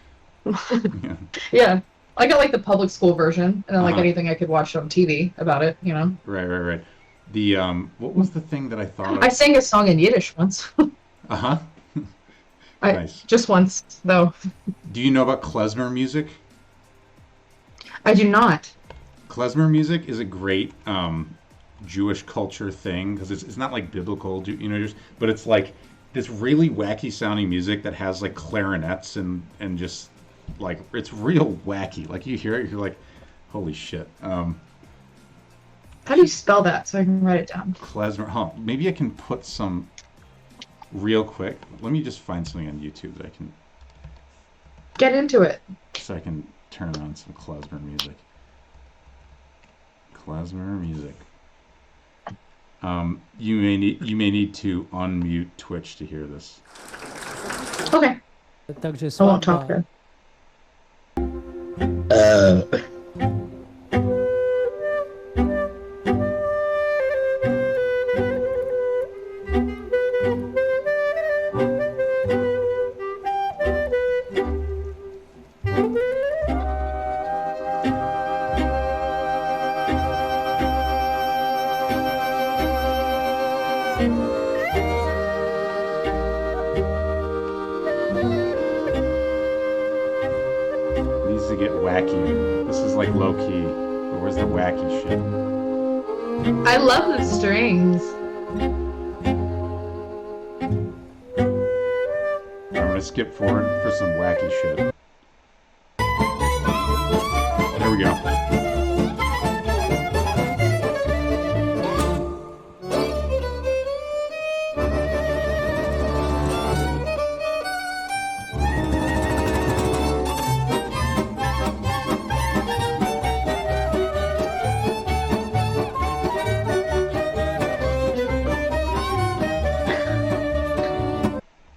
yeah. I got like the public school version, and then like anything I could watch on TV about it, Right. The what was the thing that I thought? I sang a song in Yiddish once. Nice. Just once though. Do you know about klezmer music? I do not. Klezmer music is a great Jewish culture thing because it's not like biblical, but it's like this really wacky sounding music that has like clarinets and just like it's real wacky. Like you hear it, you're like, holy shit. How do you spell that so I can write it down? Klezmer. Huh? Maybe I can put some real quick. Let me just find something on YouTube that I can get into it. So I can turn on some klezmer music. Klezmer music. You may need to unmute Twitch to hear this. Okay. I won't talk then. I love the strings. I'm gonna skip forward for some wacky shit. There we go.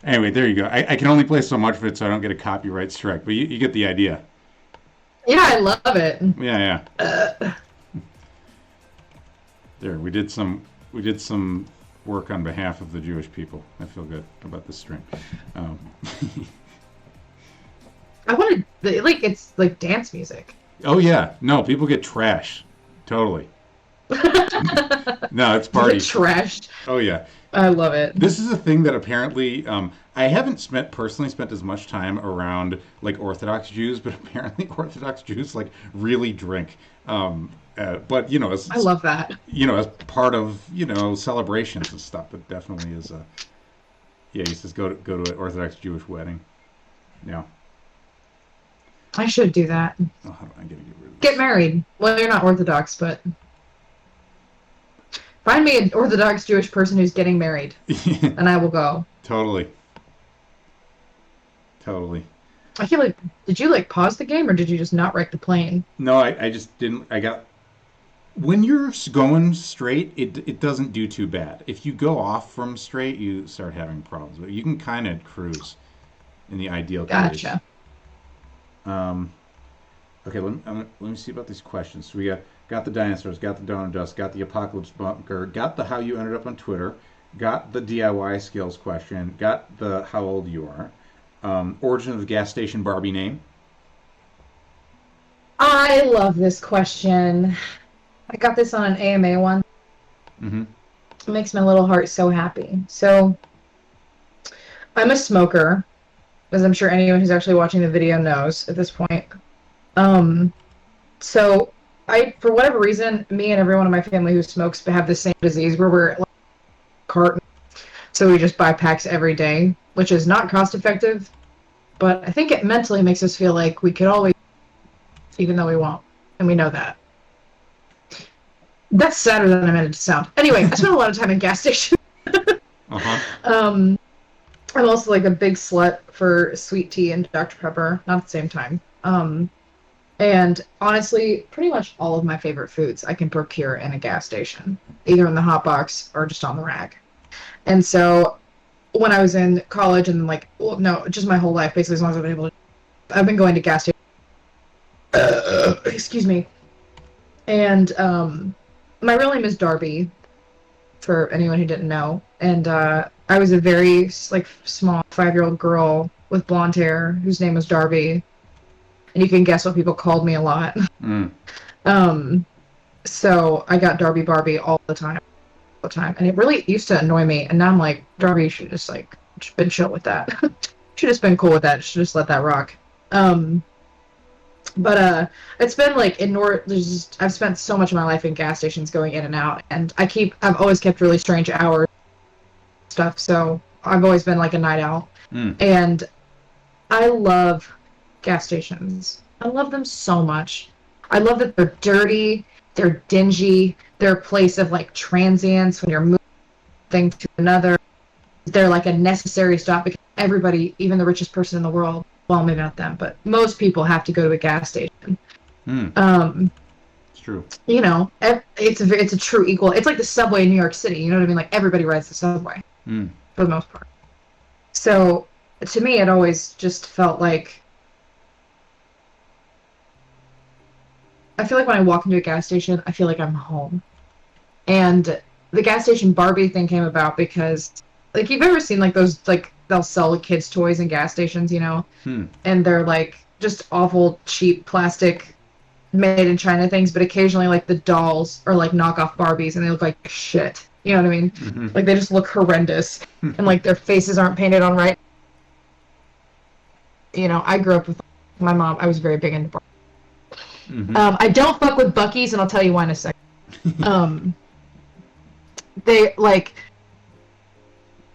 Anyway, there you go. I can only play so much of it so I don't get a copyright strike, but you get the idea. Yeah, I love it. Yeah. There, we did some work on behalf of the Jewish people. I feel good about this string. I wanted, it's like dance music. Oh yeah, no, people get trashed. Totally. No, it's party. Trashed. Oh yeah. I love it. This is a thing that apparently I haven't personally spent as much time around like Orthodox Jews, but apparently Orthodox Jews like really drink. But you know, I love that. You know, as part of celebrations and stuff. It definitely is a. Yeah, he says go to an Orthodox Jewish wedding. Yeah. I should do that. Oh, how do I get rid of this? Get married. Well, you're not Orthodox, but. Find me an Orthodox Jewish person who's getting married, and I will go. Totally. I feel like, did you pause the game, or did you just not wreck the plane? No, I just didn't. When you're going straight, it doesn't do too bad. If you go off from straight, you start having problems. But you can kind of cruise in the ideal case. Gotcha. Okay, let me see about these questions. So we got the dinosaurs, got the dawn of dust, got the apocalypse bunker, got the how you ended up on Twitter, got the DIY skills question, got the how old you are, origin of the gas station Barbie name. I love this question. I got this on an AMA one. Mm-hmm. It makes my little heart so happy. So, I'm a smoker, as I'm sure anyone who's actually watching the video knows at this point. So for whatever reason, me and everyone in my family who smokes have the same disease where we're like carton. So we just buy packs every day, which is not cost effective, but I think it mentally makes us feel like we could always, even though we won't, and we know that. That's sadder than I meant it to sound. Anyway, I spent a lot of time in gas stations. Uh-huh. I'm also like a big slut for sweet tea and Dr. Pepper, not at the same time. And honestly, pretty much all of my favorite foods I can procure in a gas station, either in the hot box or just on the rack. And so when I was in college and just my whole life, basically as long as I've been able to, I've been going to gas stations. Excuse me. And my real name is Darby, for anyone who didn't know. And I was a very small 5-year-old girl with blonde hair whose name was Darby. And you can guess what people called me a lot. Mm. So I got Darby Barbie all the time. And it really used to annoy me. And now I'm like, Darby, you should just been chill with that. Should just been cool with that. Should just let that rock. But it's been I've spent so much of my life in gas stations going in and out. And I've always kept really strange hours stuff. So I've always been like a night owl. Mm. And I love gas stations. I love them so much. I love that they're dirty, they're dingy, they're a place of like transients when you're moving thing to another. They're like a necessary stop because everybody, even the richest person in the world, well, maybe not them, but most people have to go to a gas station. It's true. You know, it's a true equal. It's like the subway in New York City. You know what I mean? Like everybody rides the subway for the most part. So to me, it always just felt like. I feel like when I walk into a gas station, I feel like I'm home. And the gas station Barbie thing came about because, like, you've ever seen like those like they'll sell kids' toys in gas stations, you know, and they're like just awful cheap plastic made in China things, but occasionally like the dolls are like knockoff Barbies and they look like shit. You know what I mean? Like they just look horrendous and like their faces aren't painted on right. You know, I grew up with my mom. I was very big into Barbies. I don't fuck with Buc-ee's, and I'll tell you why in a second. They like.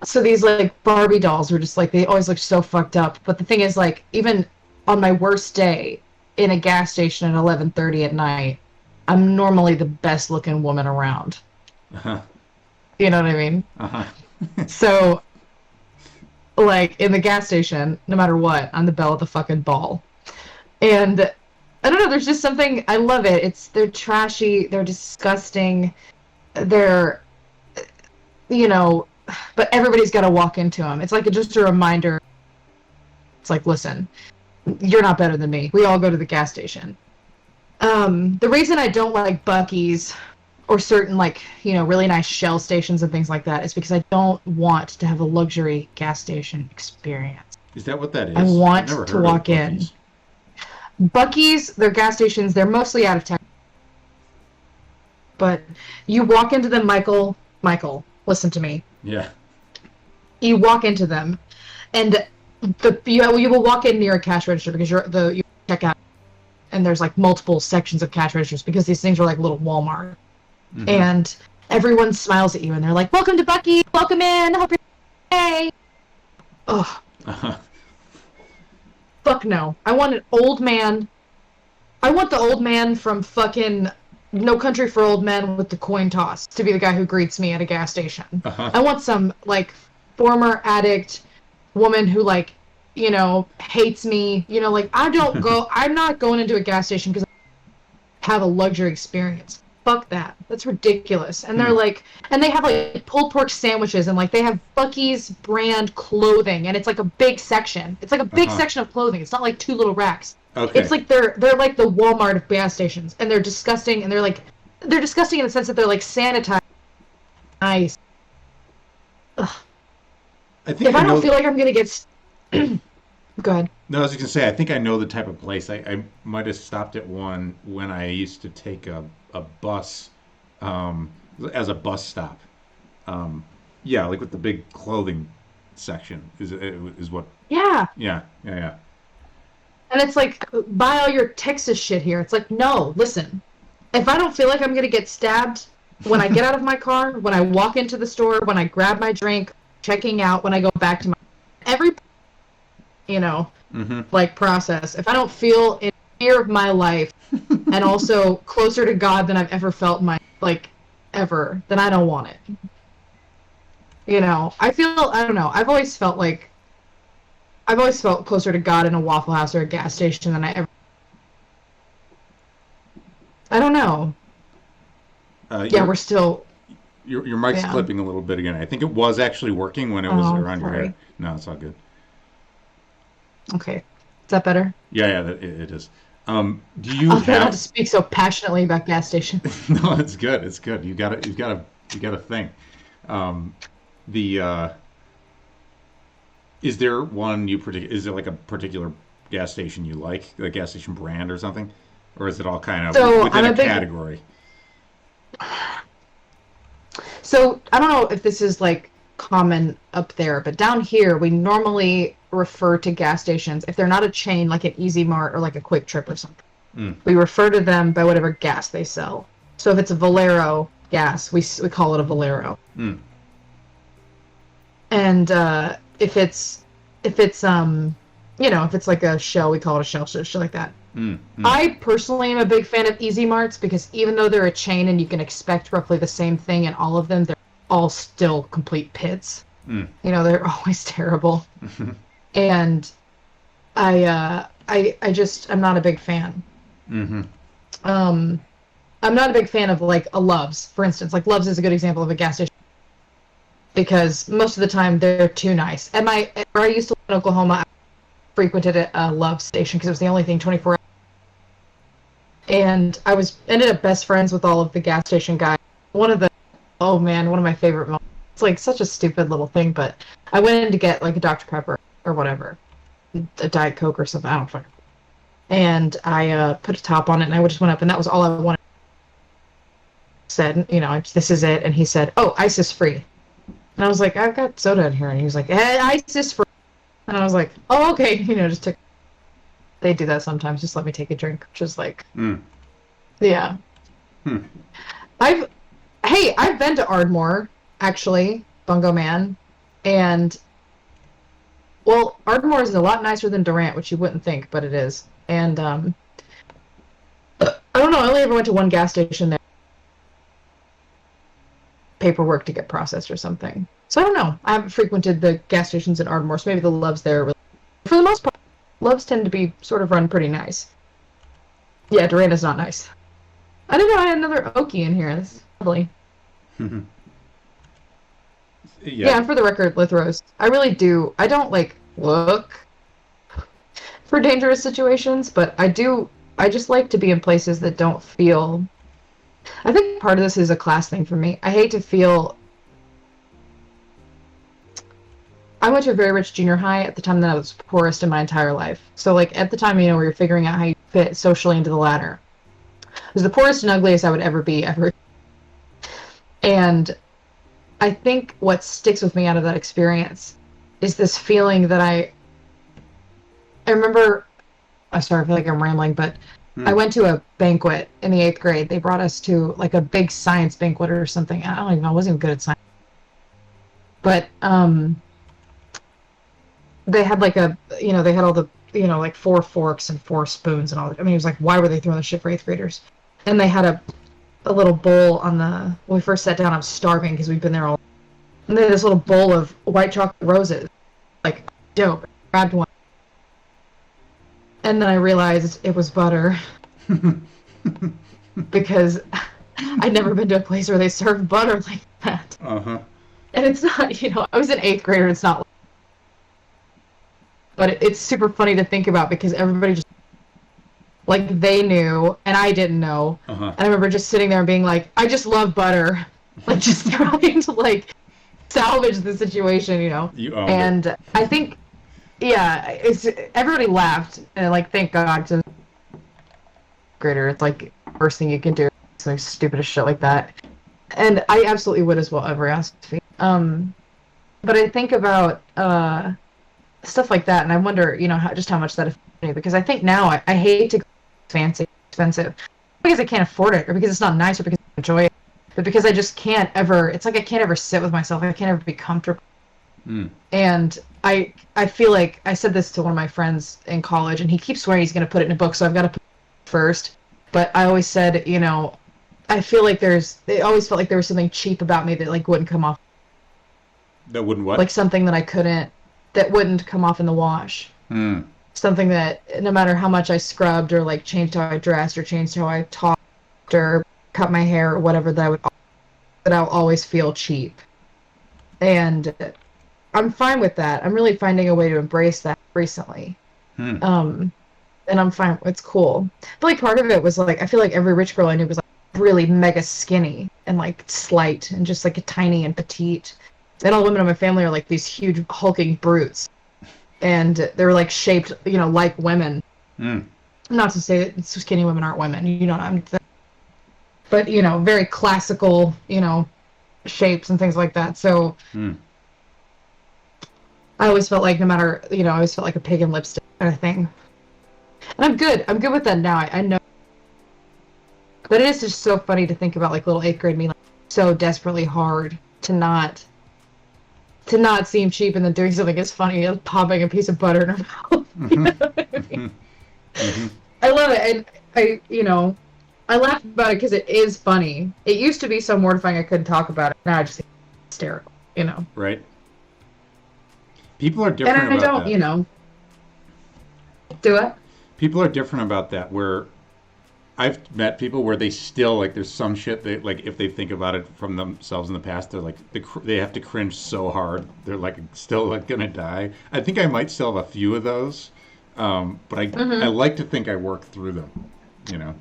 So these like Barbie dolls were just like they always look so fucked up. But the thing is, like, even on my worst day in a gas station at 11:30 at night, I'm normally the best looking woman around. You know what I mean? So, like in the gas station, no matter what, I'm the belle of the fucking ball. And I don't know. There's just something. I love it. They're trashy. They're disgusting. They're, you know. But everybody's got to walk into them. It's like just a reminder. It's like, listen, you're not better than me. We all go to the gas station. The reason I don't like Buc-ee's or certain, like, you know, really nice Shell stations and things like that is because I don't want to have a luxury gas station experience. Is that what that is? I want to walk in. Buc-ee's, their gas stations, they're mostly out of town. But you walk into them, Michael, listen to me. Yeah. You walk into them, and you will walk in near a cash register because you check out, and there's like multiple sections of cash registers because these things are like little Walmart, and everyone smiles at you and they're like, "Welcome to Buc-ee's, welcome in, hope you're okay." Ugh. Fuck no. I want an old man. I want the old man from fucking No Country for Old Men with the coin toss to be the guy who greets me at a gas station. I want some, like, former addict woman who, like, you know, hates me. You know, like, I'm not going into a gas station because I have a luxury experience. Fuck that. That's ridiculous. And they're like, and they have, like, pulled pork sandwiches and, like, they have Buc-ee's brand clothing and it's, like, a big section. It's, like, a big section of clothing. It's not, like, two little racks. Okay. It's like they're like the Walmart of gas stations, and they're disgusting, and they're disgusting in the sense that they're like sanitized. Nice. Ugh. I don't feel like I'm gonna get. Go ahead. No, I was just gonna say I think I know the type of place. I might have stopped at one when I used to take a bus, as a bus stop. Yeah, like with the big clothing section is what. Yeah. Yeah. And it's like, buy all your Texas shit here. It's like, no, listen. If I don't feel like I'm going to get stabbed when I get out of my car, when I walk into the store, when I grab my drink, checking out, when I go back to every, you know, like process. If I don't feel in fear of my life and also closer to God than I've ever felt in my, like, ever, then I don't want it. You know, I don't know. I've always felt closer to God in a Waffle House or a gas station than I ever. I don't know. We're still. Your mic's clipping a little bit again. I think it was actually working when it was around your head. No, it's all good. Okay, is that better? Yeah, it is. Do you have to speak so passionately about gas stations? No, it's good. It's good. You got a thing. Is there one is there like a particular gas station you like, a gas station brand or something? Or is it all kind of within a category? So, I don't know if this is like common up there, but down here we normally refer to gas stations, if they're not a chain like an Easy Mart or like a Quick Trip or something, we refer to them by whatever gas they sell. So if it's a Valero gas, we call it a Valero. And if it's if it's like a shell, we call it a shell, shit like that. Mm. I personally am a big fan of Easy Marts because even though they're a chain and you can expect roughly the same thing in all of them, they're all still complete pits. They're always terrible. And I'm not a big fan. I'm not a big fan of like a Love's, for instance. Like Love's is a good example of a gas station because most of the time they're too nice. Where I used to live in Oklahoma, I frequented a Love's station because it was the only thing 24 hours. And I ended up best friends with all of the gas station guys. One of my favorite moments. It's like such a stupid little thing, but I went in to get like a Dr. Pepper or whatever, a Diet Coke or something. I don't fucking. And I put a top on it, and I just went up, and that was all I wanted. Said, this is it, and he said, "Oh, ice is free," and I was like, "I've got soda in here," and he was like, "Ice is free," and I was like, "Oh, okay," just took. They do that sometimes. Just let me take a drink, just like, yeah. I've been to Ardmore, actually, Bungo Man, and well, Ardmore is a lot nicer than Durant, which you wouldn't think, but it is. And I don't know. I only ever went to one gas station there. Paperwork to get processed or something. So I don't know. I haven't frequented the gas stations in Ardmore, so maybe the Loves there. For the most part, Loves tend to be sort of run pretty nice. Yeah, Durant is not nice. I didn't know I had another Okie in here. This is lovely. Yeah, and for the record, Lithros, I really do. I don't look for dangerous situations, but I just like to be in places that don't feel. I think part of this is a class thing for me. I hate to feel. I went to a very rich junior high at the time that I was poorest in my entire life. So at the time, where you're figuring out how you fit socially into the ladder. It was the poorest and ugliest I would ever be ever. And I think what sticks with me out of that experience is this feeling that I remember. I'm sorry, I feel like I'm rambling, but I went to a banquet in the 8th grade. They brought us to a big science banquet or something. I wasn't even good at science. But they had they had all the 4 forks and 4 spoons and all that. I mean, it was why were they throwing this shit for 8th graders? And they had a little bowl when we first sat down. I was starving because we'd been there all. And they had this little bowl of white chocolate roses, dope. I grabbed one, and then I realized it was butter, because I'd never been to a place where they serve butter like that. And it's not, I was an 8th grader. It's not. But it's super funny to think about because everybody just they knew and I didn't know. And I remember just sitting there and being like, I just love butter, just trying to salvage the situation, And I think, yeah, everybody laughed and thank God to grader. It's worst thing you can do, something stupid as shit like that. And I absolutely would as well ever ask. But I think about stuff like that, and I wonder, how much that affects me, because I think now I hate to go fancy, expensive, because I can't afford it, or because it's not nice, or because I enjoy it, but because I just can't ever. It's I can't ever sit with myself. I can't ever be comfortable. And I feel like I said this to one of my friends in college, and he keeps swearing he's going to put it in a book, so I've got to put it first. But I always said, I feel like it always felt like there was something cheap about me that wouldn't come off. That wouldn't what? Something that wouldn't come off in the wash. Something that no matter how much I scrubbed or changed how I dressed or changed how I talked or cut my hair or whatever, that I'll always feel cheap. And I'm fine with that. I'm really finding a way to embrace that recently. And I'm fine. It's cool. But part of it was I feel like every rich girl I knew was really mega skinny and slight and just tiny and petite. And all the women in my family are these huge hulking brutes, and they're shaped, like women. Not to say that skinny women aren't women, but very classical, shapes and things like that. So I always felt no matter, I always felt like a pig in lipstick kind of thing. And I'm good with that now. I know, but it is just so funny to think about little 8th grade me so desperately hard to not seem cheap and then doing something as funny as popping a piece of butter in her mouth. I love it, and I laugh about it because it is funny. It used to be so mortifying I couldn't talk about it. Now I just think it's hysterical. Right. People are different And I about don't, that. Do it. People are different about that. Where I've met people where they still like. There's some shit they like. If they think about it from themselves in the past, they're like they have to cringe so hard. They're like still like gonna die. I think I might still have a few of those, but I like to think I work through them. You know.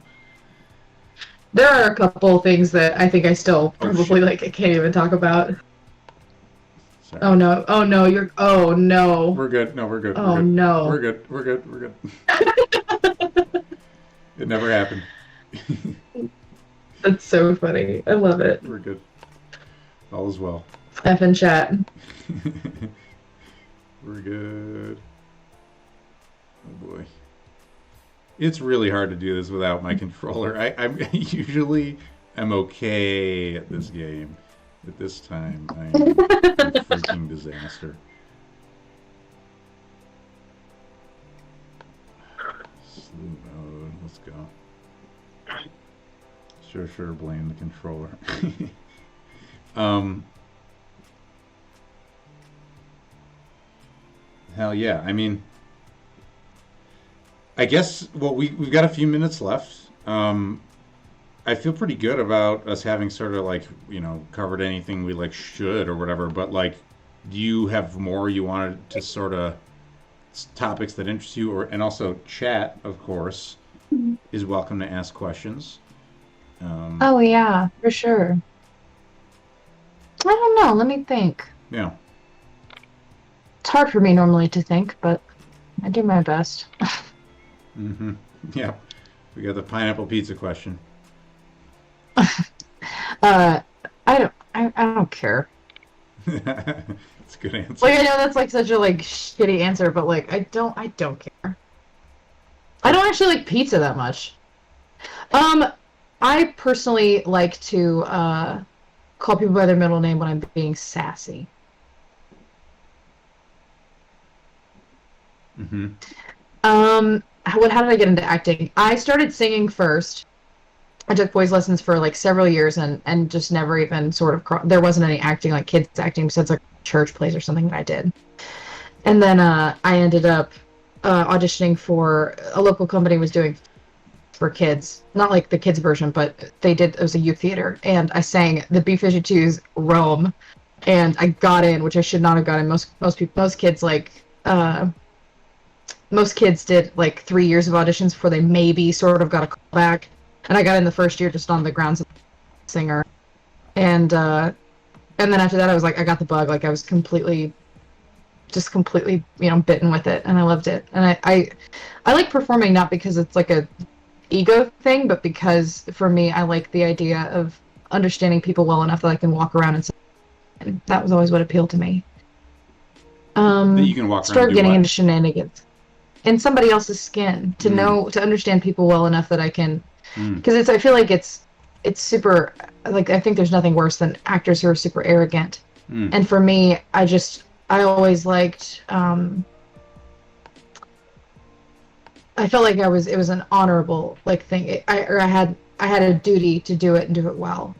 There are a couple things that I think I still probably shit. I can't even talk about. Sorry. Oh no! Oh no! Oh no! We're good. No, we're good. Oh we're good. no! We're good. We're good. We're good. It never happened. That's so funny. I love it. We're good. All is well. F in chat. We're good. Oh boy. It's really hard to do this without my controller. I'm usually I'm okay at this game. At this time, I'm a freaking disaster. Slew mode. Let's go. Sure. Blame the controller. Hell yeah. I mean, I guess, well, we've got a few minutes left. I feel pretty good about us having sort of like, covered anything we like should or whatever, but like, do you have more you wanted to sort of topics that interest you, and also chat, of course, is welcome to ask questions. Oh yeah, for sure. I don't know. Let me think. Yeah. It's hard for me normally to think, but I do my best. Mm-hmm. Yeah. We got the pineapple pizza question. I don't care. That's a good answer. Like I know that's like such a like shitty answer, but like I don't care. I don't actually like pizza that much. I personally like to call people by their middle name when I'm being sassy. Mm-hmm. How did I get into acting? I started singing first. I took voice lessons for like several years and just never even sort of there wasn't any acting, like kids acting, besides like church plays or something that I did. And then I ended up auditioning for a local company was doing for kids, not like the kids version, but it was a youth theater, and I sang the B-52's Rome, and I got in, which I should not have gotten. Most kids did like 3 years of auditions before they maybe sort of got a call back, and I got in the first year just on the grounds of singer, and then after that I was like, I got the bug. Like I was completely bitten with it, and I loved it. And I like performing, not because it's like a ego thing, but because for me I like the idea of understanding people well enough that I can walk around and that was always what appealed to me. That you can walk around start and do getting what? into shenanigans in somebody else's skin, to understand people well enough that I can, because I feel like it's super, like I think there's nothing worse than actors who are super arrogant. And for me, I always liked, I felt like it was an honorable like thing. I had a duty to do it and do it well.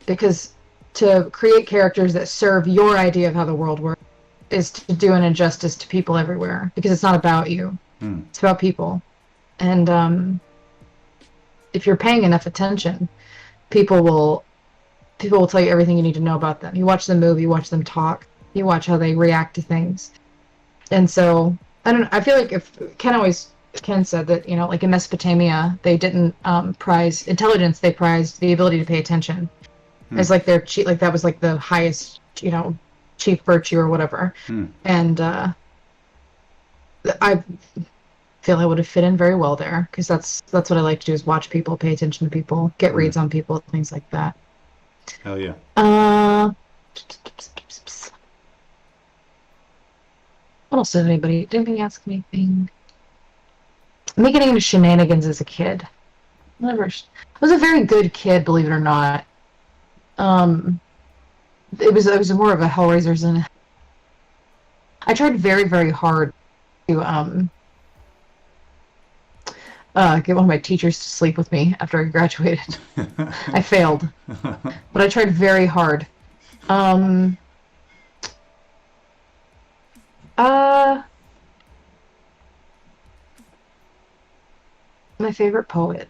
Because to create characters that serve your idea of how the world works is to do an injustice to people everywhere, because it's not about you. It's about people. And if you're paying enough attention, people will tell you everything you need to know about them. You watch them move, you watch them talk, you watch how they react to things. And so I feel like if Ken said that, like in Mesopotamia, they didn't prize intelligence, they prized the ability to pay attention. As like their like that was like the highest, chief virtue or whatever. And I feel I would have fit in very well there, because that's what I like to do, is watch people, pay attention to people, get reads on people, things like that. Hell yeah. What else did anybody ask me anything? Me getting into shenanigans as a kid. I was a very good kid, believe it or not. It was more of a Hellraiser's, and I tried very, very hard to get one of my teachers to sleep with me after I graduated. I failed, but I tried very hard. My favorite poet.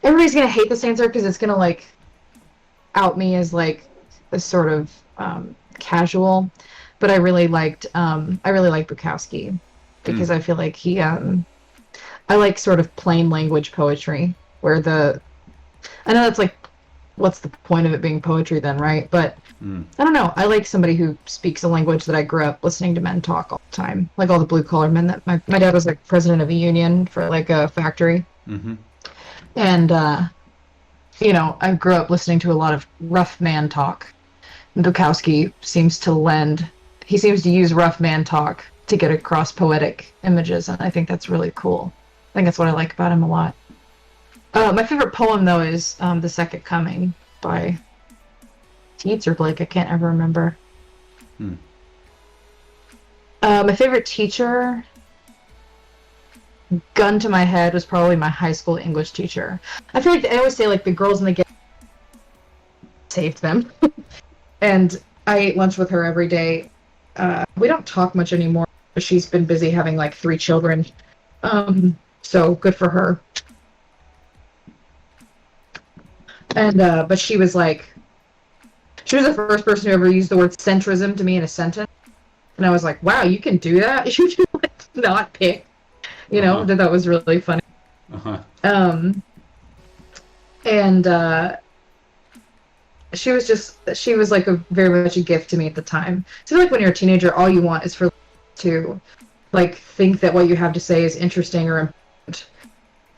Everybody's gonna hate this answer because it's gonna like out me as like a sort of casual, but I really liked Bukowski because I feel like he I like sort of plain language poetry where I know that's like what's the point of it being poetry then, right? But I don't know. I like somebody who speaks a language that I grew up listening to men talk all the time, like all the blue collar men. That my dad was like president of a union for like a factory, and you know, I grew up listening to a lot of rough man talk. And Bukowski seems to use rough man talk to get across poetic images, and I think that's really cool. I think that's what I like about him a lot. My favorite poem, though, is The Second Coming by Keats or Blake. I can't ever remember. My favorite teacher, gun to my head, was probably my high school English teacher. I feel like I always say, like, the girls in the gang saved them. And I ate lunch with her every day. We don't talk much anymore. She's been busy having, like, 3 children. So good for her. And but she was the first person who ever used the word centrism to me in a sentence, and I was like, wow, you can do that? You can like, not pick, you know? That was really funny. And she was like a very much a gift to me at the time. So I feel like when you're a teenager, all you want is for to like think that what you have to say is interesting or important,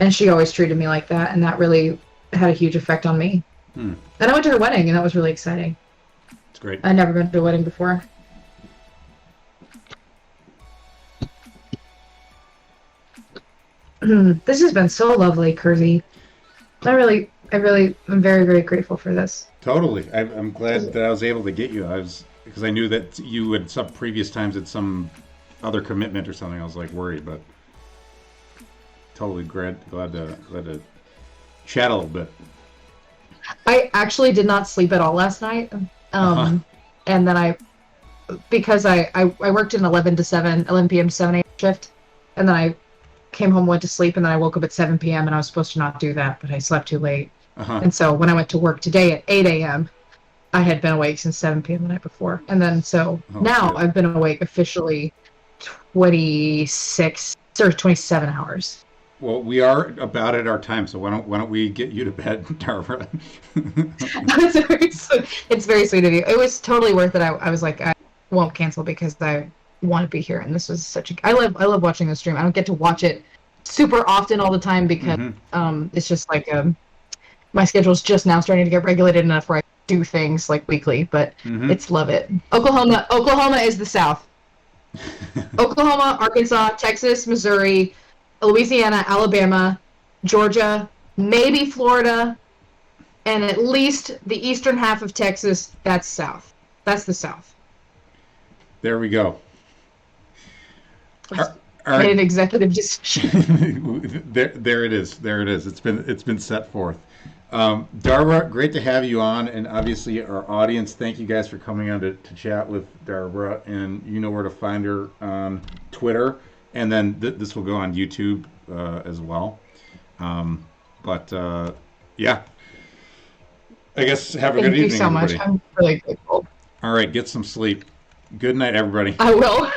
and she always treated me like that, and that really had a huge effect on me. And I went to her wedding, and that was really exciting. It's great. I'd never been to a wedding before. This has been so lovely, Kersey. I'm very, very grateful for this. Totally. I'm glad that I was able to get you. Because I knew that you had some previous times had some other commitment or something. I was like worried, but totally glad to chat a little bit. I actually did not sleep at all last night. And then because I worked an 11 p.m. to 7 a.m. shift, and then I came home, went to sleep, and then I woke up at 7 p.m. and I was supposed to not do that, but I slept too late. And so when I went to work today at 8 a.m., I had been awake since 7 p.m. the night before. And then now shit. I've been awake officially 26 or 27 hours. Well, we are about at our time, so why don't we get you to bed, Darbra? It's very sweet of you. It was totally worth it. I was like, I won't cancel because I want to be here, and this was I love watching the stream. I don't get to watch it super often all the time because it's just like my schedule's just now starting to get regulated enough where I do things like weekly, but love it. Oklahoma is the South. Oklahoma, Arkansas, Texas, Missouri, Louisiana, Alabama, Georgia, maybe Florida, and at least the eastern half of Texas. That's South. That's the South. There we go. All right. Made an executive decision. there it is. There it is. It's been set forth. Darbra, great to have you on, and obviously our audience, thank you guys for coming on to chat with Darbra, and you know where to find her on Twitter. And then this will go on YouTube as well. Yeah. I guess have a good evening, everybody. Thank you so much. I'm really grateful. All right, get some sleep. Good night, everybody. I will.